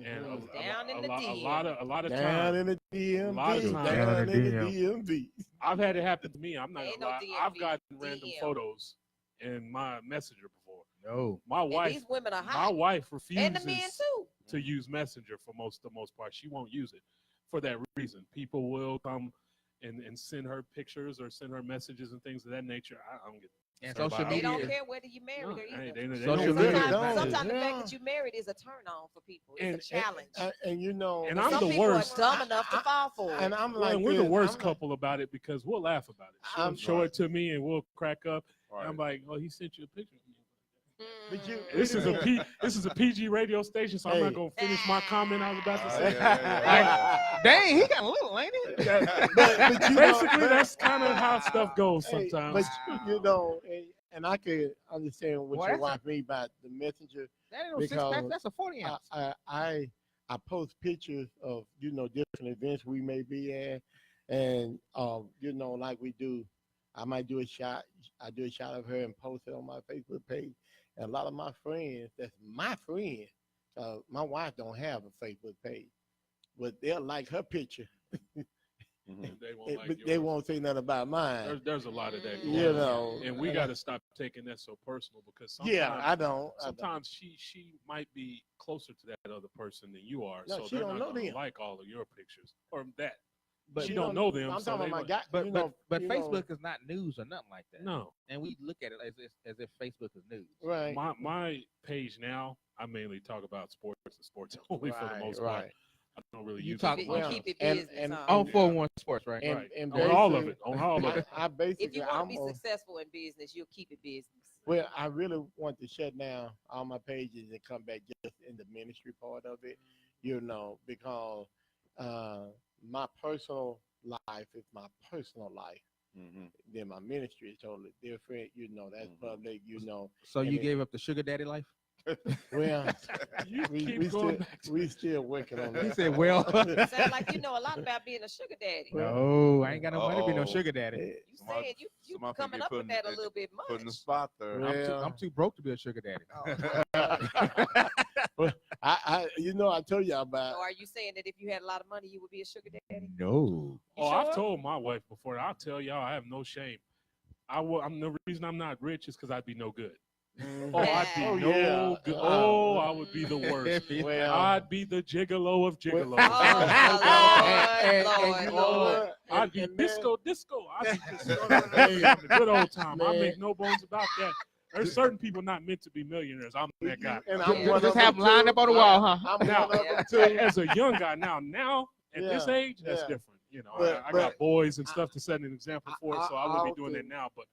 And Down in the a DM. lot of Down times, in the DMV. a lot of times- Down in the DMV. I've had it happen to me. I'm not Ain't gonna lie. no I've DMV, gotten random DM. photos in my messenger before. No. My And wife, these women are my hot. wife And refuses the men too. to use Messenger for the most part. She won't use it for that reason. People will come and send her pictures or send her messages and things of that nature. I don't get. And concerned social about They it. media. don't care whether you married No, or either. they Social don't media care. don't. Sometimes the Yeah. fact that you married is a turn on for people. It's a challenge. And you know, And I'm Some the people worst. are dumb enough to fall for it. and I'm Well, like, and we're the this, worst I'm like, couple about it because we'll laugh about it. She'll I'm- show it to me and we'll crack up. Right. And I'm like, oh, he sent you a picture. But you, This is a PG radio station, so I'm Hey. not gonna finish my comment I was about to say. yeah. Dang, he got a little, ain't it? but you know- Basically, that's kind of how stuff goes Hey, sometimes. but you know, and I could understand what Boy, your that's wife mean by the messenger. That ain't no six pack. Because That's a 40 ounce. I I post pictures of different events we may be at, and like we do, I might do a shot. I do a shot of her and post it on my Facebook page. And a lot of my friends, that's my friend. My wife don't have a Facebook page, but they'll like her picture. They They won't say nothing about mine. There's a lot of that. You know, and we got to stop taking that so personal because sometimes she might be closer to that other person than you are, No, so she they're don't not know going them. to like all of your pictures or that. But she don't know them. I'm so talking about my guy. But Facebook is not news or nothing like that. No, and we look at it as if Facebook is news. Right. My page now, I mainly talk about sports and sports only for the most part. I don't really use talk it. about keep it business. and on 401 Sports, right? And on all of it. On all of it. I basically, If you want to be successful in business, you'll keep it business. Well, I really want to shut down all my pages and come back just in the ministry part of it, because my personal life is my personal life. Mm-hmm. Then my ministry is totally different. That's public. So you gave up the sugar daddy life? Well, You we keep going still back to we still working on that. He said, "Well, Sound like you know a lot about being a sugar daddy. no, I ain't got no money to be no sugar daddy. You saying you coming up with that a little bit much. Putting the spot there. Well, I'm too broke to be a sugar daddy." Well, I told y'all about. So are you saying that if you had a lot of money, you would be a sugar daddy? No. Oh, I've told my wife before. I'll tell y'all, I have no shame. The reason I'm not rich is because I'd be no good. Oh, I'd be no good. Oh, I would be the worst. Well, I'd be the gigolo of gigolos. I'd be disco. I'd be the good old time. I make no bones about that. There's certain people not meant to be millionaires. I'm that guy. And I'm one Just of have them them lined too. up on the wall, huh? I'm Now, one of them too. as a young guy now at this Yeah, age, that's yeah. different. But- I got boys and stuff to set an example for, so I I would be doing that often- now. But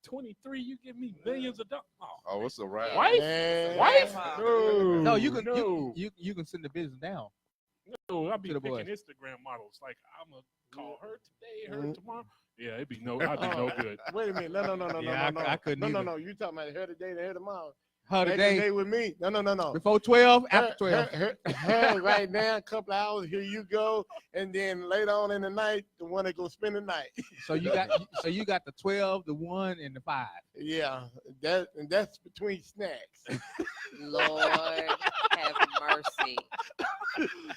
23, you give me millions of dollars. Oh, it's a wrap. Wife? Man. Wife? No. No, you can No. you can send the business down. No, I'd be To the picking boys. Instagram models. Like, I'm going to call her today, her Mhm. tomorrow. Yeah, I'd be no good. Wait a minute. No. Yeah, I couldn't either. No. You talking about her today and her tomorrow? Her Later today, with me? No. before 12, after 12. Her right now, a couple of hours, here you go, and then later on in the night, the one that go spend the night. So you got the 12, the 1, and the 5. Yeah, that's between snacks. Lord have mercy.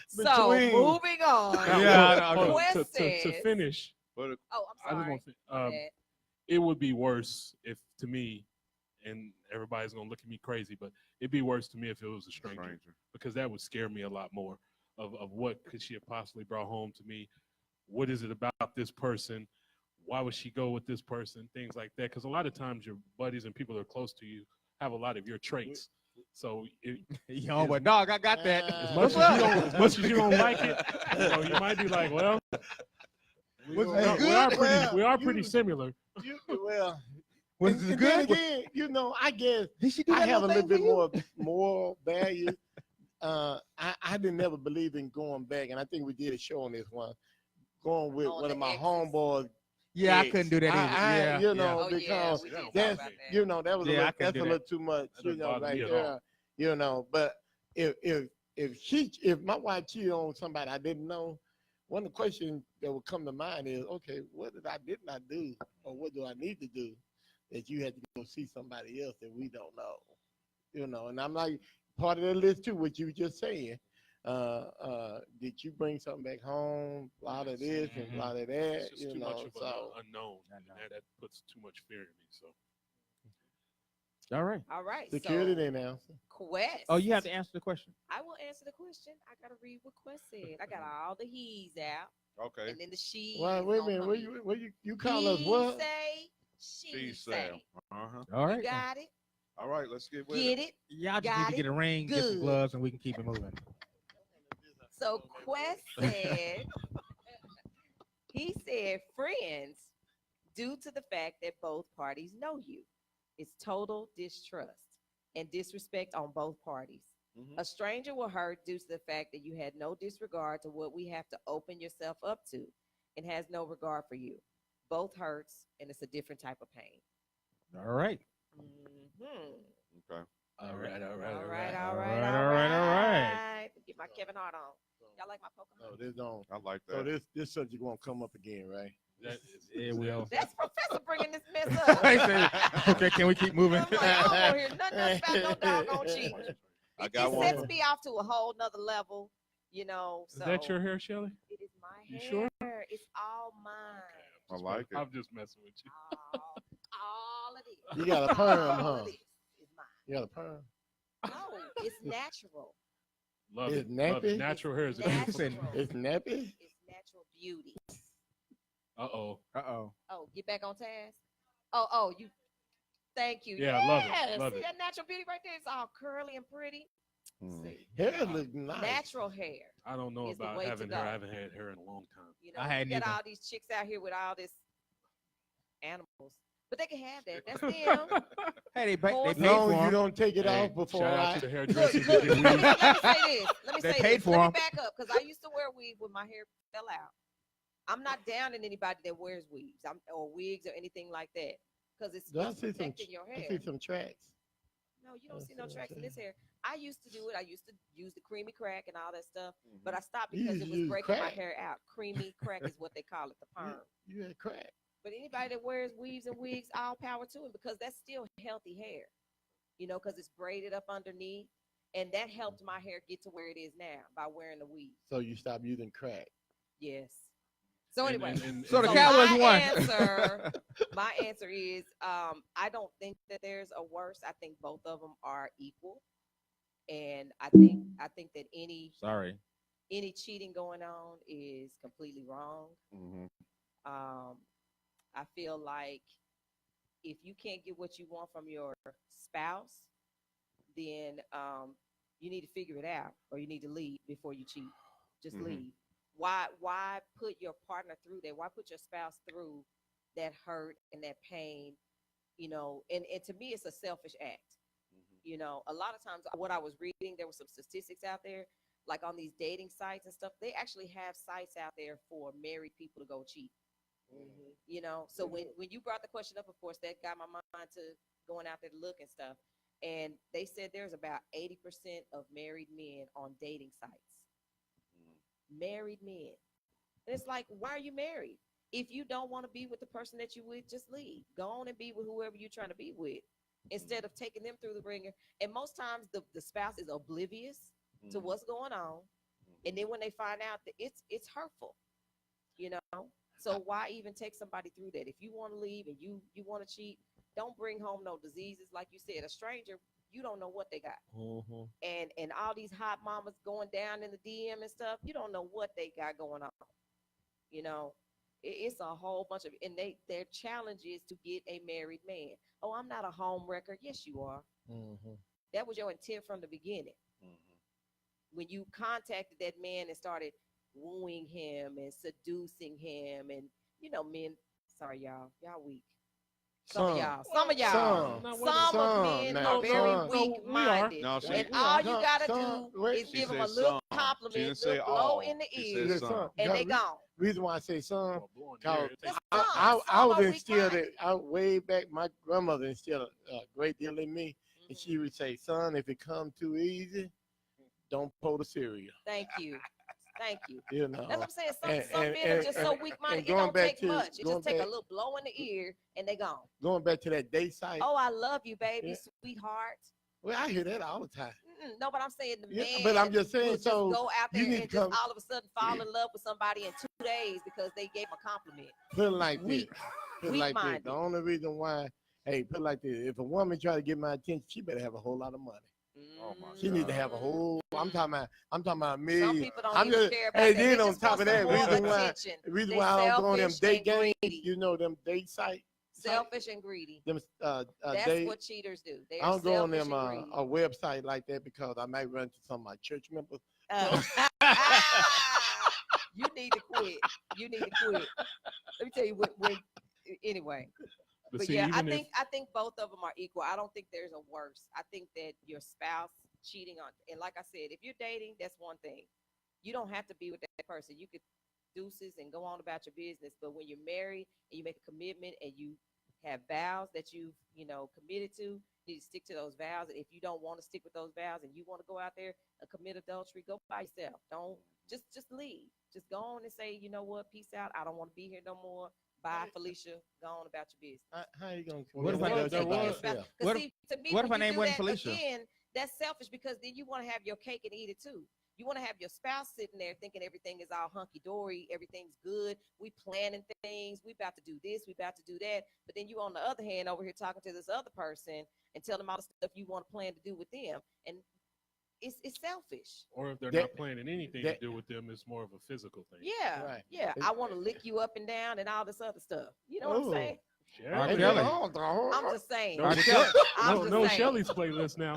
So Between- moving on. Yeah, Hold on. Quest To says- finish, But Oh, I I'm just sorry. want to Go ahead. it would be worse if, to me, and everybody's going to look at me crazy, but it'd be worse to me if it was a stranger. Because that would scare me a lot more of what could she have possibly brought home to me. What is it about this person? Why would she go with this person? Things like that. Because a lot of times your buddies and people that are close to you have a lot of your traits. So Yo, but dog, I got that. as much as you don't like it, you might be like, well, we are pretty similar. Well, Was and it then good? again, I guess Did she do I that have a little little thing bit for you? more moral value. I didn't never believe in going back, and I think we did a show on this one. Going with On one the of my exes. homeboys. Yeah, I ex. couldn't do that either. You know, Oh, yeah, because we did talk that's about that. that was Yeah, I a couldn't little, that's do a that. little too much. That doesn't bother right me at there. all. But if my wife cheated on somebody I didn't know, one of the questions that would come to mind is, okay, what did I do, or what do I need to do that you had to go see somebody else that we don't know? And I'm like, part of the list too, what you were just saying. Did you bring something back home? A lot of this and a lot of that, It's just too much of an unknown. That puts too much fear in me. So All right. All right. security So, didn't answer. Quest. Oh, you have to answer the question. I will answer the question. I gotta read what Quest said. I got all the he's out, Okay. and then the she. Wait a minute, where you call us He what? say, she say. Uh-huh. All right. You got it. All right, let's get with Get it. it. Y'all just Got need to it. get a ring, get some Good. gloves, and we can keep it moving. So Quest said, he said, friends, due to the fact that both parties know you, it's total distrust and disrespect on both parties. Mhm. A stranger will hurt due to the fact that you had no disregard to what we have to open yourself up to and has no regard for you. Both hurts, and it's a different type of pain. All right. Mhm. Okay. All right. All right. Get my Kevin Hart on. Y'all like my Pokemon? No, this don't. I like So that. this subject won't come up again, right? It will. That's Professor bringing this mess up. Okay, can we keep moving? I'm like, I don't want to hear nothing else about no doggone cheating. I It got one. sets me off to a whole nother level, you know. Is So that your hair, Shelly? it is my You hair. sure? It's all mine. I like it. I'm just messing with you. All of it. You got a perm, All huh? of it is mine. You got a perm. No, it's natural. Love It's it. Love nappy? it. Natural hair is a Natural. beautiful thing. It's nappy. It's natural beauty. Uh-oh. Uh-oh. Oh, get back on task. Oh, you. Thank you. Yeah, I love it. Yes. Love See it. that natural beauty right there? It's all curly and pretty. Mm. See, Hair look nice. natural hair. I don't know Is the about way to having hair. go. I haven't had hair in a long time. You know, I hadn't you got either. all these chicks out here with all this animals, but they can have that. That's them. Hey, they paid Horse- for No, you him. don't take it Hey, off before shout out I. to the Look, hairdressers look, that get let me weave. say this. Let me They say paid this. for Let 'em. me back up because I used to wear weave when my hair fell out. I'm not down in anybody that wears weaves or wigs or anything like that because it's Do I see some? protecting your I hair. see some tracks. No, you don't I see no see what tracks in you're this hair. I used to do it. I used to use the creamy crack and all that stuff, Mm-hmm. but I stopped You because used it to was use breaking my crack? hair out. Creamy crack is what they call it, the perm. You had crack. But anybody that wears weaves and wigs, all power to it because that's still healthy hair, you know, because it's braided up underneath. And that helped my hair get to where it is now by wearing the weave. So you stopped using crack. Yes. So And- anyway, So the so Cowboys my won. my answer is I don't think that there's a worse. I think both of them are equal. And I think that any Sorry. cheating going on is completely wrong. Mm-hmm. I feel like if you can't get what you want from your spouse, then you need to figure it out or you need to leave before you cheat. Just Mhm. leave. Why put your partner through that? Why put your spouse through that hurt and that pain? You know, and to me, it's a selfish act. You know, a lot of times what I was reading, there were some statistics out there, like on these dating sites and stuff, they actually have sites out there for married people to go cheat. You know, so when you brought the question up, of course, that got my mind to going out there to look and stuff. And they said there's about 80% of married men on dating sites. Married men. And it's like, why are you married? If you don't want to be with the person that you with, just leave. Go on and be with whoever you're trying to be with instead of taking them through the ringer. And most times the spouse is oblivious to what's going on. And then when they find out that it's hurtful, you know? So why even take somebody through that? If you want to leave and you want to cheat, don't bring home no diseases. Like you said, a stranger, you don't know what they got. And all these hot mamas going down in the DM and stuff, you don't know what they got going on. You know, it's a whole bunch of, and their challenge is to get a married man. Oh, I'm not a home wrecker. Yes, you are. That was your intent from the beginning. When you contacted that man and started wooing him and seducing him, and you know, men, sorry y'all weak. Some of y'all, some men now, are very some. weak-minded, No, she- and all you some- gotta some- do wait. is She give them a said little some. She compliment, didn't say little blow all. in the She ear, said some. and they gone. Reason why I say some, Well, blowing Cause hair, it takes- I Some was are instilled weak-minded. way back. My grandmother instilled a great deal in me, and she would say, "Son, if it come too easy, don't pull the cereal." Thank you. Thank you. You know. That's what I'm saying. Some And- men are just so and weak-minded. It going don't back take to- much. It going just take a back- little blow in the ear, and they gone. Going back to that date site. Oh, I love you, baby, Yeah. sweetheart. Well, I hear that all the time. No, but I'm saying the Yeah, man but I'm just saying, will just so go out you there need and to just come- all of a sudden fall in love with somebody in 2 days because they gave him a compliment. Put it like Weak. this. Put it like this. Weak-minded. The only reason why, put it like this. If a woman try to get my attention, she better have a whole lot of money. Oh my She need to have a whole. I'm talking about Some millions. people don't I'm even just, care about hey, that. then They on just top want of that, some more reason why, attention. reason They why I don't go on them selfish date and games, greedy. you know, them date sites. Selfish and greedy. Them That's date. what cheaters do. They I are don't go on selfish them and greedy. a website like that because I might run into some of my church members. You need to quit. You need to quit. Let me tell you when anyway. But see, yeah, I even if- think both of them are equal. I don't think there's a worse. I think that your spouse cheating on, and like I said, if you're dating, that's one thing. You don't have to be with that person. You could deuces and go on about your business. But when you're married and you make a commitment and you have vows that you've committed to, You need to stick to those vows. And if you don't want to stick with those vows and you want to go out there and commit adultery, go by yourself. Don't just leave. Just go on and say, you know what, peace out. I don't want to be here no more. Bye, Felicia. Go on about your business. How you gonna? What if I- commit there adultery by was- yourself? What See, to me, what if when her you name do wasn't that, Felicia? Again, that's selfish because then you want to have your cake and eat it too. You want to have your spouse sitting there thinking everything is all hunky dory, everything's good. We planning things. We about to do this. We about to do that. But then you, on the other hand, over here talking to this other person and telling them all the stuff you want to plan to do with them, and it's selfish. Or if they're That- not planning anything that- to do with them, it's more of a physical thing. Yeah, Right. yeah. I want to lick you up and down and all this other stuff. You know what I'm Oh. saying? R. Shelly. Kelly. I'm just saying. No, R. no, Kelly. I'm no, just no saying. Shelly's playlist now.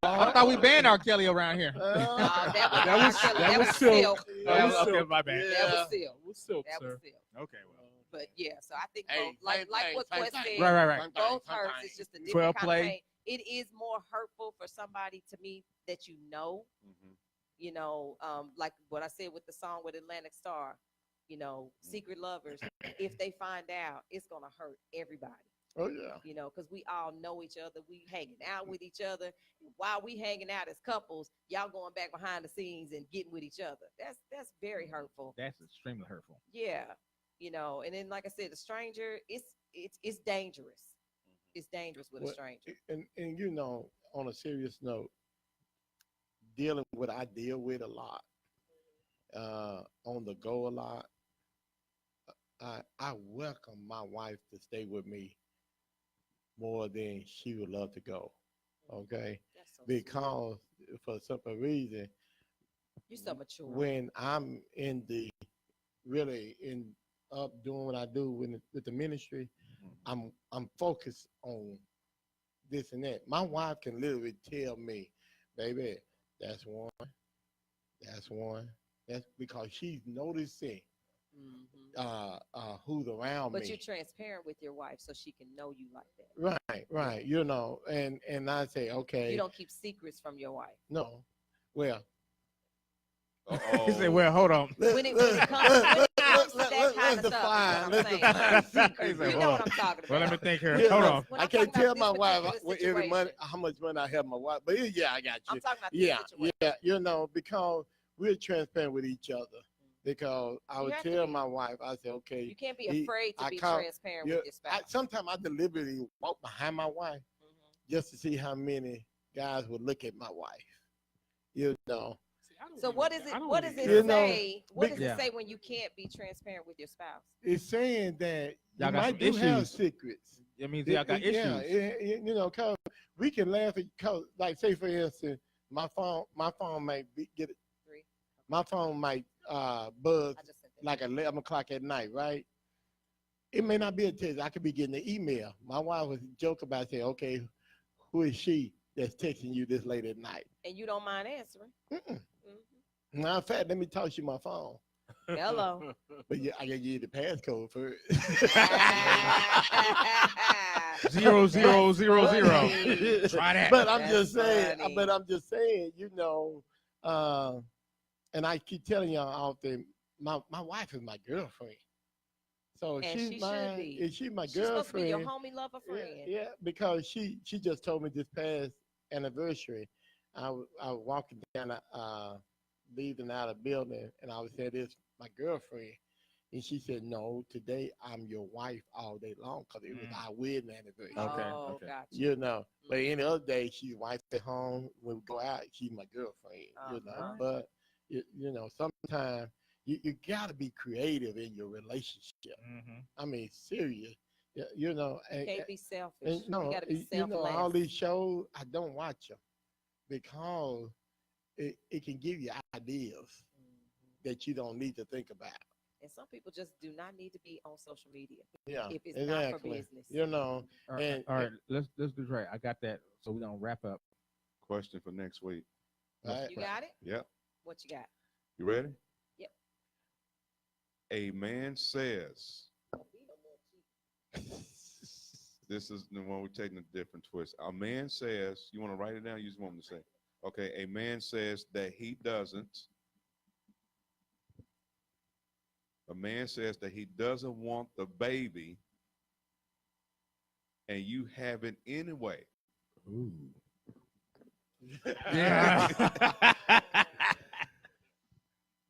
I thought we banned R. Kelly around here. That was silk. That was okay, silk. my bad. That was still. It was silk, That sir. was still. Okay, well. But yeah, so I think Hey, both, like what same Quest thing. said, Right. both hurts. It's just a 12 different kind play. of pain. It is more hurtful for somebody to me that you know. You know, like what I said with the song with Atlantic Star. You know, secret lovers. If they find out, it's gonna hurt everybody. Oh yeah. You know, because we all know each other. We hanging out with each other. While we hanging out as couples, y'all going back behind the scenes and getting with each other. That's very hurtful. That's extremely hurtful. Yeah, you know. And then, like I said, the stranger, it's dangerous. It's dangerous with a Well, stranger. And you know, on a serious note, dealing with I deal with a lot, on the go a lot. I welcome my wife to stay with me more than she would love to go. Okay, That's so sweet. because for a simple reason, You're so mature. when I'm in the really in up doing what I do with the ministry, I'm focused on this and that. My wife can literally tell me, baby, that's one, that's because she's noticing who's around But me. you're transparent with your wife so she can know you like that. Right. You know, and I say, okay, You don't keep secrets from your wife. no, well, He said, well, hold on. When it comes to that kind of stuff, let's is what I'm He saying. said, You hold know on. what I'm talking Well, let about. me think here. Yeah, Hold no. on. When I I'm can't talking tell about my this wife particular every month situation. how much money I have my wife, but yeah, I got I'm you. talking about this Yeah, situation. you know, because we're transparent with each other. Because I You would have to tell be. my wife, I say, okay, You can't be He- afraid to I be call- transparent yeah, with your spouse. sometimes I deliberately walk behind my wife just to see how many guys would look at my wife. You know, See, I don't So even- what is I it? don't What even does You it know, say? What does Yeah. it say when you can't be transparent with your spouse? it's saying that Y'all you got might some do have issues. secrets. That means y'all got issues. Yeah, you know, cause we can laugh at, cause like say for instance, my phone might get it. Three. My phone might buzz I just said that. like 11 o'clock at night, right? It may not be a text. I could be getting an email. My wife would joke about saying, okay, who is she that's texting you this late at night? And you don't mind answering. Mm-mm. Mhm. Matter of fact, let me toss you my phone. Hello. But yeah, I gotta give you the passcode first. 0000. Try that. But I'm That's just saying, funny. you know, and I keep telling y'all often, my wife is my girlfriend. So And she's she should my, be. and she's my She's supposed to be girlfriend. your homie lover friend. Yeah, because she just told me this past anniversary, I was walking down, leaving out of building, and I was saying this my girlfriend, and she said, "No, today I'm your wife all day long because it was our wedding anniversary." Okay, Oh, okay. gotcha. You know, but any other day she's wife at home. When we go out, she's my girlfriend. You know, Uh-huh. but you know, sometimes you got to be creative in your relationship. I mean, serious. You know, You can't be selfish. and no, you got to be you know, selfless. all these shows, I don't watch them because it can give you ideas that you don't need to think about. And some people just do not need to be on social media Yeah, if it's not for exactly. business. You know, All right, and all right, let's do right. I got that. So we're gonna wrap up. Question for next week. right, You got it? Yep. What you got? You ready? Yep. A man says, this is the one we're taking a different twist. A man says, you want to write it down? You just want me to say, okay, a man says that he doesn't. A man says that he doesn't want the baby, and you have it anyway. Ooh. Yeah.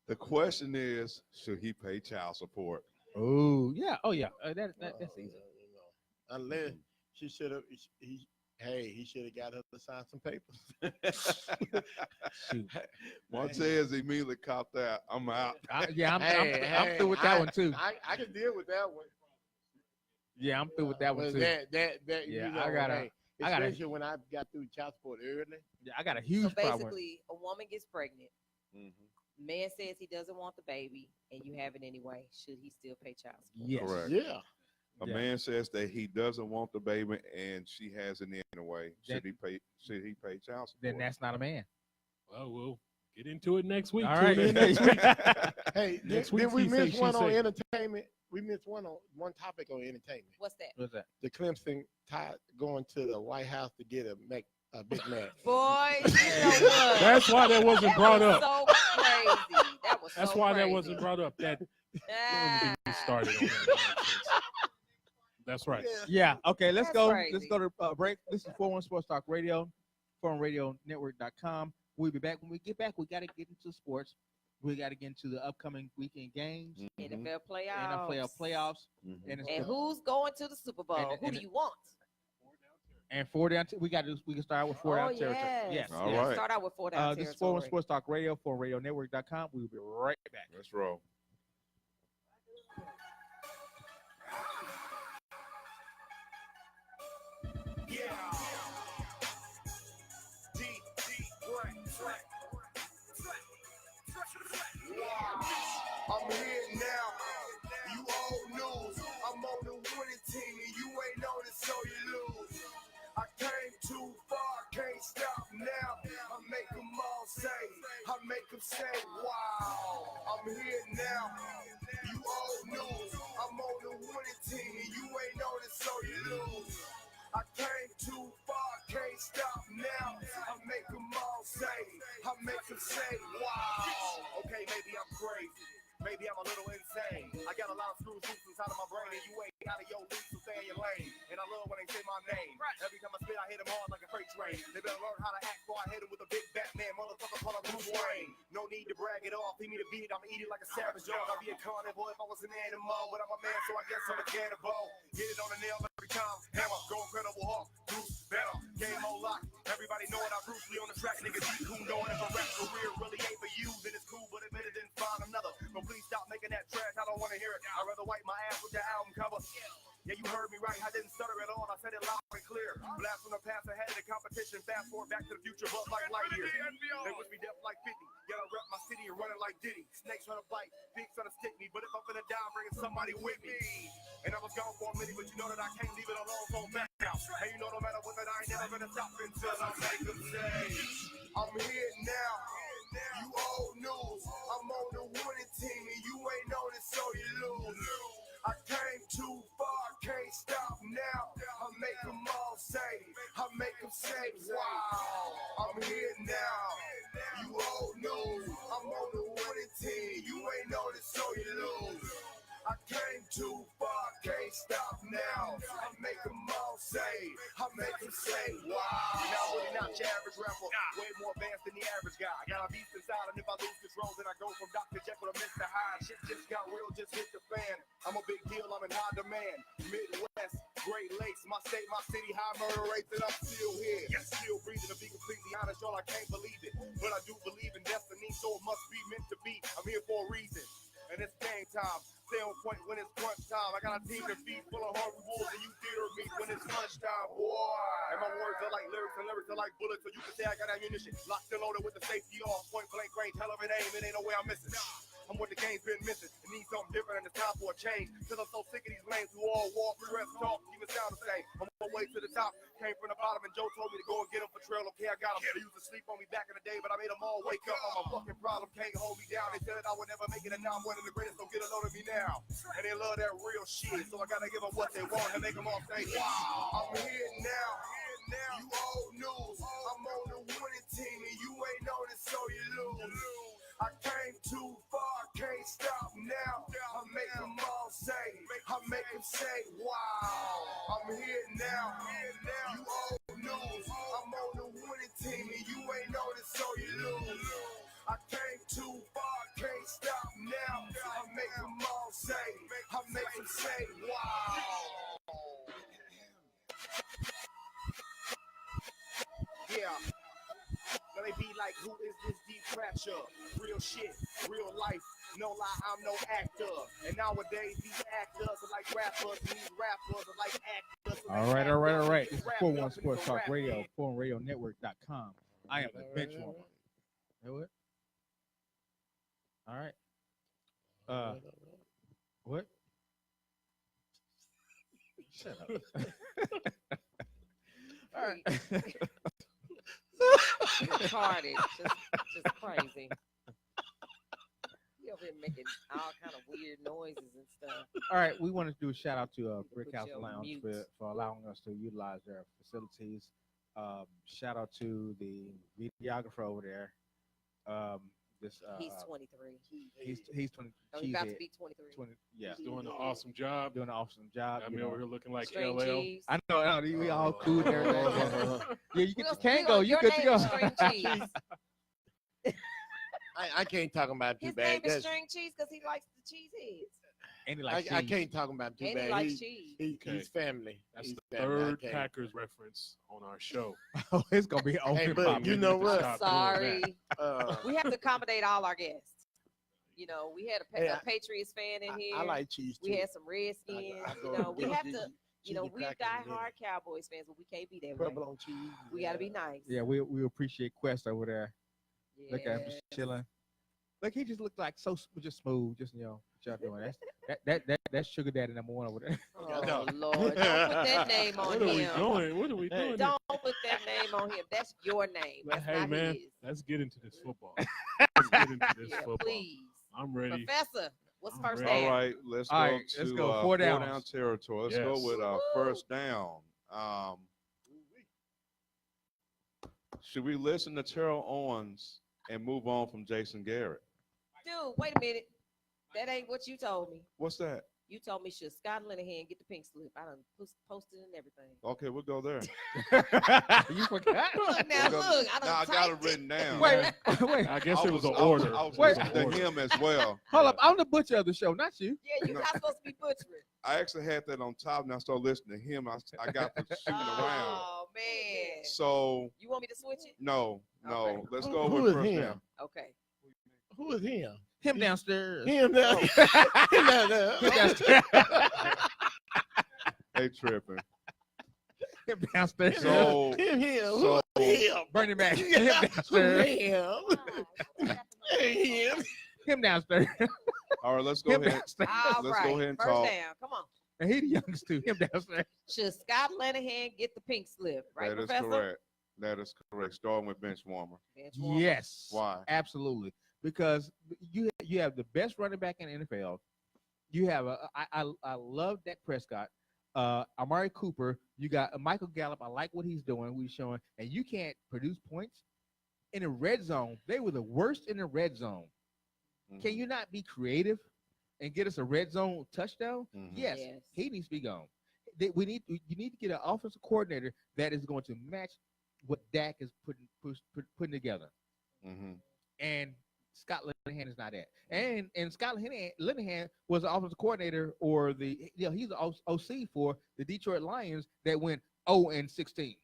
The question is, should he pay child support? Ooh. Yeah. Oh yeah. That's easy. Unless she should have. He should have got her to sign some papers. Shoot. Montez immediately copped that. I'm out. I'm through with that one too. I can deal with that one. Yeah, I'm through with that one too. That Yeah, you know, especially when I got through child support early. Yeah, I got a So huge problem. basically, a woman gets pregnant. Mm-hmm. Man says he doesn't want the baby, and you have it anyway. Should he still pay child support? Yes. Correct. Yeah. A man says that he doesn't want the baby and she has it anyway. Should he pay child support? Then that's not a man. Well, we'll get into it next week. All right. Tune in next week. Hey, Next did week, we he say, miss she one on say. entertainment? We missed one topic on entertainment. What's that? What's that? The Clemson tie going to the White House to get a Big Mac. Boy, you know what? That's why that wasn't brought was up. So crazy. That was That's so why crazy. that wasn't brought up. That Ah. we started on that nonsense. That's right. Yeah. Okay. Let's That's go. crazy. Let's go to break. This is 41 Sports Talk Radio, foreignradionetwork.com. We'll be back. When we get back, we got to get into sports. We got to get into the upcoming weekend games, NFL playoffs. NFL playoffs, Mhm. And who's going to the Super Bowl? Who do you want? and four down. We can start out with four down territory. Yes. All yes. right. Start out with 4 down This is territory. 41 Sports Talk Radio, foreignradionetwork.com. We'll be right back. Let's roll. I'm here now. You old news. I'm on the winning team and you ain't on it, so you lose. I came too far, can't stop now. I make them all say, I make them say, wow. I'm here now. You old news. I'm on the winning team and you ain't on it, so you lose. I came too far, can't stop now. I make them all say, I make them say, wow. Okay, maybe I'm crazy. Maybe I'm a little insane. I got a lot of screws loose inside of my brain, and you ain't out of your league, so stay in your lane. And I love when they say my name. Every time I spit, I hit them hard like a freight train. They better learn how to act before I hit them with a big Batman. Motherfucker, call him Bruce Wayne. No need to brag it off. Feed me the beat, I'ma eat it like a savage dog. I'd be a carnivore if I was an animal, but I'm a man, so I guess I'm a cannibal. Get it on the nail every time. Hammer, go incredible Hulk, Bruce Banner, game on lock. Everybody know it, I Bruce Lee on the track. Niggas eat who know it. If a rap career really ain't for you, then it's cool, but admit it, then find another. But please stop making that trash, I don't want to hear it. I'd rather wipe my ass with the album cover. Yeah, you heard me right, I didn't stutter at all, I said it loud and clear. Blast from the past ahead of the competition, fast forward back to the future, but like Lightyear. They wish me deaf like 50, yet I rep my city and run it like Diddy. Snakes trying to bite, pigs trying to stick me, but if I'm finna die, I'm bringing somebody with me. And I was gone for a minute, but you know that I can't leave it alone, so back now. And you know no matter what, that I ain't never gonna stop until I make them say, I'm here now. You old news, I'm on the winning team and you ain't on it, so you lose. I came too far, can't stop now. I make them all say, I make them say, wow. I'm here now. You old news, I'm on the winning team. You ain't on it, so you lose. I came too far, can't stop now. I make them all say, I make them say, wow. Now really not your average rapper, way more advanced than the average guy. I got a beast inside, and if I lose control, then I go from Dr. Jekyll to Mr. Hyde. Shit just got real, just hit the fan. I'm a big deal, I'm in high demand. Midwest, Great Lakes, my state, my city, high murder rates, and I'm still here. Still breathing, to be completely honest, y'all, I can't believe it. But I do believe in destiny, so it must be meant to be. I'm here for a reason. And it's game time. Stay on point when it's crunch time. I got a team to feed full of hungry wolves, and you theater me when it's lunchtime, boy. And my words are like lyrics, and lyrics are like bullets, so you can say I got ammunition. Locked and loaded with the safety off, point blank range, hell of an aim, it ain't no way I'm missing. I'm what the game's been missing. It needs something different, and it's time for a change. Cause I'm so sick of these lanes who all walk, dress, talk, even sound the same. I'm on my way to the top, came from the bottom, and Joe told me to go and get him for trail. Okay, I got him. They used to sleep on me back in the day, but I made them all wake up. I'm a fucking problem, can't hold me down. They said that I would never make it, and now I'm one of the greatest, so get a load of me now. And they love that real shit, so I gotta give them what they want and make them all say, wow. I'm here now. You old news. I'm on the winning team, and you ain't on it, so you lose. I came too far, can't stop now. I make them all say, I make them say, wow. I'm here now. You old news. so you lose. I came too far, can't stop now. I make them all say, I make them say, wow. Yeah. Now they be like, who is this deep pressure? Real shit, real life. No lie, I'm no actor. And nowadays, these actors are like rappers, and these rappers are like actors. All right. This is 41 Sports Talk Radio, foreignradionetwork.com. I am the bench warmer. Know it? All right. What? Shut up. All right. Retarded, just crazy. You over here making all kind of weird noises and stuff. All right, we want to do a shout out to Brick Put House your Lounge mute. for allowing us to utilize their facilities. Shout out to the videographer over there. He's 23. He's 20. Oh, he's about to be 23. 20. Yeah, He's doing an awesome job. doing an awesome job. I you mean, know. over here looking like String LL. cheese. I know, we all cool there. Yeah, you get the tango. You Your good to name go. is String Cheese. I can't talk about him too His bad. name is That's- String Cheese because he likes the cheese heads. And he likes I cheese. can't talk about him too And he bad. likes cheese. Okay. He's family. That's He's the family. I third can't. Packers reference on our show. Oh, it's gonna be open. Hey, but popping. you know need to what? stop doing Sorry. that. We have to accommodate all our guests. You know, we had Hey, a Patriots fan in here. I like cheese too. We had some Redskins. I You go know, we get have cheesy- to. You know, cheesy we crackers die and then hard Cowboys fans, but we can't be that way. purple on cheese. We got to be nice. Yeah, we appreciate Quest over there. Look at him Yes. just chilling. Look, he just looked like just smooth, just what y'all doing. That's Sugar Daddy #1 over there. Oh, No. Lord. Don't put that name on What are we him. doing? What are we doing? Don't put that name on him. That's your name. That's Hey not man, his. let's get into this football. Let's get into this Yeah, football. please. I'm ready. Professor, what's I'm first ready. down? All right, let's All go right, to let's go. four Four down downs. territory. Let's Yes. go with Woo! first down. Should we listen to Terrell Owens and move on from Jason Garrett? Dude, wait a minute. That ain't what you told me. What's that? You told me should Scott Linehan get the pink slip. I done posted and everything. Okay, we'll go there. You forgot? Look now, We'll go- look. I done Now, I got it typed it. written down. Wait. I guess it was an I order. I was Wait. listening to him as well. Hold up, I'm the butcher of the show, not you. Yeah, you're No. not supposed to be butchering. I actually had that on top, and I started listening to him. I got to shooting around. Oh, man. So, You want me to switch it? no. Okay. Let's Who- go who with is first him? down. Okay. Who is him? Him downstairs. Him now. Him down there. Him downstairs. They tripping. Him downstairs. So, Him. so Who is him? Bernie Mac. Who Him downstairs. him? Hey, him. Him downstairs. all right, let's go Him ahead. downstairs. All Let's right. go ahead and First talk. down. Come on. And he the youngest too. Him downstairs. Should Scott Linehan get the pink slip? Right, That is Professor? correct. That is correct. Starting with bench warmer. Bench warmer. Yes. Why? Absolutely. Because you have the best running back in the NFL. You have I love Dak Prescott. Amari Cooper. You got Michael Gallup. I like what he's doing. What he's showing, and you can't produce points in the red zone. They were the worst in the red zone. Can Mhm. you not be creative and get us a red zone touchdown? Mhm. Yes, Yes. he needs to be gone. You need to get an offensive coordinator that is going to match what Dak is putting together. Mhm. And Scott Linehan is not that. And Scott Linehan was the offensive coordinator he's the OC for the Detroit Lions that went 0-16.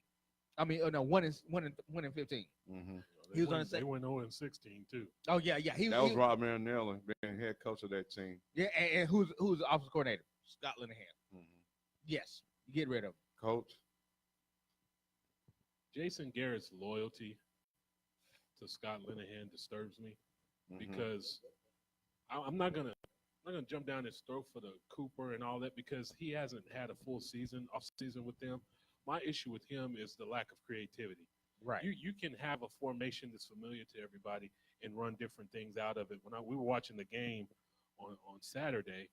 I mean, no, 1-15. Mhm. He was on the They same. went 0-16 too. Oh yeah. That was Rob Marinelli being head coach of that team. Yeah, and who's the offensive coordinator? Scott Linehan. Mhm. Yes, get rid of him. Coach. Jason Garrett's loyalty to Scott Linehan disturbs me Mhm. because I'm not gonna jump down his throat for the Cooper and all that because he hasn't had a full off season with them. My issue with him is the lack of creativity. Right. You can have a formation that's familiar to everybody and run different things out of it. When we were watching the game on Saturday,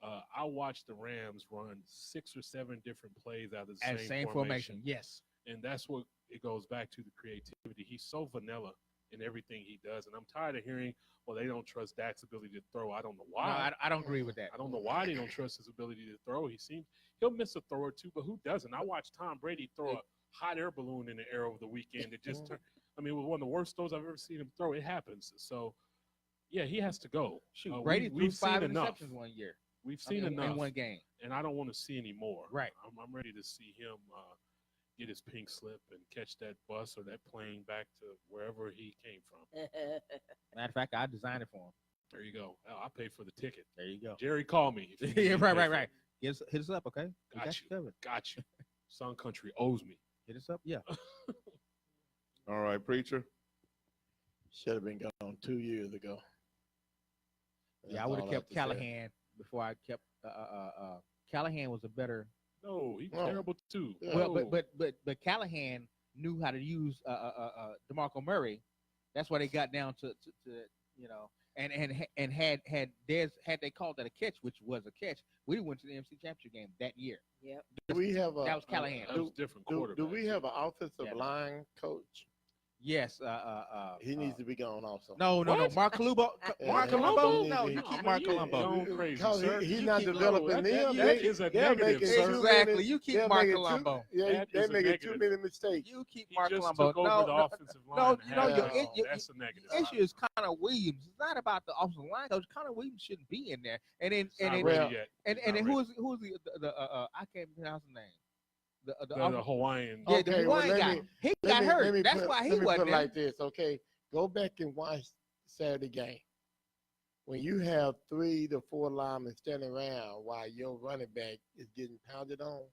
I watched the Rams run 6 or 7 different plays out of the same formation. Yes. And that's what it goes back to, the creativity. He's so vanilla in everything he does. And I'm tired of hearing, well, they don't trust Dak's ability to throw. I don't know No, why. I don't agree with that. I don't know why they don't trust his ability to throw. He'll miss a throw or two, but who doesn't? I watched Tom Brady throw a hot air balloon in the air over the weekend. It just turned. I mean, with one of the worst throws I've ever seen him throw. It happens. So, yeah, he has to go. Shoot, Brady threw we've 5 seen enough. interceptions one year. We've seen enough in one game, and I don't want to see any more. Right. I'm ready to see him get his pink slip and catch that bus or that plane back to wherever he came from. Matter of fact, I designed it for him. There you go. I paid for the ticket. There you go. Jerry, call me. if you Yeah, need to pay for right. it. Hit us up, okay? We Got you. covered. Got you. Sun Country owes me. Hit us up, yeah. All right, preacher. Should have been gone 2 years ago. Yeah, I would have kept Callahan before I kept Callahan was a better. No, he's Oh. terrible too. Yeah. Well, No. but Callahan knew how to use DeMarco Murray. That's why they got down to you know, and had they called that a catch, which was a catch, we went to the MC Championship game that year. Yep. Do we have a That was Callahan. That was different do quarterback. we have an offensive Yeah. line coach? Yes. He needs to be gone also. No. Mark Columbo. Yeah. Mark Yeah. Columbo. Yeah. No, you keep Mark You Columbo. going crazy, Because sir. he's You not keep- developing no, them. that is a They're negative, making sir. too Exactly. many- You keep they're Mark making Columbo. Yeah, That they're is a making negative. too many mistakes. You keep He Mark just Columbo. took over No, the no, offensive line. no, and you know, had your- it all. your- That's a negative. The issue is Connor Williams. It's not about the offensive line coach. Connor Williams shouldn't be in there. And then It's not and ready then yet. and It's then not who ready. is the I can't pronounce the name. The the Hawaiian? yeah, Okay, the well, Hawaiian let guy. me- He Let got me- hurt. let me That's put- why he let me put wasn't it there. like this, okay? Go back and watch Saturday game. When you have 3 to 4 linemen standing around while your running back is getting pounded on,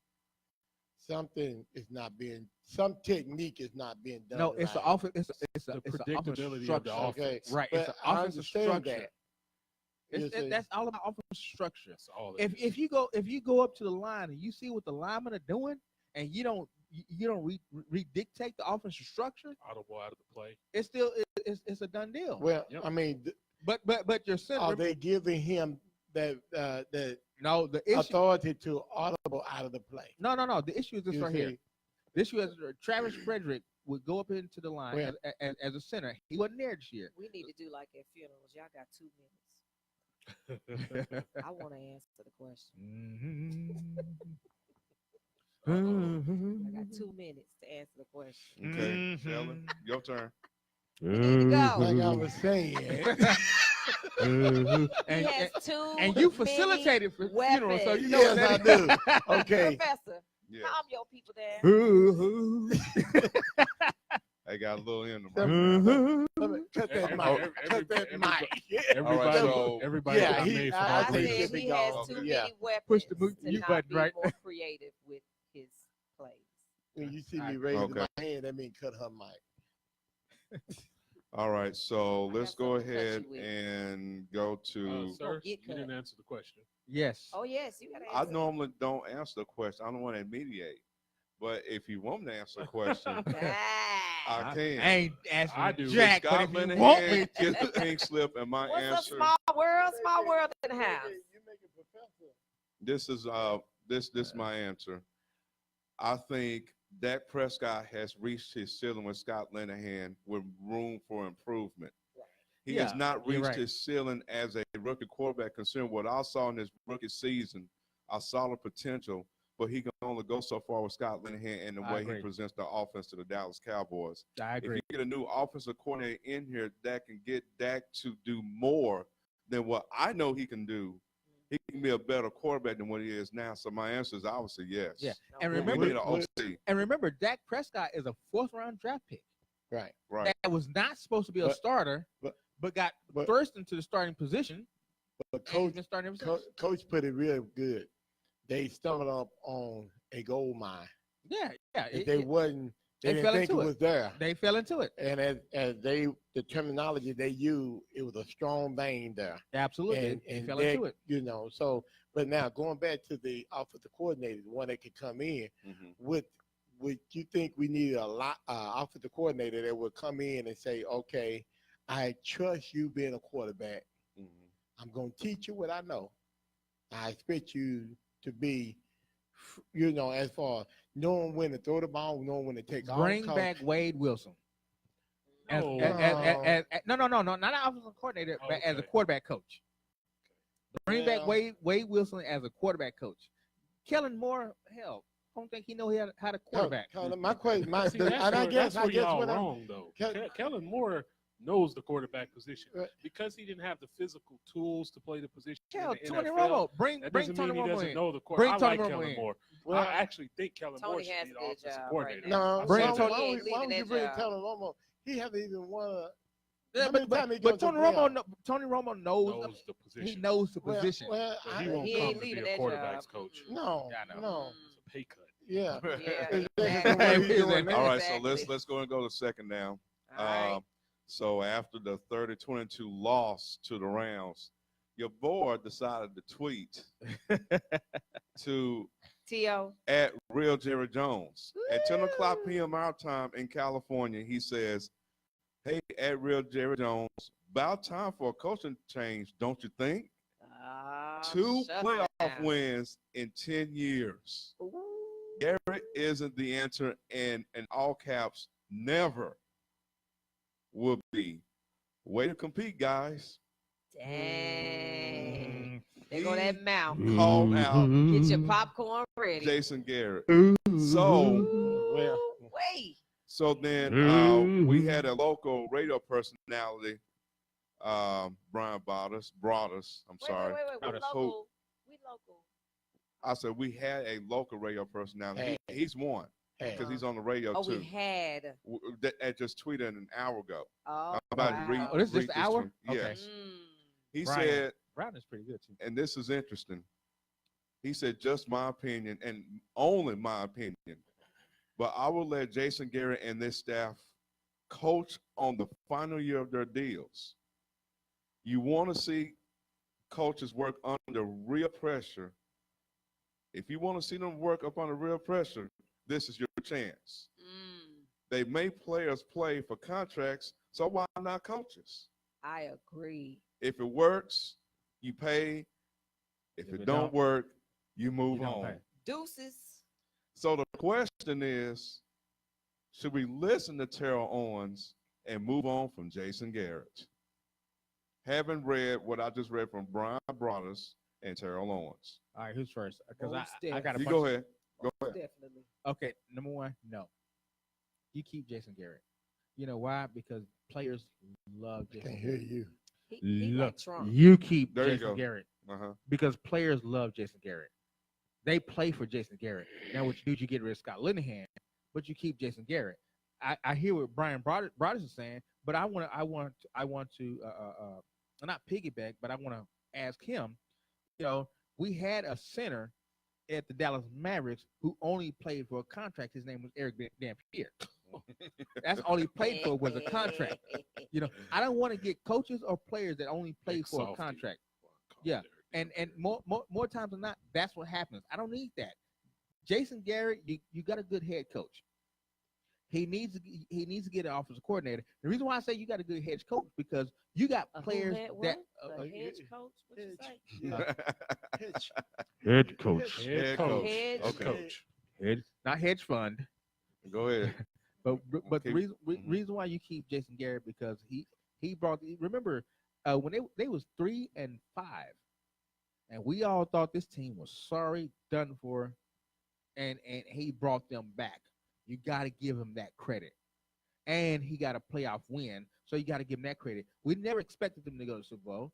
some technique is not being done. No, it's the right. offense. It's The a predictability of the structure. offense. Okay, Right. but It's an I offensive understand structure. that. You see? That's all about offensive structure. That's all. it is. If you go up to the line and you see what the linemen are doing, and you don't re-dictate the offensive structure, Audible out of the play. it's still it's a done deal. Well, Yep. I mean, But your center. are they giving him that no, the issue. authority to audible out of the play? No. The issue is this You right here. see? The issue is Travis Frederick would go up into the line Well- as a center. He wasn't there this year. We need to do like at funerals. Y'all got 2 minutes. I want to answer the question. I got 2 minutes to answer the question. Okay, Shelley, your turn. We need to go. Like I was saying. He and, has too and you many facilitated for funerals, so you know Yes, what I that do. Okay. Professor, Yeah, calm your people down. I got a little in the Let me cut that Every- mic. every- Cut that every- mic. Everybody, so- everybody Yeah, got he- made for I I that think said race. should be he has gone. too Yeah. many weapons Push the mute to not button, be right? more creative with his plays. When you see me Alright. raising Okay. my hand, that means cut her mic. All right, so I let's got go something to cut ahead you with. and go to. Sir, get you didn't cut. answer the question. Yes. Oh yes, you got to I answer. normally don't answer the question. I don't want to mediate. But if you want me to answer the question, I Ah. can. ain't asking I do. Jack, but Scott if you Linehan want me gets the pink slip, and my What's a answer. small world in the house? You make a professor. This is this my answer. I think Dak Prescott has reached his ceiling with Scott Linehan with room for improvement. He has Yeah, not you're reached right. his ceiling as a rookie quarterback. Considering what I saw in his rookie season, I saw the potential, but he can only go so far with Scott Linehan and the I way agree. he presents the offense to the Dallas Cowboys. I If agree. you get a new offensive coordinator in here that can get Dak to do more than what I know he can do, he can be a better quarterback than what he is now. So my answer is obviously yes. Yeah. And We remember, need an OC. and remember, Dak Prescott is a 4th-round draft pick Right. Right. that was not supposed to be a But- starter, but got but- thrust into the starting position. But and he's coach, been starting ever since. coach put it real good. They stumbled up on a gold mine. Yeah. If they wasn't, they they didn't fell think it into it. was there. They fell into it. And as the terminology they used, it was a strong vein there. Absolutely. And they fell that, into it. you know, so but now going back to the offensive coordinator, the one that could come in, Mhm. would you think we need a lot offensive coordinator that would come in and say, okay, I trust you being a quarterback. Mhm. I'm going to teach you what I know. I expect you to be, you know, as far as knowing when to throw the ball, knowing when to take off. Bring back Wade Wilson. As, No. no, not an offensive coordinator, but as a Okay. quarterback coach. Bring back Well- Wade Wilson as a quarterback coach. Kellen Moore, hell, don't think he know how to quarterback. My question, See, that's where y'all what I'm wrong, though. Kel- Kellen Moore knows the quarterback position. Right. Because he didn't have the physical tools to play the position Hell, in the Tony NFL, Romo, bring that Tony doesn't mean he Romo doesn't in. know the Bring quarterback. I Tony like Romo Kellen in. Moore. Well, I actually think Kellen Moore Tony should has be a the good offensive job coordinator. right No, Bring why, Tony- why, He ain't why would leaving you that bring job. Tony Romo? He hasn't even won a. Yeah, How many times he but goes to Tony Romo, playoffs? Tony Romo knows Knows the position. he knows the Well, position. well, But he won't He come ain't to be leaving a that quarterback's job. coach. no, Yeah, I know. no, It's a pay cut. yeah. Yeah, Exactly what Hey, he's doing now. All right, so Exactly. let's go and go to second down. All right. So after the 30-22 loss to the Rams, your board decided to tweet to T.O. at Real Jerry Jones. At 10 o'clock p.m. our time in California, he says, hey, at Real Jerry Jones, about time for a coaching change, don't you think? Two Shut playoff down. wins in 10 years. Ooh. Garrett isn't the answer, and in all caps, never will be. Way to compete, guys. Dang. There go that mouth. Called out Get your popcorn ready. Jason Garrett. So, Well, Wait. so then we had a local radio personality, Brian Broadus. I'm sorry. Wait. We Brothers. local. We local. I said we had a local radio personality. Hey. He's one hey, because he's on the radio Oh, too. we had. That just tweeted an hour ago. Oh, About wow. to read, Oh, this is read just an hour? tweet. Okay. Yes. Mm. He Brian. said, Brown is pretty good too. and this is interesting. He said, just my opinion and only my opinion, but I will let Jason Garrett and this staff coach on the final year of their deals. You want to see coaches work under real pressure. If you want to see them work up under real pressure, this is your chance. Mm. They make players play for contracts, so why not coaches? I agree. If it works, you pay. If it don't work, you move You don't on. pay. Deuces. So the question is, should we listen to Terrell Owens and move on from Jason Garrett? Having read what I just read from Brian Broadus and Terrell Owens. All right, who's first? Because Most I got a You bunch. go ahead. Go ahead. Definitely. Okay, number one, no. You keep Jason Garrett. You know why? Because players love Jason can't Garrett. hear you. He Look, like Trump. you keep There you Jason go. Garrett Uh-huh. because players love Jason Garrett. They play for Jason Garrett. Now, what you do, you get rid of Scott Linehan, but you keep Jason Garrett. I hear what Brian Broadus is saying, but I want to not piggyback, but I want to ask him. You know, we had a center at the Dallas Mavericks who only played for a contract. His name was Eric Dampier. That's all he played for was a contract. You know, I don't want to get coaches or players that only play Big for a softy. contract. Call Yeah. Derek. And more times than not, that's what happens. I don't need that. Jason Garrett, you got a good head coach. He needs to get an offensive coordinator. The reason why I say you got a good head coach because you got players Head that hedge coach. What you say? Hitch. head coach, Head coach. Hedge. Okay. Coach. head not hedge fund. Go ahead. But the Okay. reason why you keep Jason Garrett because he brought remember when they was 3-5, and we all thought this team was sorry, done for, and he brought them back. You got to give him that credit, and he got a playoff win, so you got to give him that credit. We never expected them to go to the Super Bowl.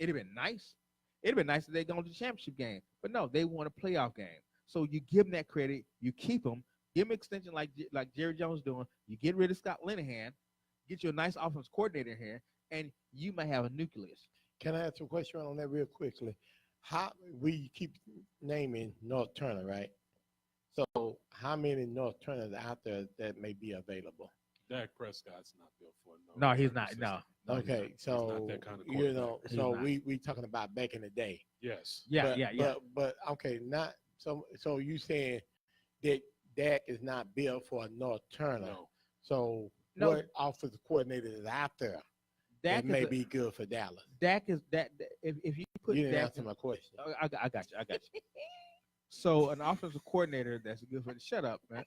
It'd have been nice. It'd have been nice if they gone to the championship game, but no, they won a playoff game. So you give them that credit, you keep them. Give him extension like Jerry Jones doing. You get rid of Scott Linehan, get you a nice offensive coordinator here, and you might have a nucleus. Can I ask a question on that real quickly? How we keep naming North Turner, right? So how many North Turners out there that may be available? Dak Prescott's not built for it. No, he's not. No. No, he's Okay, not. He's so not that kind of you quarterback. know, He's so not. we talking about back in the day. Yes. Yeah. But okay, not so you saying that Dak is not built for a North Turner. No. So No. what offensive coordinator is out there Dak that may be good for Dallas? Dak is that if you put You didn't Dak, answer my question. I got you. So an offensive coordinator that's good for shut up, man.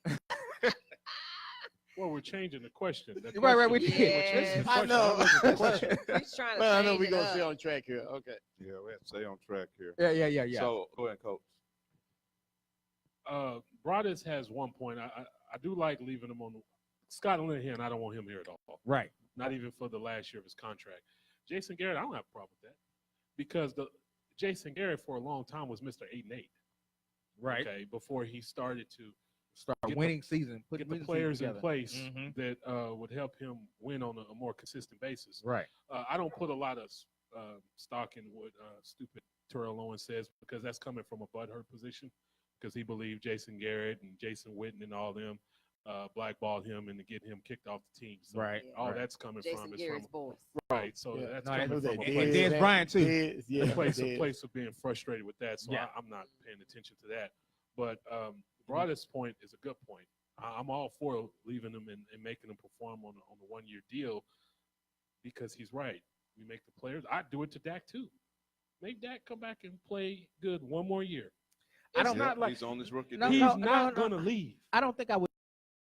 Well, we're changing the question. The Right, we question- did. we're changing the I question. know. That wasn't the question. He's trying to Well, I know change we're it gonna up. stay on track here. Okay. Yeah, we have to stay on track here. Yeah. So go ahead, coach. Broadus has one point. I do like leaving him on the Scott Linehan. I don't want him here at all. Right. Not even for the last year of his contract. Jason Garrett, I don't have a problem with that because Jason Garrett for a long time was Mr. 8-8. Right. Okay. Before he started to Start winning season. get the players in place that would help him win on a more consistent basis. Right. I don't put a lot of stock in what stupid Terrell Owens says because that's coming from a butthurt position because he believed Jason Garrett and Jason Witten and all them blackballed him and to get him kicked off the team. So Right. all right. that's coming Jason from Garrett's boys. right. So Yeah. that's No, coming that's from a and place, Dez Bryant too. Yeah, a place of being frustrated with that. So Yeah. I'm not paying attention to that. But Broadus' point is a good point. I'm all for leaving him and making him perform on a 1-year deal because he's right. We make the players. I'd do it to Dak too. Make Dak come back and play good one more year. I don't Yep, not like he's on his rookie No, deal. He's no, not no. gonna leave. I don't think I would.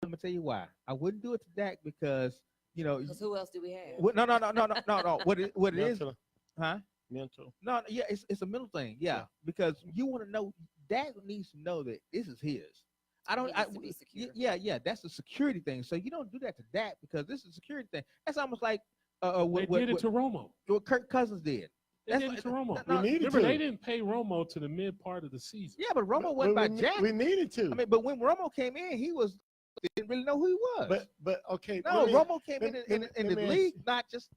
Let me tell you why. I wouldn't do it to Dak because Because who else do we have? no. What it is, mental, huh? mental. No, yeah, it's a mental thing. Yeah, because you want to know. Dak needs to know that this is his. I don't. He I, needs to be secure. yeah. That's a security thing. So you don't do that to Dak because this is a security thing. That's almost like They did it to Romo. what Kirk Cousins did. They That's did like- it to Romo. no, We needed Remember, to. they didn't pay Romo to the mid part of the season. Yeah, but Romo But wasn't by we, Jack. we needed to. I mean, but when Romo came in, he didn't really know who he was. but okay. no, let me- Romo came let- in let- the let me ask league, not just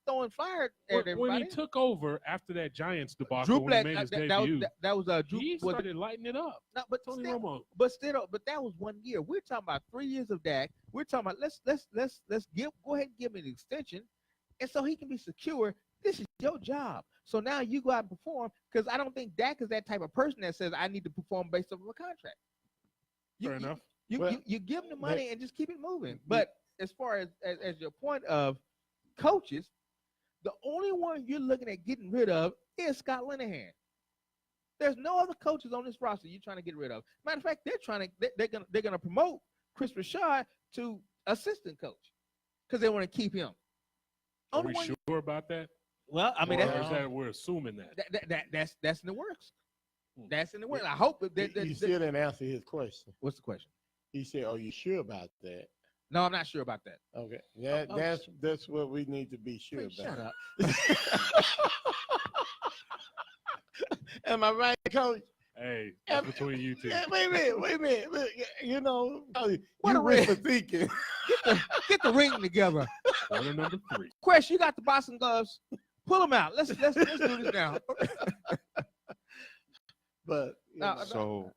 throwing fire at When everybody. he took over after that Giants debacle, Drew when he Black, made his that debut, was Drew. he was- started lighting it up. no, but Tony still, Romo. but that was 1 year. We're talking about 3 years of Dak. We're talking about let's go ahead and give him an extension, and so he can be secure. This is your job. So now you go out and perform because I don't think Dak is that type of person that says I need to perform based on a contract. Fair enough. You give him the money and just keep it moving. But as far as your point of coaches, the only one you're looking at getting rid of is Scott Linehan. There's no other coaches on this roster you're trying to get rid of. Matter of fact, they're gonna promote Chris Rashad to assistant coach because they want to keep him. Are Only we one- sure about that? Well, I mean, Or that's is that we're assuming that? that's in the works. Hmm. That's in the works. I hope You still didn't answer his question. What's the question? He said, "Are you sure about that?" No, I'm not sure about that. Okay, Oh, that's what we need to be sure Please shut about. up. Am I right, Coach? Hey, that's between you two. Yeah, wait a minute. Look, you know, What you a went red- for thinking. Get the ring together. Order number 3. Quest, you got the boxing gloves. Pull them out. Let's do this now. But you No, know,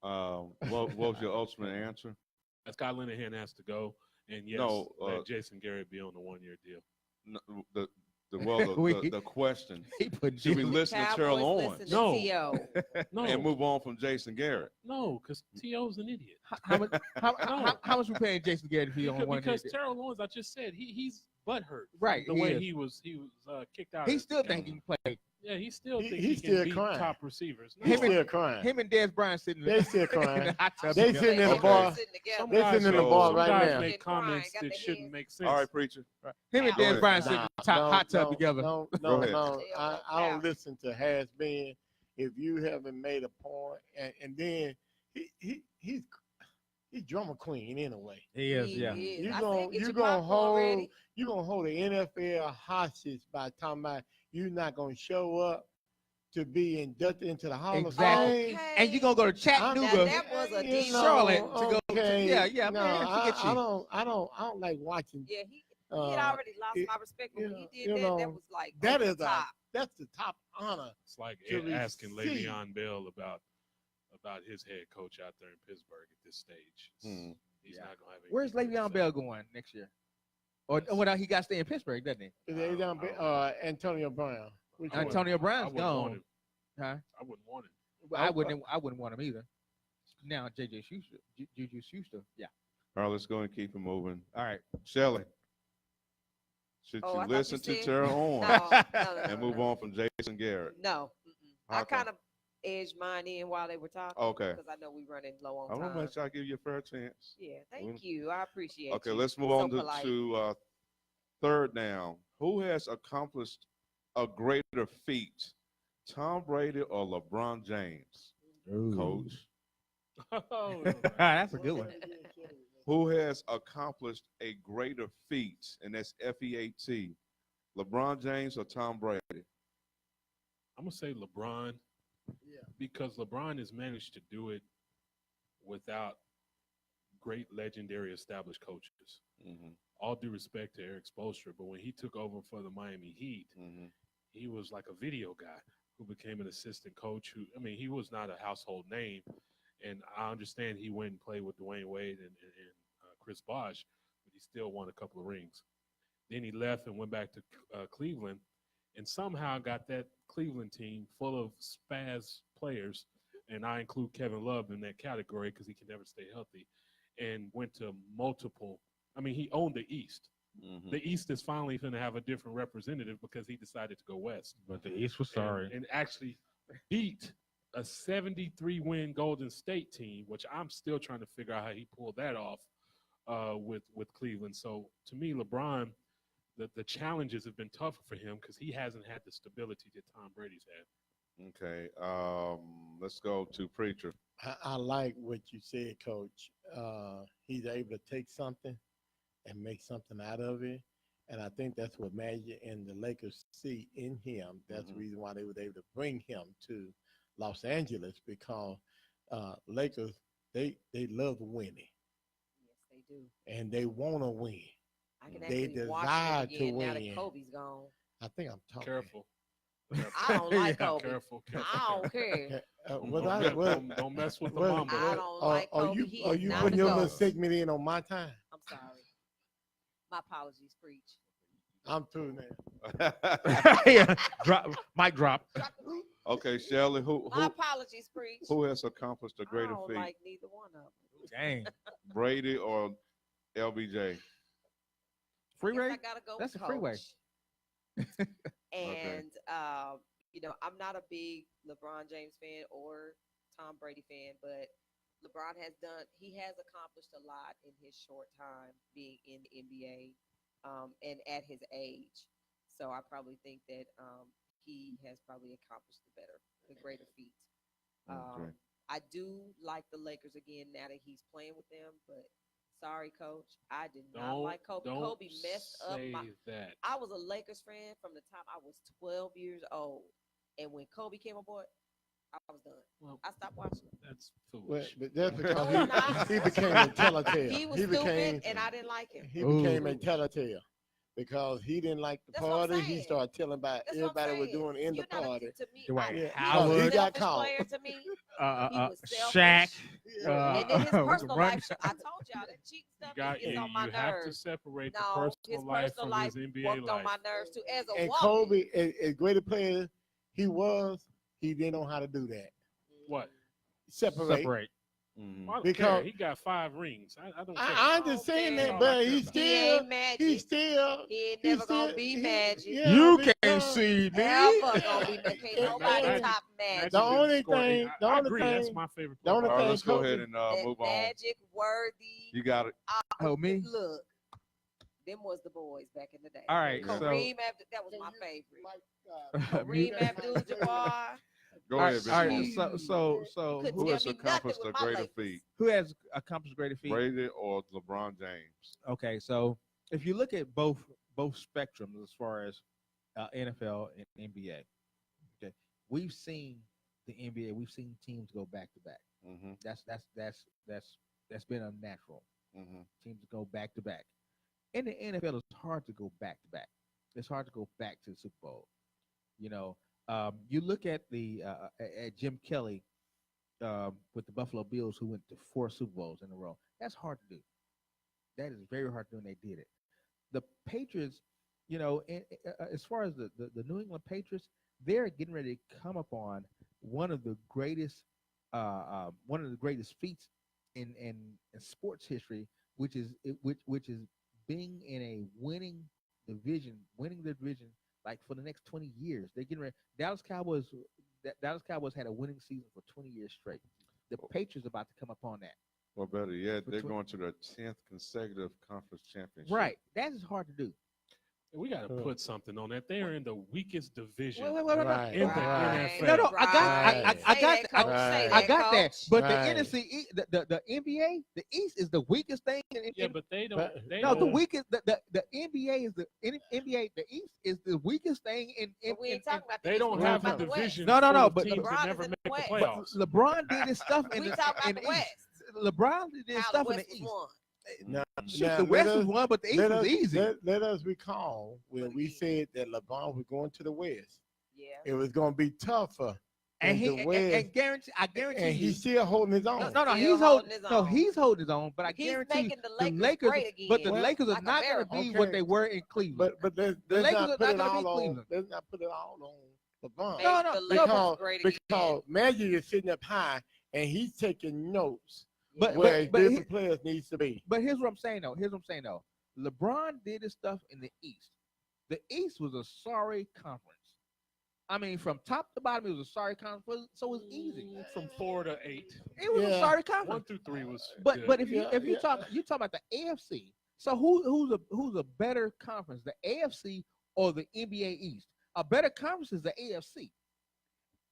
So, what was your ultimate answer? Scott Linehan has to go, and yes, No, let Jason Garrett be on the 1-year deal. No, the question: He put should we listen to Terrell Cowboys Owens listen to No. T.O. No, and move on from Jason Garrett? no, because T.O.'s an idiot. how much we paying Jason Garrett if he on one Because year? Terrell Owens, I just said he's butthurt. Right, The he way is. he was kicked out. He of- still think he can play. Yeah, he still He- think he's he can still beat crying. top receivers. No, he's still crying. Him and Dez Bryant sitting They still in crying. the hot tub They together. sitting in the Okay. bar. some They guys, sitting in the so- bar some right guys now. make comments Got that their shouldn't hands. make sense. All right, preacher. Him and Go Dez ahead. Bryant sitting in the hot tub together. No, Go ahead. I don't listen to has been. If you haven't made a point, and then he's drama queen anyway. He is, He yeah. is. You I gonna said, get you your gonna popcorn hold ready. you gonna hold the NFL hostage by talking about you not gonna show up to be inducted into the Hall Exactly. of Fame. And you gonna go to Now, Chattanooga, that was a You deep know, Charlotte to go. okay, Yeah, no, man, forget I you. don't like watching. Yeah, he Uh, had already lost it- my respect, but when he you did that, that know, was like that over is the top. that's the top honor. It's like to asking receive. Le'Veon Bell about his head coach out there in Pittsburgh at this stage. Hmm. He's Yeah. not gonna have. Where's anything to Le'Veon say. Bell going next year? Or well, he got to stay in Pittsburgh, doesn't he? They done don't- Antonio Brown. Which I one? wouldn't- Antonio I Brown's wouldn't want gone. him. Huh? I wouldn't want him. Well, I wouldn't want him either. Now JJ Schuster, Juju Schuster. Yeah. All right, let's go and keep it moving. All right. Shelley, should Oh, I you thought listen you to said- Terrell No, Owens no, and move on from Jason Garrett? No, How I come? kind of edged mine in while they were talking. Okay. Because I know we're running low I on want to time. make sure I give you a fair chance. Yeah, Well, thank you. I appreciate Okay, you. let's move So on polite. to third down. Who has accomplished a greater feat, Tom Brady or LeBron James? Coach. Oh, That's a good one. Who has accomplished a greater feat, and that's FEAT? LeBron James or Tom Brady? I'm gonna say LeBron because LeBron has managed to do it without great legendary established coaches. Mm-hmm. All due respect to Eric Spoelstra, but when he took over for the Miami Heat, Mm-hmm. he was like a video guy who became an assistant coach. He was not a household name, and I understand he went and played with Dwayne Wade and Chris Bosh, but he still won a couple of rings. Then he left and went back to Cleveland, and somehow got that Cleveland team full of spaz players, and I include Kevin Love in that category because he can never stay healthy, and went to multiple. He owned the East. Mm-hmm. The East is finally going to have a different representative because he decided to go West. But the East was sorry. And actually beat a 73-win Golden State team, which I'm still trying to figure out how he pulled that off with Cleveland. So to me, LeBron, the challenges have been tougher for him because he hasn't had the stability that Tom Brady's had. Okay. Let's go to Preacher. I like what you said, Coach. He's able to take something and make something out of it. And I think that's what Magic and the Lakers see in him. That's the reason why they were able to bring him to Los Angeles, because Lakers, they love winning. Yes, they do. And they want to win. I can They actually watch desire it to again now that win. Kobe's gone. I think I'm talking. Careful. I don't like Kobe. Careful. I don't care. Don't mess with the Well, mama. I don't like Kobe. He Are is you not putting the your little GOAT. segment in on my time? I'm sorry. My apologies, preach. I'm through now. Yeah, mic drop. Okay, Shelley, My apologies, preach. who has accomplished a I greater don't feat? like neither one of them. Dang. Brady or LBJ? Freeway? I gotta go That's with a freeway. Coach. And I'm not a big LeBron James fan or Tom Brady fan, but LeBron has accomplished a lot in his short time being in the NBA, and at his age. So I probably think that he has probably accomplished the greater feat. Okay. I do like the Lakers again now that he's playing with them, but sorry, Coach, I did not like Kobe. Don't Kobe messed up say my. that. I was a Lakers fan from the time I was 12 years old, and when Kobe came aboard, I was done. Well, I stopped watching. That's Well, foolish. but that's No, because he became a telltale. He was stupid, and I didn't like him. He became a telltale because he didn't like the That's what I'm party. He saying. started telling about That's what I'm everybody was saying. doing in You're the not a- party. to me, Dwight he Howard. was a He got selfish caught. player to me. He was selfish. Shaq. And then his personal run- life, I told y'all that cheating stuff is on my you have to nerves. separate No, the his personal life personal from life his NBA worked life. on my nerves too. As a And woman, Kobe, as great a player he was, he didn't know how to do that. What? Separate. I don't Because- care. He got 5 rings. I don't care. I understand Okay. that, but He he ain't Magic. he still, he ain't he never gonna still- be he- Magic. yeah, You can't because see me. Ever gonna be Magic. Can't Yeah, nobody Magic- top Magic Magic. The didn't only score any- thing- the I only agree. That's thing- my favorite. the only player. All right, thing let's go Kobe- ahead and That move on. Magic, Worthy. You got it. Oh, me? Look, them was the boys back in the day. All right, so- Kareem Abdul, that was my favorite. Me- Kareem Abdul-Jabbar. Go All ahead, right, all right, Vince. so Couldn't Who tell has me nothing accomplished with a my greater Lakers. feat? who has accomplished greater feat? Brady or LeBron James? Okay, so if you look at both spectrums as far as NFL and NBA, okay, we've seen the NBA, we've seen teams go back to back. Mm-hmm. That's been unnatural. Mm-hmm. Teams go back to back. In the NFL, it's hard to go back to back. It's hard to go back to the Super Bowl. You know, you look at at Jim Kelly with the Buffalo Bills, who went to 4 Super Bowls in a row. That's hard to do. That is very hard to do, and they did it. The Patriots, as far as the New England Patriots, they're getting ready to come upon one of the greatest feats in sports history, which is being in a winning the division like for the next 20 years. They're getting ready. Dallas Cowboys had a winning season for 20 years straight. The Patriots about to come upon that. Well, better yet, For they're 20 going to their 10th consecutive conference championship. Right. That is hard to do. We got to put something on that. They are in the weakest division Wait. Right. in the Right. NFL. No, I got Right. that. But the Right. NFC, the NBA, the East is the weakest thing. Yeah, but they don't. They no, the don't. weakest. The NBA is the NBA. The East is the weakest thing in. But we ain't talking about the They East, don't we have talking a about the West. division. No, full of but teams that LeBron never is in make the the West. playoffs. LeBron did his stuff in We the talking in about the the East. West. LeBron did his How the stuff in West the was East. won. Now, Shoot, now, the West let was us- one, but the East let was us- easy. Let us recall when we said that LeBron was going to the West. Yeah. It was going to be tougher. And in he the West, and guarantee, I guarantee and you, he's still holding his own. no, Still he's holding holding, his no, own. he's holding his own. But I He's guarantee making the the Lakers Lakers, great again. but the Well, Lakers are like not going to America. be what Okay. they were in Cleveland. But let's Lakers not are put not it gonna all beat on. Cleveland. Let's not put it all on LeBron. Make No, the no, Lakers great again. Because Magic is sitting up high and he's taking notes But- where but different players needs to be. But here's what I'm saying though. LeBron did his stuff in the East. The East was a sorry conference. I mean, from top to bottom, it was a sorry conference. So it was easy. From 4 to 8. It was a Yeah. sorry 1 conference. through 3 was. But good. if you talk about the AFC, so who's a better conference, the AFC or the NBA East? A better conference is the AFC,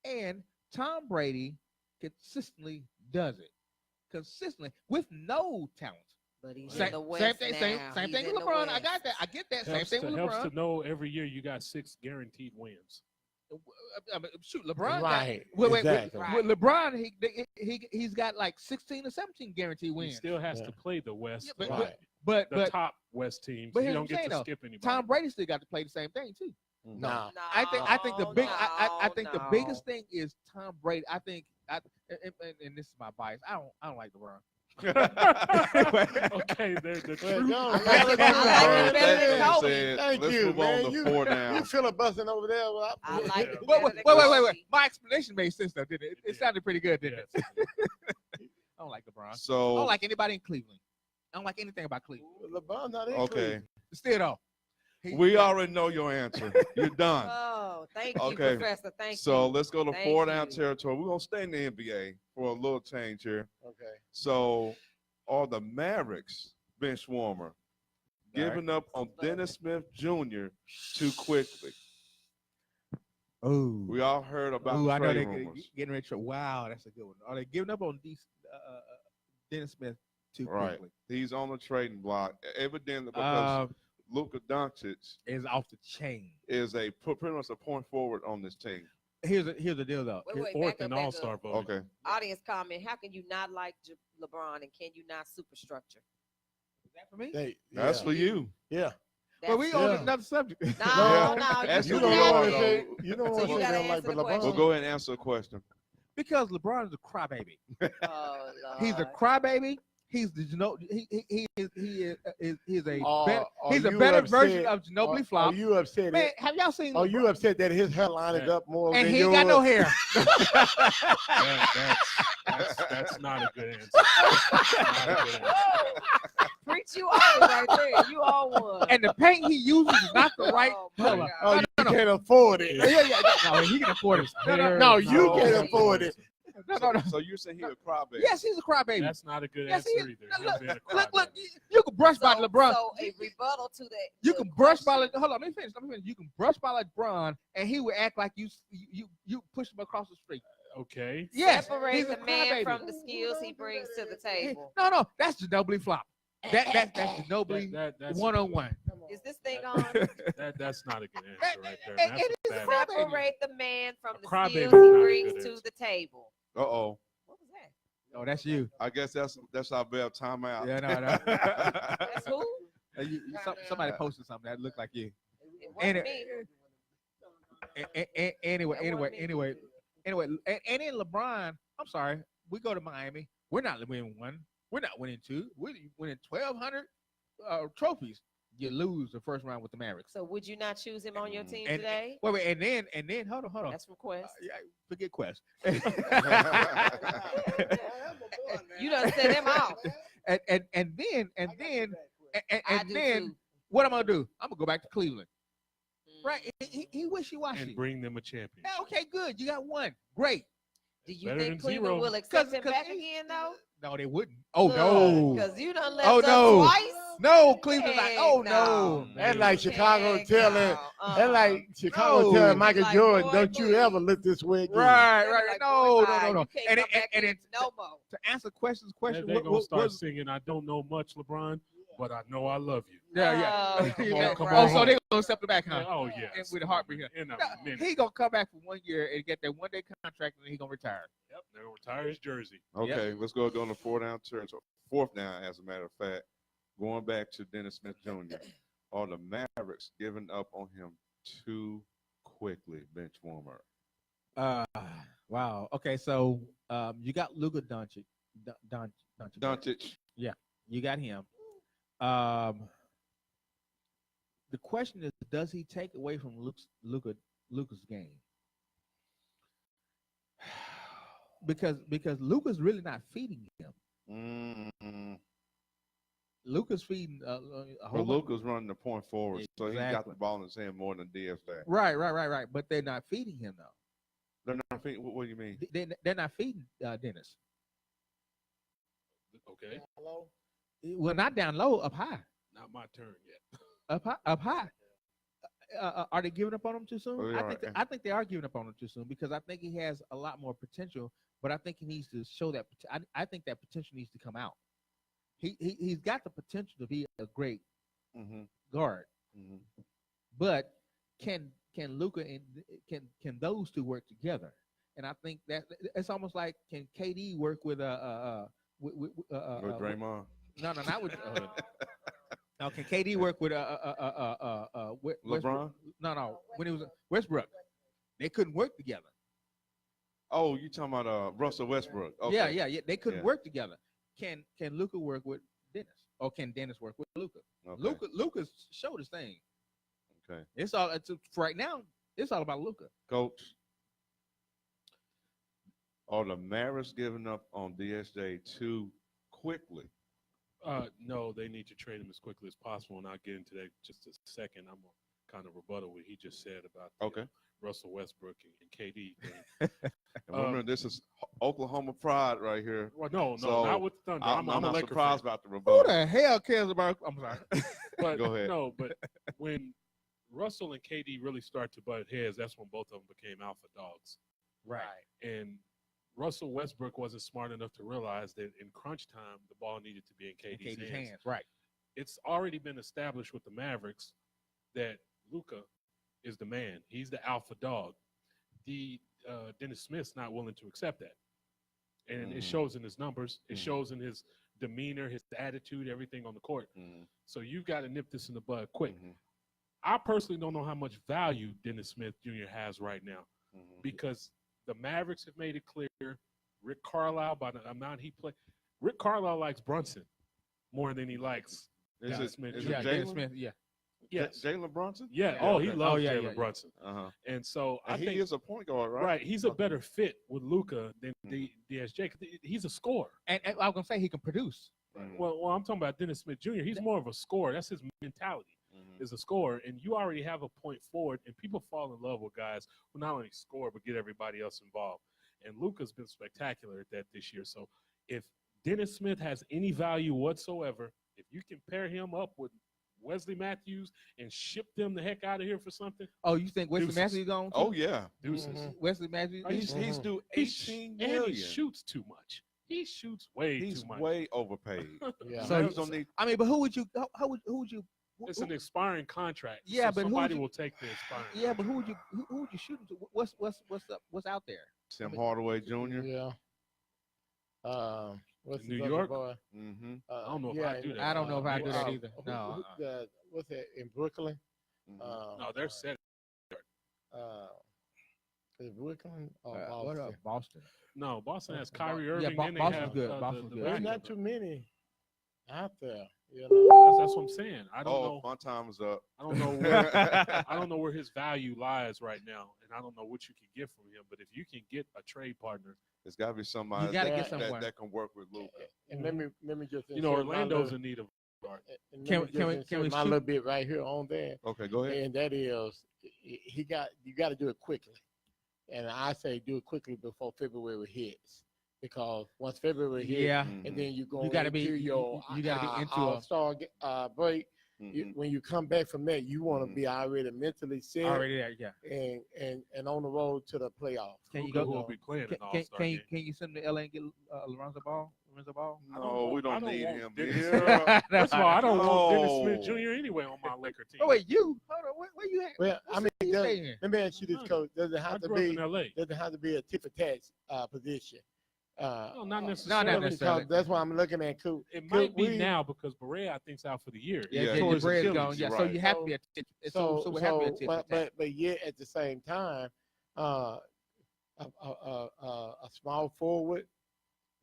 and Tom Brady consistently does it, with no talent. But he's Same, in the same West thing, now. same He's thing in with the LeBron. I West. got that. I get that. Same helps thing to, with helps LeBron. to know every year you got 6 guaranteed wins. I mean, shoot, LeBron. Right. Wait, Exactly. with LeBron, he's got like 16 or 17 guaranteed He wins. still has Yeah. to play the West, Yeah, Right. but the top West teams. but You here's don't what I'm get saying, to though. skip anybody. Tom Brady still got to play the same thing too. Nah. I think the big No, I think the biggest no. thing is Tom Brady. I think and this is my bias. I don't like LeBron. Okay, they're the Well, truth. no, I like it better than That Kobe. said, Thank let's you, move man. on to 4 You down. filibustering over there. Well, I like it Wait, better than wait. Kobe. My explanation made sense though, didn't it? It Yeah. sounded pretty good, didn't Yes. it? I don't like LeBron. I So don't like anybody in Cleveland. I don't like anything about Cleveland. LeBron not in okay, Cleveland. Still though. we already know your answer. You're done. Oh, thank you, Okay. Professor. Thank So you. let's go to Thank 4 down you. territory. We're gonna stay in the NBA for a little change here. Okay. So, are the Mavericks bench warmer giving up on Dennis Smith Jr. too quickly? Oh, We all heard about I know trade they're rumors. getting ready to. Wow, that's a good one. Are they giving up on Dennis Smith too Right. quickly? He's on the trading block, evidently because Luka Doncic Is off the chain. is pretty much a point forward on this team. Here's the deal though. Wait, Fourth back in up, back All-Star up. vote. Okay. Audience comment: how can you not like LeBron and can you not superstructure? Is that for me? That's yeah. for you. Yeah. Well, we on Yeah. another subject. No, Yeah. no, That's you You what don't you want are, to though. say. You don't So want you to say gotta they don't like answer the LeBron. question. Well, go ahead and answer the question. Because LeBron is a crybaby. Oh, Lord. He's a crybaby. He's the he's a Are he's a you better upset- version of Ginobili Are Flop. you upset? Man, have y'all seen? Are you LeBron? upset that his hairline is up more And than he yours? ain't got no hair. That's not a good answer. Not a good answer. Preach you all right there. You all won. And the paint he uses is not the right Oh, my color. God. Oh, No, you no, no. can't afford it. No, he can afford it. No, you No, can't afford it. No. So you're saying he's a crybaby? Yes, he's a crybaby. That's not a good Yes, he answer is. either. Look, Him being a Look, crybaby. you can brush by LeBron. So a rebuttal to that. You the can brush by question- hold on, let me finish. You can brush by LeBron, and he would act like you push him across the street. Okay. Yes, Separate he's a the man crybaby. from the skills he brings to the table. No, that's Ginobili Flop. That's Ginobili That's 101. Is this thing on? that's not a good answer right there. And That's it a is bad crybaby. Separate the man from A the crybaby skills is not he a brings good to answer. the table. Uh-oh. What was that? No, that's you. I guess that's our bell timeout. Yeah, no. That's who? Somebody posted something that looked like you. It wasn't And me. Anyway, and in LeBron, I'm sorry, we go to Miami. We're not winning one. We're not winning two. We're winning 1,200 trophies. You lose the first round with the Mavericks. So would you not choose him on your team And- today? Wait, and then hold on. That's from Quest. Yeah, forget Quest. You done set him off. and then I do then too. what I'm gonna do? I'm gonna go back to Cleveland. Mm. Right? He wishy washy. And bring them a champion. Yeah, okay, good. You got one. Great. Do you Better think than Cleveland zero. will accept him 'Cause back he- again though? No, they wouldn't. Oh no. Because you done left Oh us no. twice. No, Cleveland's like, oh Heck no. That's like Chicago Heck telling. no. That's like Chicago No. telling Michael Like, Jordan, boy, "Don't you please." ever look this way again." Right, They be right. like, No, boy, bye. no, no, no. You can't And come back and in it, no more. to answer questions, They're what, gonna start what, singing "I Don't Know Much, LeBron, but I know I love you." yeah. Oh, Come on, yeah, come Oh, on so home. they're gonna step it back, huh? Oh yeah, And with a heartbeat. in a No, minute. he gonna come back for 1 year and get that 1 day contract, and then he gonna retire. Yep, they're gonna retire his jersey. Okay, let's go on the fourth down, as a matter of fact. Going back to Dennis Smith Jr. Are the Mavericks giving up on him too quickly, bench warmer? Wow. Okay, so you got Luka Doncic. Doncic. Yeah, you got him. The question is, does he take away from Luka's game? Because Luka's really not feeding him. Mm-hmm. Luka's feeding a whole But Luka's running the point forward, so he got Exactly. the ball in his hand more than DSJ. Right. But they're not feeding him though. They're not feeding. What do you mean? They're not feeding Dennis. Okay, Well, not down low, up high. not my turn yet. Up high. Are they giving up on him too soon? Oh, they I think they are giving up on him too soon because I think he has a lot more potential. But I think he needs to show that. I think that potential needs to come out. He's got the potential to be a great guard, but can Luka and can those two work together? And I think that it's almost like, can KD work with With Draymond? No, not with. No, can KD work with LeBron? No. When it was Westbrook, they couldn't work together. Oh, you talking about Russell Westbrook? Okay. Yeah. They couldn't work together. Can Luka work with Dennis, or can Dennis work with Luka? Okay. Luka showed his thing. Okay. It's right now. It's all about Luka. Coach, are the Mavericks giving up on DSJ too quickly? No, they need to trade him as quickly as possible, and I'll get into that just a second. I'm gonna kind of rebuttal what he just said about the, Russell Westbrook and KD thing. And remember, this is Oklahoma pride right here. Well, no, So, not with the Thunder. I'm not a Laker surprised fan. about the Who rebuttal. the hell cares about? I'm sorry. But Go ahead. no, but when Russell and KD really start to butt heads, that's when both of them became alpha dogs. Right. And Russell Westbrook wasn't smart enough to realize that in crunch time, the ball needed to be in KD's hands. Right. It's already been established with the Mavericks that Luka is the man. He's the alpha dog. Dennis Smith's not willing to accept that. And it shows in his numbers. It shows in his demeanor, his attitude, everything on the court. So you've got to nip this in the bud quick. I personally don't know how much value Dennis Smith Jr. has right now because the Mavericks have made it clear. Rick Carlisle, by the amount he played, Rick Carlisle likes Brunson more than he likes Dennis Smith. Is Jr. it Dennis Jalen? Smith. Yeah. Yes. Jalen Brunson? Yeah. Yeah, Oh, he okay. loves yeah, Jalen yeah. Brunson. And so I And think he is a point guard, right? right. He's a better fit with Luka than DSJ. 'Cause he's a scorer. And I was gonna say he can produce. Well, I'm talking about Dennis Smith Jr. He's more of a scorer. That's his mentality. Is a scorer, and you already have a point forward, and people fall in love with guys who not only score but get everybody else involved. And Luka's been spectacular at that this year. So if Dennis Smith has any value whatsoever, if you can pair him up with Wesley Matthews and ship them the heck out of here for something. Oh, you think Wesley Deuces. Matthews going? Oh, yeah. Deuces. Wesley Matthews. He's due He's 18 and million. he shoots too much. He shoots way He's too much. way overpaid. Yeah. So- Mavs don't need. I mean, but who would you? Who would you? It's an expiring contract. Yeah, so but who somebody would you- will take the expiring. Yeah, but who would you shoot him to? What's up? What's out there? Tim Hardaway Jr. Yeah. What's New his other York? boy? Mm-hmm. I don't know if I do that. I don't know if I do that who- either. No. What's that in Brooklyn? No, they're set. Is it Brooklyn or What Boston? up, Boston? No, Boston has Kyrie Yeah, Irving. then they Boston's have good. Boston's good. There's backup. not too many out there. You know. That's what I'm saying. I don't know. My time is up. I don't know where I don't know where his value lies right now, and I don't know what you can get from him. But if you can get a trade partner, There's got to be somebody You gotta get someone. that can work with Luka. And let me just you know, insert my Orlando's little- in need of guard. and Can let me we- can we- just can we insert my shoot- little bit right here on that? Okay, go ahead. And that is, you got to do it quickly. And I say do it quickly before February hits. because once February hit, Yeah. and then you go You gotta into be- your you gotta be into a- All-Star break. Mhm. When you come back from that, you want to Mhm. be already mentally set Already there, yeah. and on the road to the playoffs. Can you Who go? will be playing Can, an All-Star can you game? can you send him to LA and get Lorenzo Ball? Lorenzo Ball? No, we I don't don't need want him Dennis here. First of all, I don't want Dennis Smith No. Jr. anyway on my Laker team. Oh wait, you? Hold on, where you at? Well, I mean, you staying? let me ask you this, Uh-huh. Coach. Does it I have to grew up in be? L.A. Does it have to be a tip for tats position? No, not No, necessarily. not necessarily. Because that's why I'm looking at. Could It might be we- now because Berea, I think, is out for the year. Yeah, Yeah, yeah, Tore your his bread's Achilles. gone. Yeah, You're so right. you have to be a tip. So we have to be a tip. for tat. but yet at the same time, a small forward,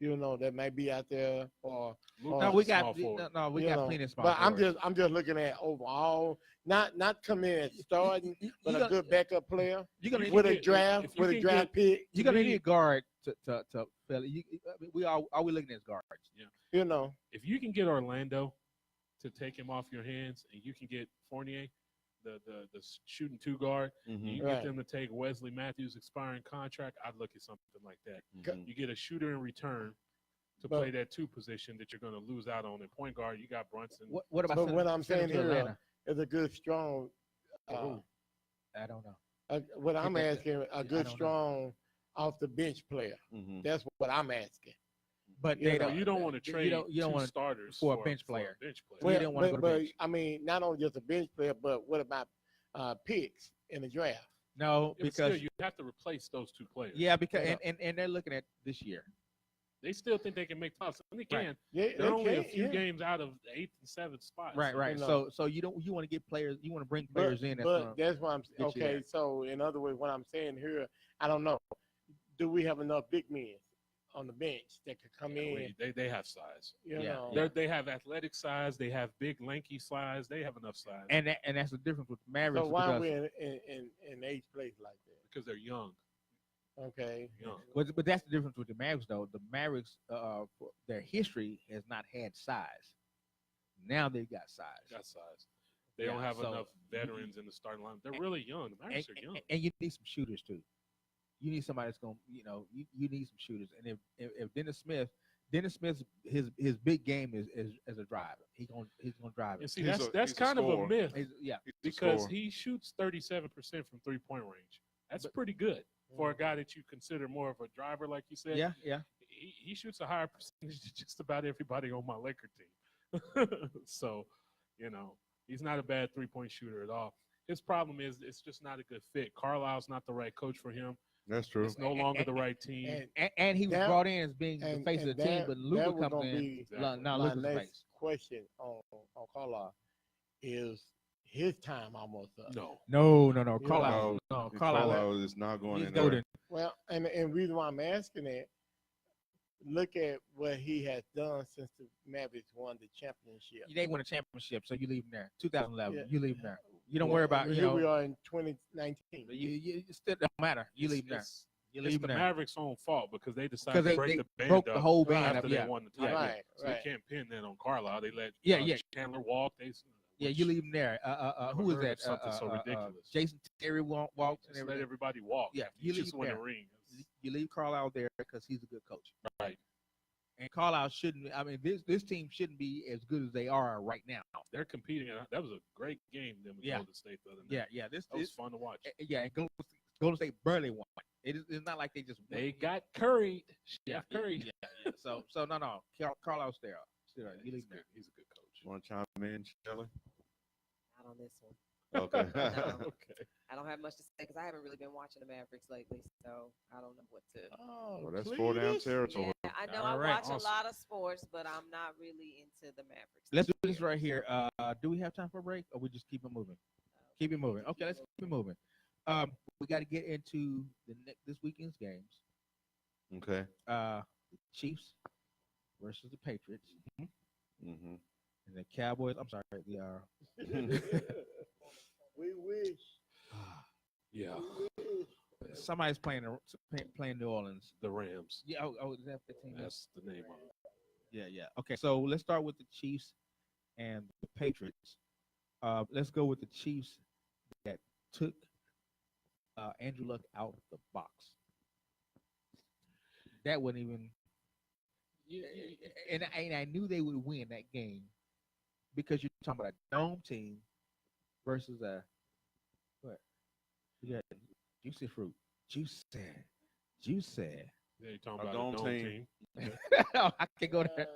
that may be out there or. Luke No, is we a small got forward. we you got know, plenty of small But forwards. I'm just looking at overall, not coming in and starting, but you a gonna- good backup player You're gonna with need a get- draft if you can draft pick. you're gonna me- need a guard to fill it. I mean, we all we looking at guards. If you can get Orlando to take him off your hands, and you can get Fournier, the shooting two guard, and you can Right. get them to take Wesley Matthews' expiring contract, I'd look at something like that. Mhm. You get a shooter in return to But- play that two position that you're going to lose out on. In point guard, you got Brunson. What about? But sending- what I'm sending saying him to here Atlanta? is a good strong. I don't know. What I'm that- asking, I a good don't know. strong off the bench player. Mhm. That's what I'm asking. But You they know, don't. you don't want to you trade don't- you don't two wanna- starters for a bench player. bench player. Well, you don't wanna go to but bench. I mean, not only just a bench player, but what about picks in the draft? No, Yeah, but still, because you have to replace those two players. yeah, because Yeah. and they're looking at this year. They still think they can make tops, and they can. Yeah, They're only a can, few yeah. games out of the 8th and 7th spots. Right, right. know. So you want to get players. You want to bring players in. That's gonna, But that's why I'm get you okay. there. So in other words, what I'm saying here, I don't know. Do we have enough big men on the bench that could come in? They have size. You Yeah. know, They have athletic size. They have big, lanky size. They have enough size and that's the difference with the Mavericks. so why are because, we in eighth place like that? because they're young. Okay. Young. but that's the difference with the Mavericks, though. The Mavericks, their history has not had size. Now they've got size. Got size. They Yeah, don't have so enough veterans in the starting line. They're really young. The Mavericks are young. And you need some shooters too. You need somebody that's gonna, you need some shooters. And if Dennis Smith's his big game is as a driver. He's gonna drive And it. see, He's that's a kind of a scorer. myth Yeah, He's a because scorer. he shoots 37% from 3-point range. That's pretty good for a guy that you consider more of a driver, like you said. yeah. He shoots a higher percentage than just about everybody on my Laker team. So, he's not a bad 3-point shooter at all. His problem is it's just not a good fit. Carlisle's not the right coach for him. That's true. It's no longer the right team. And he was That- brought in as being the face of the team, that- but that Luka was comes gonna in. be Exactly. Now my Luka's the next face. question on Carlisle is his time almost up. No. No. Yeah. Carlisle. No, Carlisle. Carlisle is not going He's in there. golden. Well, and reason why I'm asking that, look at what he has done since the Mavericks won the championship. They won a championship, so you leave him there. 2011, Yeah. you leave him there. You don't worry about Here we are in 2019. You it still don't matter. You leave him there. It's, You it's leave the him there. Mavericks' own fault because they decided Because to break they the band broke up the whole band after up. they Yeah, won the yeah. title. Right, So right. they can't pin that on Carlisle. They let Yeah. Chandler walk. Yeah, you leave him there. Who was heard of that? something so ridiculous. Jason Terry walked and Just let everything. everybody walk. Yeah, you you just leave win there. the ring. You leave Carlisle there because he's a good coach. Right. And Carlisle shouldn't. I mean, this team shouldn't be as good as they are right now. They're competing. That was a great game. Then with Yeah. Golden State the other night. Yeah. This That was fun to watch. and Golden State barely won. It's not like they just won. They got curried. Yeah, Steph Curry. Yeah. So no. Carlisle's there. Still, you leave him there. He's a good coach. Want to chime in, Shelley? Not on this one. Okay. No. Okay. I don't have much to say because I haven't really been watching the Mavericks lately, so I don't know what to. Oh, Well, that's 4 down territory. Yeah, I know All I right, watch awesome. a lot of sports, but I'm not really into the Mavericks. Let's do this right here. Do we have time for a break, or we just keep it moving? Keep it moving. Okay, let's keep it moving. We got to get into this weekend's games. Okay. The Chiefs versus the Patriots, Mm-hmm. and the Cowboys. I'm sorry, we wish. Yeah. somebody's playing New Orleans. The Rams. Yeah. Oh, is that the team? That's the name of it. Yeah. Okay, so let's start with the Chiefs and the Patriots. Let's go with the Chiefs that took Andrew Luck out the box. That wasn't even And I knew they would win that game because you're talking about a dome team versus a what? You got juicy fruit, juicy. Yeah, you're talking about dome a dome team. team. I can go there.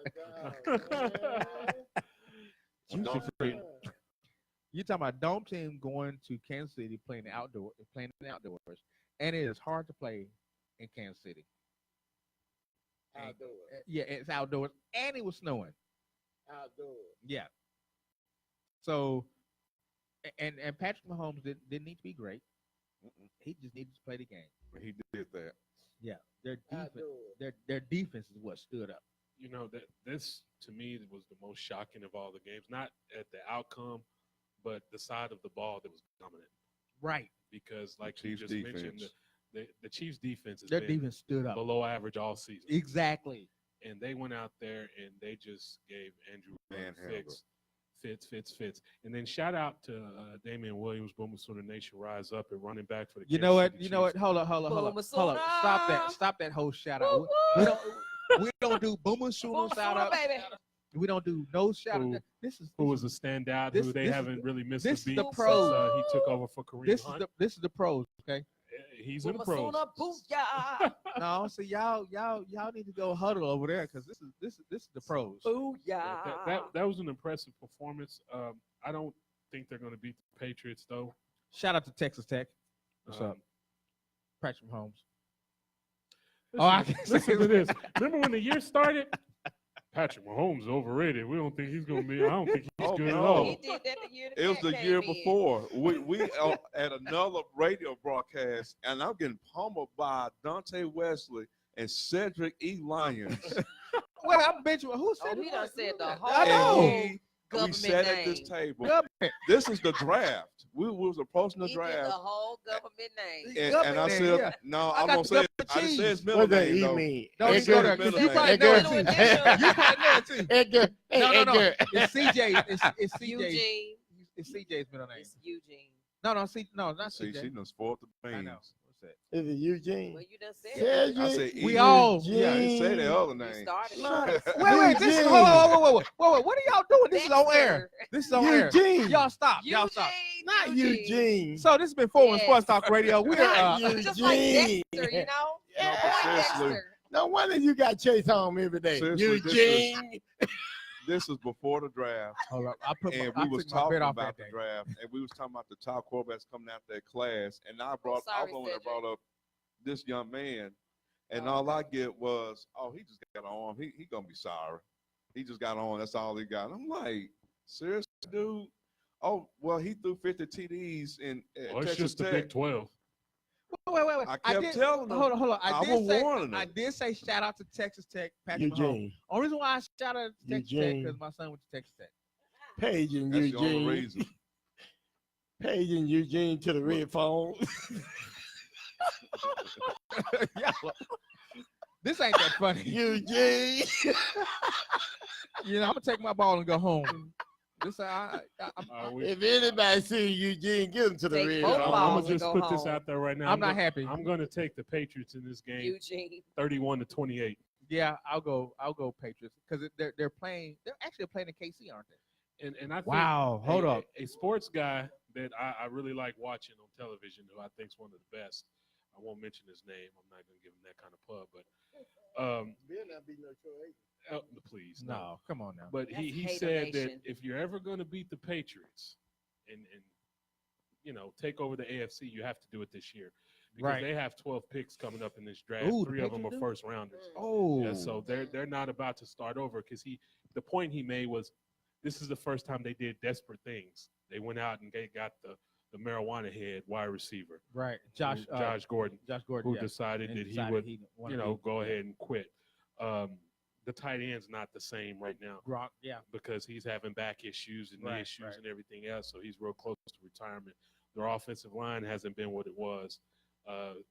Juicy fruit. You're talking about dome team going to Kansas City playing in the outdoors, and it is hard to play in Kansas City. Outdoors. Yeah, it's outdoors, and it was snowing. Outdoors. Yeah. So, and Patrick Mahomes didn't need to be great. He just needed to play the game. He did that. Yeah, their defense, Outdoors. their defense is what stood up. You know, that this to me was the most shocking of all the games. Not at the outcome, but the side of the ball that was dominant. Right. Because, like The you Chiefs' just mentioned, defense. the Chiefs' defense has Their been defense stood up. below average all season. Exactly. And they went out there and they just gave Andrew Luck fits. And then shout out to Damian Williams, Boomer Sooner Nation, rise up and running back for the You Kansas know what? City You know what? Chiefs. Hold up. Stop that whole shout out. We don't do Boomer Sooner shout out. baby. We don't do no shout Who- out. This is Who was a standout, this- who they this is haven't really missed this a is beat the since pros. he took over for Kareem this Hunt. is the pros. Okay. He's in the pros. Booyah. No, so y'all need to go huddle over there because this is the pros. Booyah. That was an impressive performance. I don't think they're going to beat the Patriots, though. Shout out to Texas Tech. What's Um, up, Patrick Mahomes? Listen to this. Remember when the year started? Patrick Mahomes is overrated. We don't think he's going to be. I don't think he's Oh, good at no. all. He did that the year that It was Dak the came year in. before. We at another radio broadcast, and I'm getting pummeled by Dante Wesley and Cedric E. Lyons. Well, I'm benching. Who Oh, said he done said the I whole know. And we government sat at this name. table. Government. This is the draft. We was approaching the He did the draft, whole government name. and I government, said, yeah. "No, I I'm got gonna the say it. government I just said his cheese. middle What that name E though. mean? Don't even go there. 'Cause Edgar. You probably Edgar. know it Middle too. initial. You probably know it too. Edgar. Hey, No. Edgar. It's CJ. It's CJ. Eugene. It's CJ's middle name. It's Eugene. No, not See, CJ. she done spoiled the I beans. know. What's that? Is it Eugene? Well, you done said Yeah, it. I said We E. all- Yeah, he Eugene. say the other You name. started. No. Wait. This is Eugene. whoa. What are y'all doing? This is on air. Dexter. This is on air. Eugene. Y'all stop. Eugene. Y'all stop. Not Eugene. So this has been 4-1 Yes. Sports Talk Radio. We're Not Just like Eugene. Dexter, you know? Yeah. Boy, seriously. Dexter. No wonder you got Chase home every day. Seriously, this Eugene. This is before the draft, Hold up. I and I we was took my talking bet off about that the day. draft, and we was talking about the top quarterbacks coming out that class, and I was sorry, the one that Cedric. brought up this young man, and all I get was, oh, he just got on. He gonna be sorry. He just got on. That's all he got. And I'm like, seriously, dude? Oh, well, he threw 50 TDs in Well, it's Texas just the Tech. Big 12. Wait. I kept telling them. Hold on. I did was say, warning I them. did say shout out to Texas Tech, Patrick Mahomes. Eugene. Only reason why I shout out to Texas Tech Eugene. because my son went to Texas Tech. Paige and That's the only Eugene. reason. Paige and Eugene to the red phone. Yeah, well, this ain't that funny. Eugene. You know, I'm gonna take my ball and go home. This I'm If anybody see Eugene, give him to the Take red both phone. I'm balls gonna and just go put this home. out there right now. I'm not happy. I'm going to take the Patriots in this game, Eugene. 31-28. Yeah, I'll go Patriots because they're playing. They're actually playing in KC, aren't they? And I think Wow, hold up. A sports guy that I really like watching on television, who I think is one of the best. I won't mention his name. I'm not going to give him that kind of pub, but Better not be no Troy. please No, come on now. But That's he Hater said that Nation. if you're ever going to beat the Patriots and take over the AFC, you have to do it this year because Right. they have 12 picks coming up in this draft. Ooh, the 3 of them are Patriots do? first rounders. Oh, Yeah, so they're not about to start over because the point he made was this is the first time they did desperate things. They went out and they got the marijuana head wide receiver, right. Josh Gordon, Gordon, who yeah. decided And that he decided would wanted to go ahead and quit. The tight end's not the same right now Gronk, yeah. because he's having back issues and knee Right, issues right. and everything else, so he's real close to retirement. Their offensive line hasn't been what it was.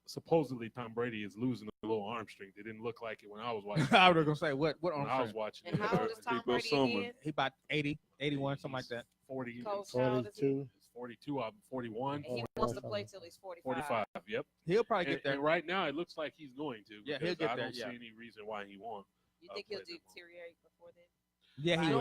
Supposedly, Tom Brady is losing a little arm strength. It didn't look like it when I was watching. I was gonna say what when on I was watching. And it. how old is Tom People Brady assuming. again? He about 80, 81, something like that. 40, Coach, how old is he? 42. 42, 41, And he wants to play till he's 45. 45. Yep. He'll probably get And there. right now, it looks like he's going to. Yeah, he'll because get I there, don't yeah. see any reason why he won't. You think he'll play them on. deteriorate before then? Yeah, he No,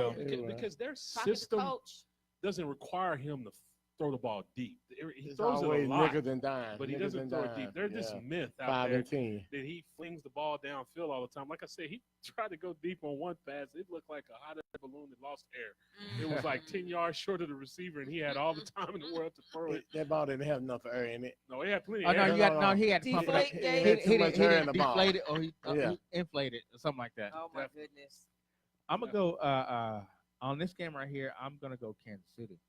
will. because their Talking to system coach. doesn't require him to throw the ball deep. He It's throws it a always lot, nickels and dimes. but he nickels doesn't and throw it dimes. deep. There's this Yeah. myth out 5 there and 10. that he flings the ball downfield all the time. Like I said, he tried to go deep on one pass. It looked like a hot air balloon that lost air. It was like 10 yards short of the receiver, and he had all the time in the world to throw it. That ball didn't have enough air in it. No, he had plenty Oh of no, air. you got no. He had to pump it up. Deflate gauge. He Too much didn't air in the ball. deflate it, or he Yeah. inflated or something like that. Oh my goodness. I'm gonna go on this game right here. I'm gonna go Kansas City.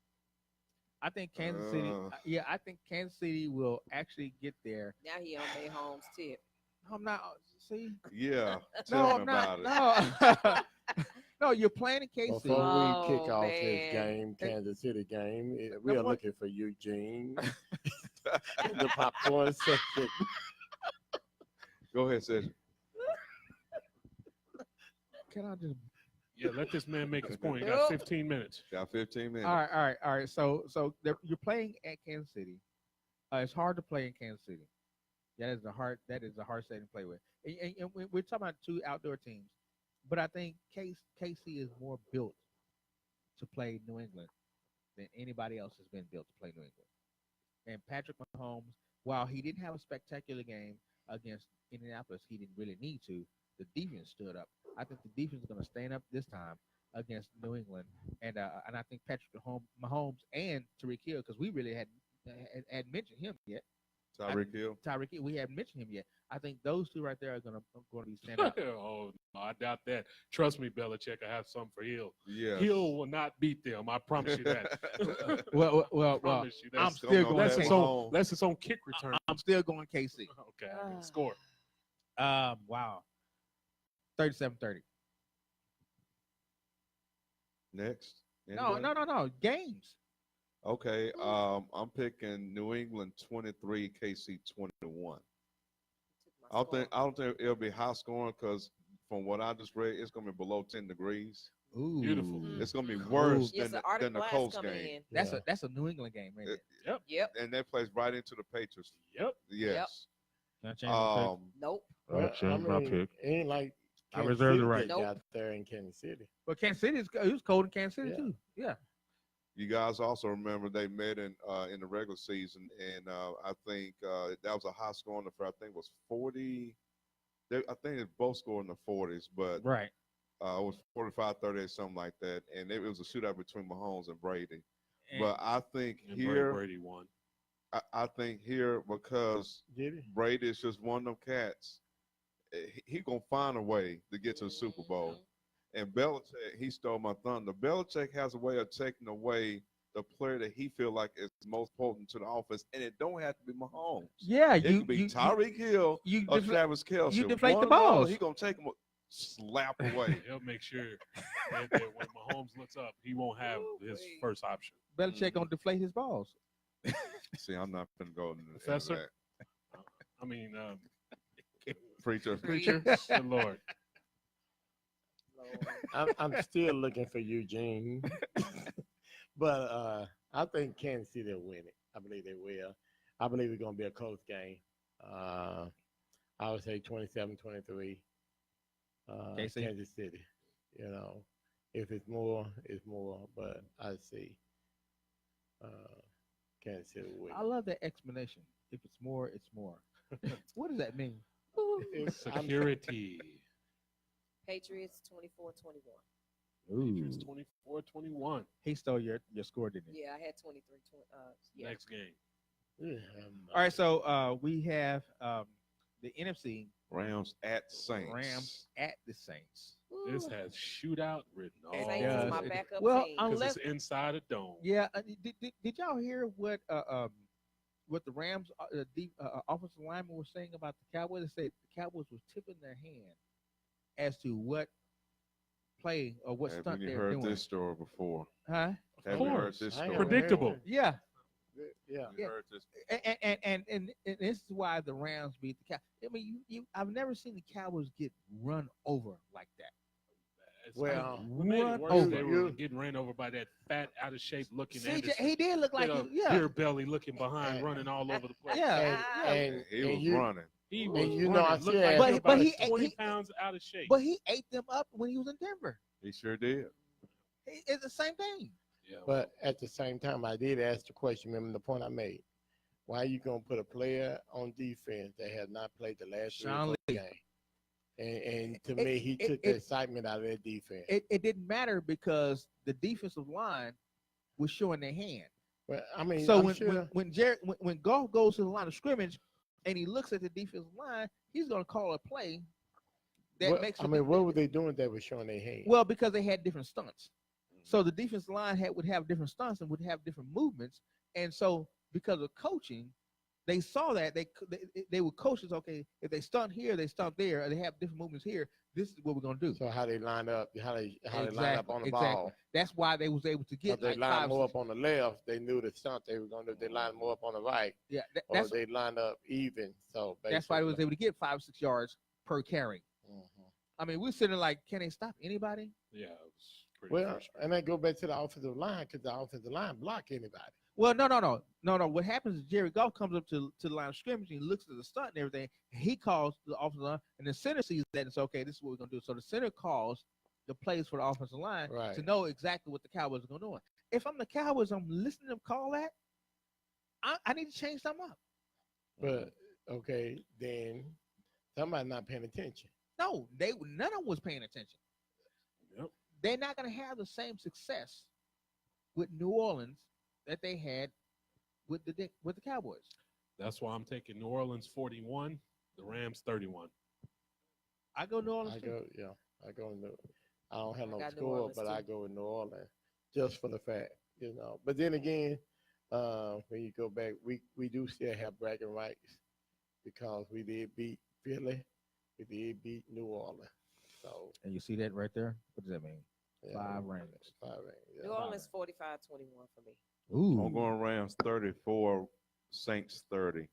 I think Kansas City. Yeah, I think Kansas City will actually get there. Now he on Mayholm's tip. I'm not. See, Yeah. no, Tell I'm me not. about it. No, no, you're playing in KC. Before Oh, we kick off man. this game, Kansas City game, we are what- looking for Eugene in the popcorn section. Go ahead, Cedric. Can I just? Yeah, let this man make his point. He got 15 minutes. Got 15 minutes. All right. So you're playing at Kansas City. It's hard to play in Kansas City. That is a hard setting to play with. And we're talking about two outdoor teams, but I think KC is more built to play New England than anybody else has been built to play New England. And Patrick Mahomes, while he didn't have a spectacular game against Indianapolis, he didn't really need to. The defense stood up. I think the defense is going to stand up this time against New England, and I think Patrick Mahomes and Tyreek Hill, because we really hadn't mentioned him yet. Tyreek Hill. Tyreek Hill, we haven't mentioned him yet. I think those two right there are going to be stand out. Oh, no, I doubt that. Trust me, Belichick, I have something for Hill. Yeah. Hill will not beat them. I promise you that. Well, promise you that. I'm still going That's his KC. own. That's his own kick return. I'm still going KC. Okay, score. Wow. 37-30. Next. No. Games. Okay. I'm picking New England 23, KC 21. I don't think it'll be high scoring because from what I just read, it's gonna be below 10 degrees. Ooh. Beautiful. It's gonna be worse Yes, than Arctic the blast Colts coming game. in. That's a New England game, right there. Yep. And that plays right into the Patriots. Yep. Yes. Can I change my pick? Nope. Well, change my pick. It ain't like I Kansas reserve the City right. just Nope. got there in Kansas City. But Kansas City it was cold in Kansas City Yeah. too. Yeah. You guys also remember they met in the regular season, and I think that was a high scoring affair. I think it was 40. I think they both scored in the 40s, but Right. it was 45-38, something like that. And it was a shootout between Mahomes and Brady. And- But I think And here, Brady won. I think here because Did he? Brady is just one of them cats. He gonna find a way to get to the Super Bowl. And Belichick, he stole my thunder. Belichick has a way of taking away the player that he feel like is most potent to the offense, and it don't have to be Mahomes. Yeah, It could be Tyreek Hill or Travis Kelce. you deflate One the of them, balls. He gonna take him, slap away. He'll make sure that when Mahomes looks up, he won't have his first option. Belichick gonna deflate his balls. See, I'm not gonna go into Professor? I mean, that. Preacher. preacher. Good Lord. I'm still looking for Eugene, but I think Kansas City will win it. I believe they will. I believe it's going to be a close game. I would say 27-23. KC? Kansas City. You know, if it's more, it's more. But I see Kansas City will win. I love that explanation. If it's more, it's more. What does that mean? Security. Patriots 24-21. Patriots Ooh. 24-21. He stole your score, didn't he? Yeah, I had 23. Yeah. Next game. All right, so we have the NFC Rams at Saints. Rams at the Saints. This has shootout written all Saints does. is my over it. backup Well, team. Because unless it's inside a dome. yeah, did y'all hear what the Rams offensive lineman was saying about the Cowboys? They said the Cowboys was tipping their hand as to what play or what stunt Haven't you they're heard doing. this story before? Huh? Haven't you heard course. this I ain't story? never Predictable. heard Yeah. Yeah. You heard this. And this is why the Rams beat the Cowboys. I mean, I've never seen the Cowboys get run over like that. It's Well, what made it worse, over. they were getting ran over by that fat, out of shape looking CJ, Anderson. he did look like With a yeah. beer belly looking behind, running all over the place. Yeah. And He was you, running. He And was you know, I running, looked said- like But- he was but about he- 20 he- pounds out of shape. But he ate them up when he was in Denver. He sure did. It's the same thing. Yeah, But at the same time, I did ask the question. Remember the point I made? Why are you gonna put a player on defense that has not played the last Sean three or four Lee. games? And to It- me, he it- took the it- excitement out of that defense. It didn't matter because the defensive line was showing their hand. But I mean, So I'm when sure. when Goff goes to the line of scrimmage and he looks at the defensive line, he's going to call a play that what, makes. I mean, what were they doing that was showing their hand? Well, because they had different stunts. So the defensive line would have different stunts and would have different movements. And so because of coaching, they saw that they were coaches. Okay, if they stunt here, they stunt there, or they have different movements here. This is what we're gonna do. So how they line up, how they line up on the ball. That's why they was able to If get they like line 5, more 6 up on the left, they knew the stunt they were gonna do. If they line more up on the right, Yeah, or that's they line up even. So that's why they was basically- able to get 5 or 6 yards per carry. Mhm. I mean, we're sitting there like, can they stop anybody? yeah, it was pretty Well, frustrating. and I go back to the offensive line because the offensive line block anybody. Well, no. What happens is Jerry Goff comes up to the line of scrimmage and he looks at the stunt and everything. He calls the offensive line, and the center sees that and says, "Okay, this is what we're gonna do." So the center calls the plays for the offensive line Right. to know exactly what the Cowboys are gonna do. If I'm the Cowboys, I'm listening to them call that. I need to change something up. But okay, then somebody not paying attention. No, none of them was paying attention. Yep. They're not gonna have the same success with New Orleans that they had with the Cowboys. That's why I'm taking New Orleans 41, the Rams 31. I go New Orleans. I too. go, I go in I don't have no got New score, Orleans, but too. I go with New Orleans just for the fact, you know. But then again, when you go back, we do still have bragging rights because we did beat Philly, we did beat New Orleans. So And you see that right there? What does that mean? yeah, 5 rings. 5 rings. Yeah. New Orleans 45-21 for me. Ooh. I'm going Rams 34, Saints 30.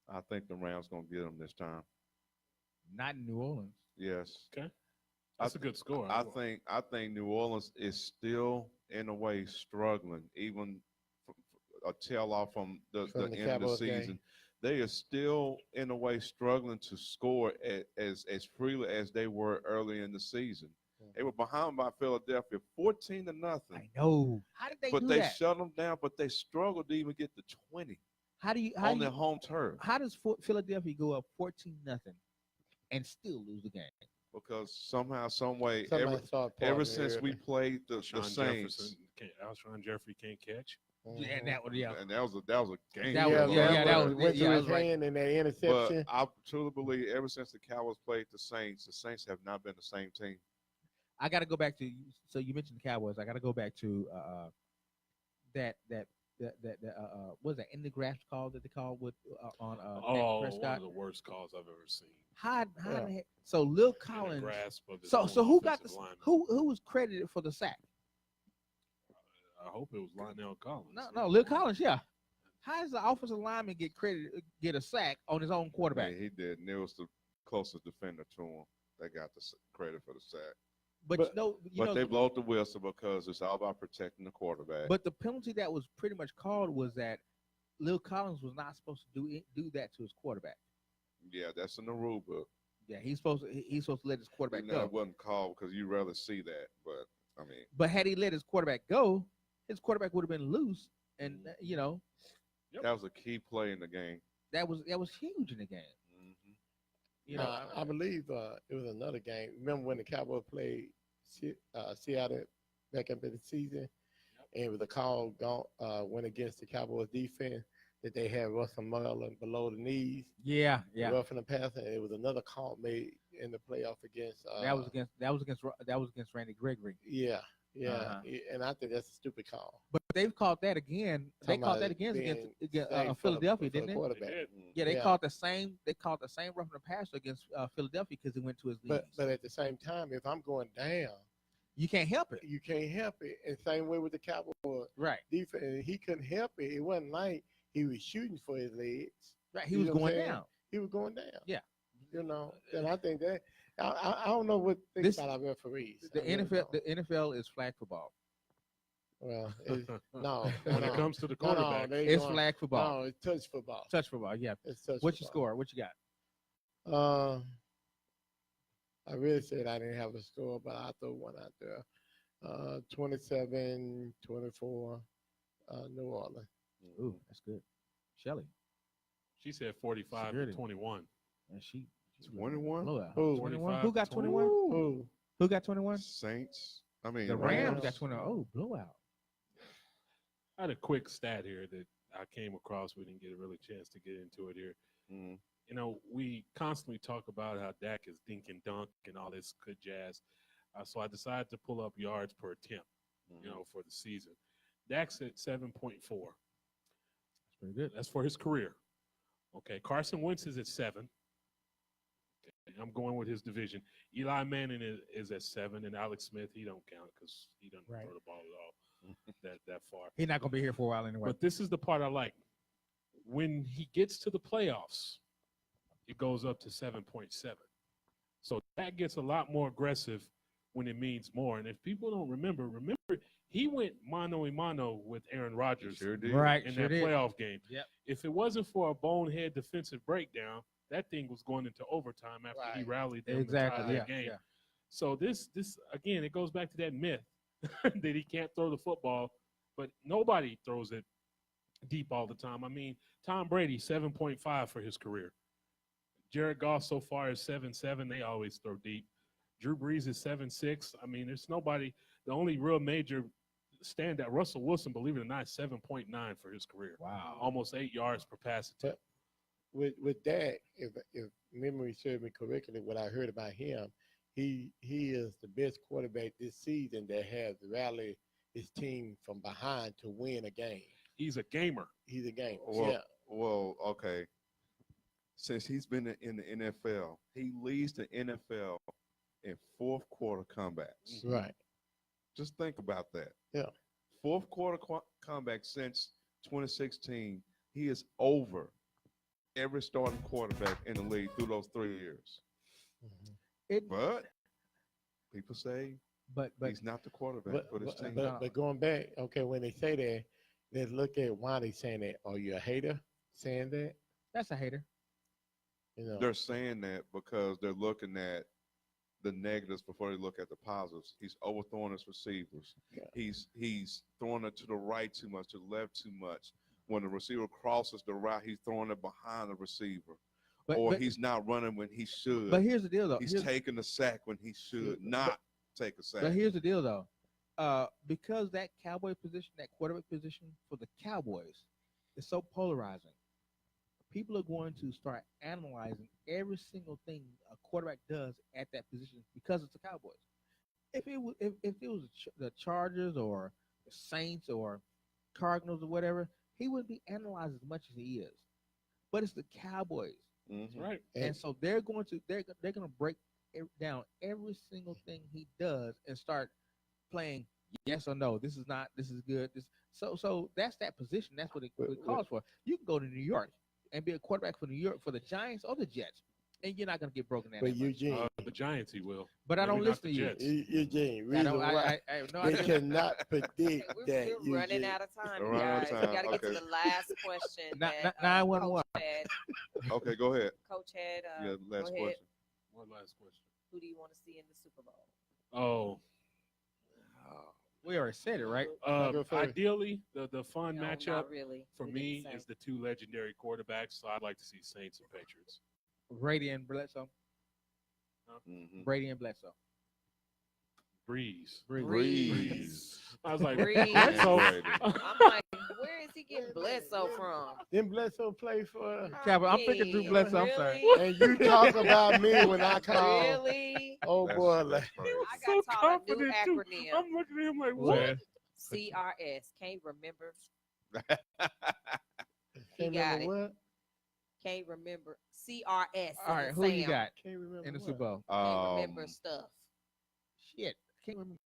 I think the Rams gonna get them this time. Not in New Orleans. Yes. That's a good score. I think New Orleans is still in a way struggling, even a tail off from the From the end of the Cowboys game. season. They are still in a way struggling to score as freely as they were early in the season. They were behind by Philadelphia, 14-0. I know. How did they But do they that? shut them down. But they struggled to even get to 20 How do you on their home turf how does Philadelphia go up 14-0 and still lose the game? because somehow, some way, Somebody started ever partying since we early. played the Alshon Saints, Alshon Jeffrey can't catch. And that one, yeah. and that was a game. That was- changer. yeah, that was- went yeah, through I his was right. hand in that But interception. I truly believe ever since the Cowboys played the Saints have not been the same team. I got to go back to. So you mentioned the Cowboys. I got to go back to that what was that in the graphs call that they called with on Dak One Prescott? of the worst calls I've ever seen. How Yeah. the heck? So Lil In the Collins. grasp of his So own who got offensive lineman. who was credited for the sack? I hope it was Lionel Collins. No, Lil Collins. Yeah. How does the offensive lineman get a sack on his own quarterback? Yeah, he did. And it was the closest defender to him that got the credit for the sack. But But- you know, They blow up the whistle because it's all about protecting the quarterback. but the penalty that was pretty much called was that Lil Collins was not supposed to do that to his quarterback. yeah, that's in the rule book. Yeah, he's supposed to let his quarterback You know, go. it wasn't called because you rather see that. But I mean, But had he let his quarterback go, his quarterback would have been loose, and Yep. that was a key play in the game. that was huge in the game. Mhm. You know, I believe it was another game. Remember when the Cowboys played Seattle back up in the season, and it was a call went against the Cowboys defense that they had Russell Merlin below the knees, yeah. roughing the passer. And it was another call made in the playoff against. That was against Randy Gregory. Yeah, Uh-huh. and I think that's a stupid call. But they've called that again. They Talking called about that again being against safe for the- Philadelphia, for the didn't they? They quarterback. did. Yeah, they Yeah. called the same. They called the same roughing the passer against Philadelphia because he went to his knees. But at the same time, if I'm going down, you can't help it, you can't help it. And same way with the Cowboys right? defense, and he couldn't help it. It wasn't like he was shooting for his legs. Right. He You was know what I'm going saying? down. He was going down. Yeah. You know, and I think that I don't know what things This- about our referees. The I really NFL, don't. the NFL is flag football. Well, no. When it comes to the No, quarterback, It's flag football. No, it's touch football. Touch football. Yeah. It's touch What's your football. score? What you got? I really said I didn't have a score, but I threw one out there. 27-24, New Orleans. Ooh, that's good. Shelly. she said 45 Security. to 21. And she 21? blowout. Who? 21. Who got 25 21? Who? Who got 21? Saints. I mean, The Rams got 21. Oh, blowout. I had a quick stat here that I came across. We didn't get a really chance to get into it here. Mm. You know, we constantly talk about how Dak is dink and dunk and all this good jazz. So I decided to pull up yards per attempt, you know, for the season. Dak's at 7.4. That's pretty good. That's for his career. Okay, Carson Wentz is at 7. Okay, I'm going with his division. Eli Manning is at 7, and Alex Smith, he don't count because he doesn't Right. throw the ball at all that far. He's not gonna be here for a while anyway. But this is the part I like. When he gets to the playoffs, it goes up to 7.7. So that gets a lot more aggressive when it means more. And if people don't remember he went mano a mano with Aaron Rodgers Sure did. Right. in Sure that did. playoff game. Yep. If it wasn't for a bonehead defensive breakdown, that thing was going into overtime after he Right. rallied them to Exactly. tie Yeah. that game. Yeah. So this again, it goes back to that myth that he can't throw the football, but nobody throws it deep all the time. I mean, Tom Brady 7.5 for his career. Jared Goff so far is 7.7. They always throw deep. Drew Brees is 7.6. I mean, there's nobody. The only real major standout, Russell Wilson, believe it or not, 7.9 for his career. Wow. Almost 8 yards per pass attempt. With that, if memory serves me correctly, what I heard about him, he is the best quarterback this season that has rallied his team from behind to win a game. He's a gamer. He's a game. Well, Yeah. well, okay. Since he's been in the NFL, he leads the NFL in fourth quarter comebacks. Right. Just think about that. Yeah. Fourth quarter comeback since 2016, he is over every starting quarterback in the league through those 3 years. It, But people say but he's not the quarterback for this team. But going back, okay, when they say that, let's look at why they saying that. Are you a hater saying that? that's a hater. You know, They're saying that because they're looking at the negatives before they look at the positives. He's overthrowing his receivers. Yeah. He's throwing it to the right too much, to the left too much. When the receiver crosses the route, he's throwing it behind the receiver. Or he's not running when he should. But here's the deal, though. He's taking the sack when he should not take a sack. But here's the deal, though. Because that Cowboy position, that quarterback position for the Cowboys is so polarizing, people are going to start analyzing every single thing a quarterback does at that position because it's the Cowboys. If it was the Chargers or the Saints or Cardinals or whatever, he wouldn't be analyzed as much as he is. But it's the Cowboys. That's right. And so they're going to break down every single thing he does and start playing yes or no. This is not. This is good. So that's that position. That's what it calls for. You can go to New York and be a quarterback for New York for the Giants or the Jets, and you're not going to get broken down. but Eugene, The Giants, he will. But I don't Maybe not listen the to you. Jets. Eugene, I reason don't. why I have no they idea. cannot predict that. We're running Eugene. out of time, We're running out guys. of We time. got to get to Okay. the last question. Not- that, not 911. Coach had. Okay, go ahead. Coach had. Yeah, last go ahead. question. One last question. Who do you want to see in the Super Bowl? Oh, We already said it, right? go first. ideally, the fun No, matchup not really. for We me didn't say. is the two legendary quarterbacks. So I'd like to see Saints and Patriots. Brady and Bledsoe. Mhm. Brady and Bledsoe. Breeze. Breeze. I was like, Breeze. Bledsoe. Brady. I'm like, where is he getting Bledsoe from? Didn't Bledsoe play for? Cowboy, I'm thinking Drew mean, Bledsoe. I'm sorry. really? And you talk about me when I call. Really? Oh That's- boy, that's crazy. I got taught a new confident, too. acronym. I'm looking at him like, what? CRS. Can't remember. can't got remember what? Can't remember. CRS. All right, is who you Sam. got Can't remember in the what? Super Bowl? Can't remember stuff. Shit, can't remember.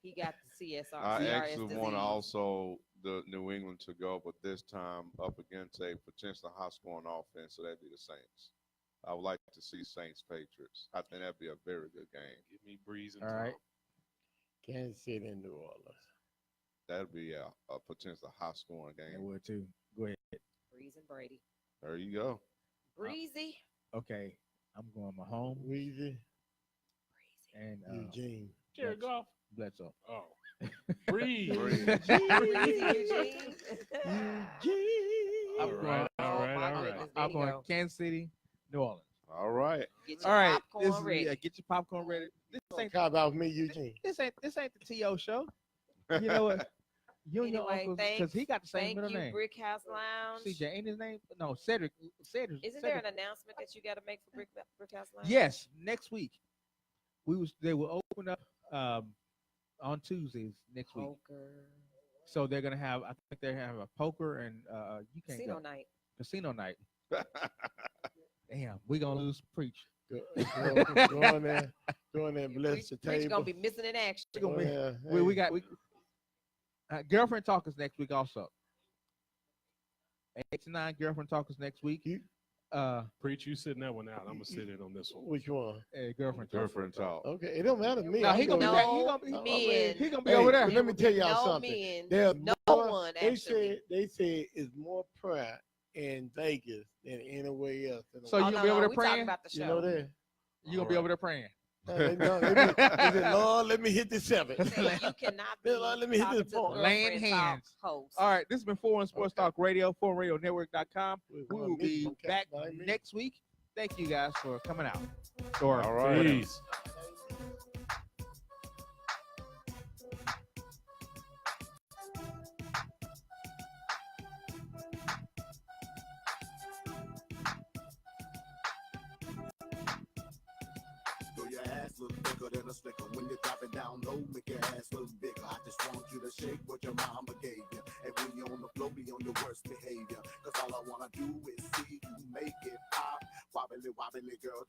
He got the CSR. I CRS actually want disease. to also the New England to go, but this time up against a potential high scoring offense, so that'd be the Saints. I would like to see Saints Patriots. I think that'd be a very good game. Give me Breeze and All right. Tom. Kansas City and New Orleans. That'd be a potential high-scoring It game. would too. Go ahead. Breeze and Brady. There you go. Breezy. Okay, I'm going Mahomes Weezy, and Eugene. Jared Goff. Bledsoe. Oh. Breeze. Breezy Eugene. All right. Oh, my goodness, there I'm you going go. Kansas City, New Orleans. All right. Get All your right, popcorn ready. get your popcorn ready. This ain't How about me, Eugene? this ain't the To show. You know what? You and your Anyway, uncle, thanks. because he got the same Thank middle you, name. Brick House Lounge. CJ ain't his name? No, Cedric. Isn't there an announcement that you got to make for Brick House Lounge? Yes, next week. They will open up on Tuesdays next week. Poker. So they're gonna have, I think they have a poker and you can't Casino go. night. Casino night. Damn, we gonna lose preach. Go in there, and bless the Preach table. gonna be missing in action. We gonna be- Yeah, We got girlfriend talkers next week also. 8 to 9 girlfriend talkers next week. Preach, you sitting that one out. I'm gonna sit in on this one. Which one? Girlfriend talk. Girlfriend talk. Okay, it don't matter to me. No, I'm he gonna be gonna- back. No men. He gonna be Hey, over there. Let me tell y'all No something. men. There's No more- one, They actually. said it's more prayer in Vegas than anywhere else. In the So world. you gonna be over there we talking praying? about the You show. know that? You gonna be over there praying? They said, Lord, let me hit this 7. Say you cannot be Lord, let me hit talking this to the point. Laying girlfriend talk hands. host. All right, this has been Foreign Sports Okay. Talk Radio, foreignradionetwork.com. We We gonna will meet be some back cats like me. next week. Thank you guys for coming out. Or All right. Peace. So your ass look bigger than a slicker. When you drop it down low, make your ass look bigger. I just want you to shake what your mama gave you. And when you're on the floor, be on your worst behavior. Cause all I wanna do is see you make it pop. Wobbly, wobbly, girl.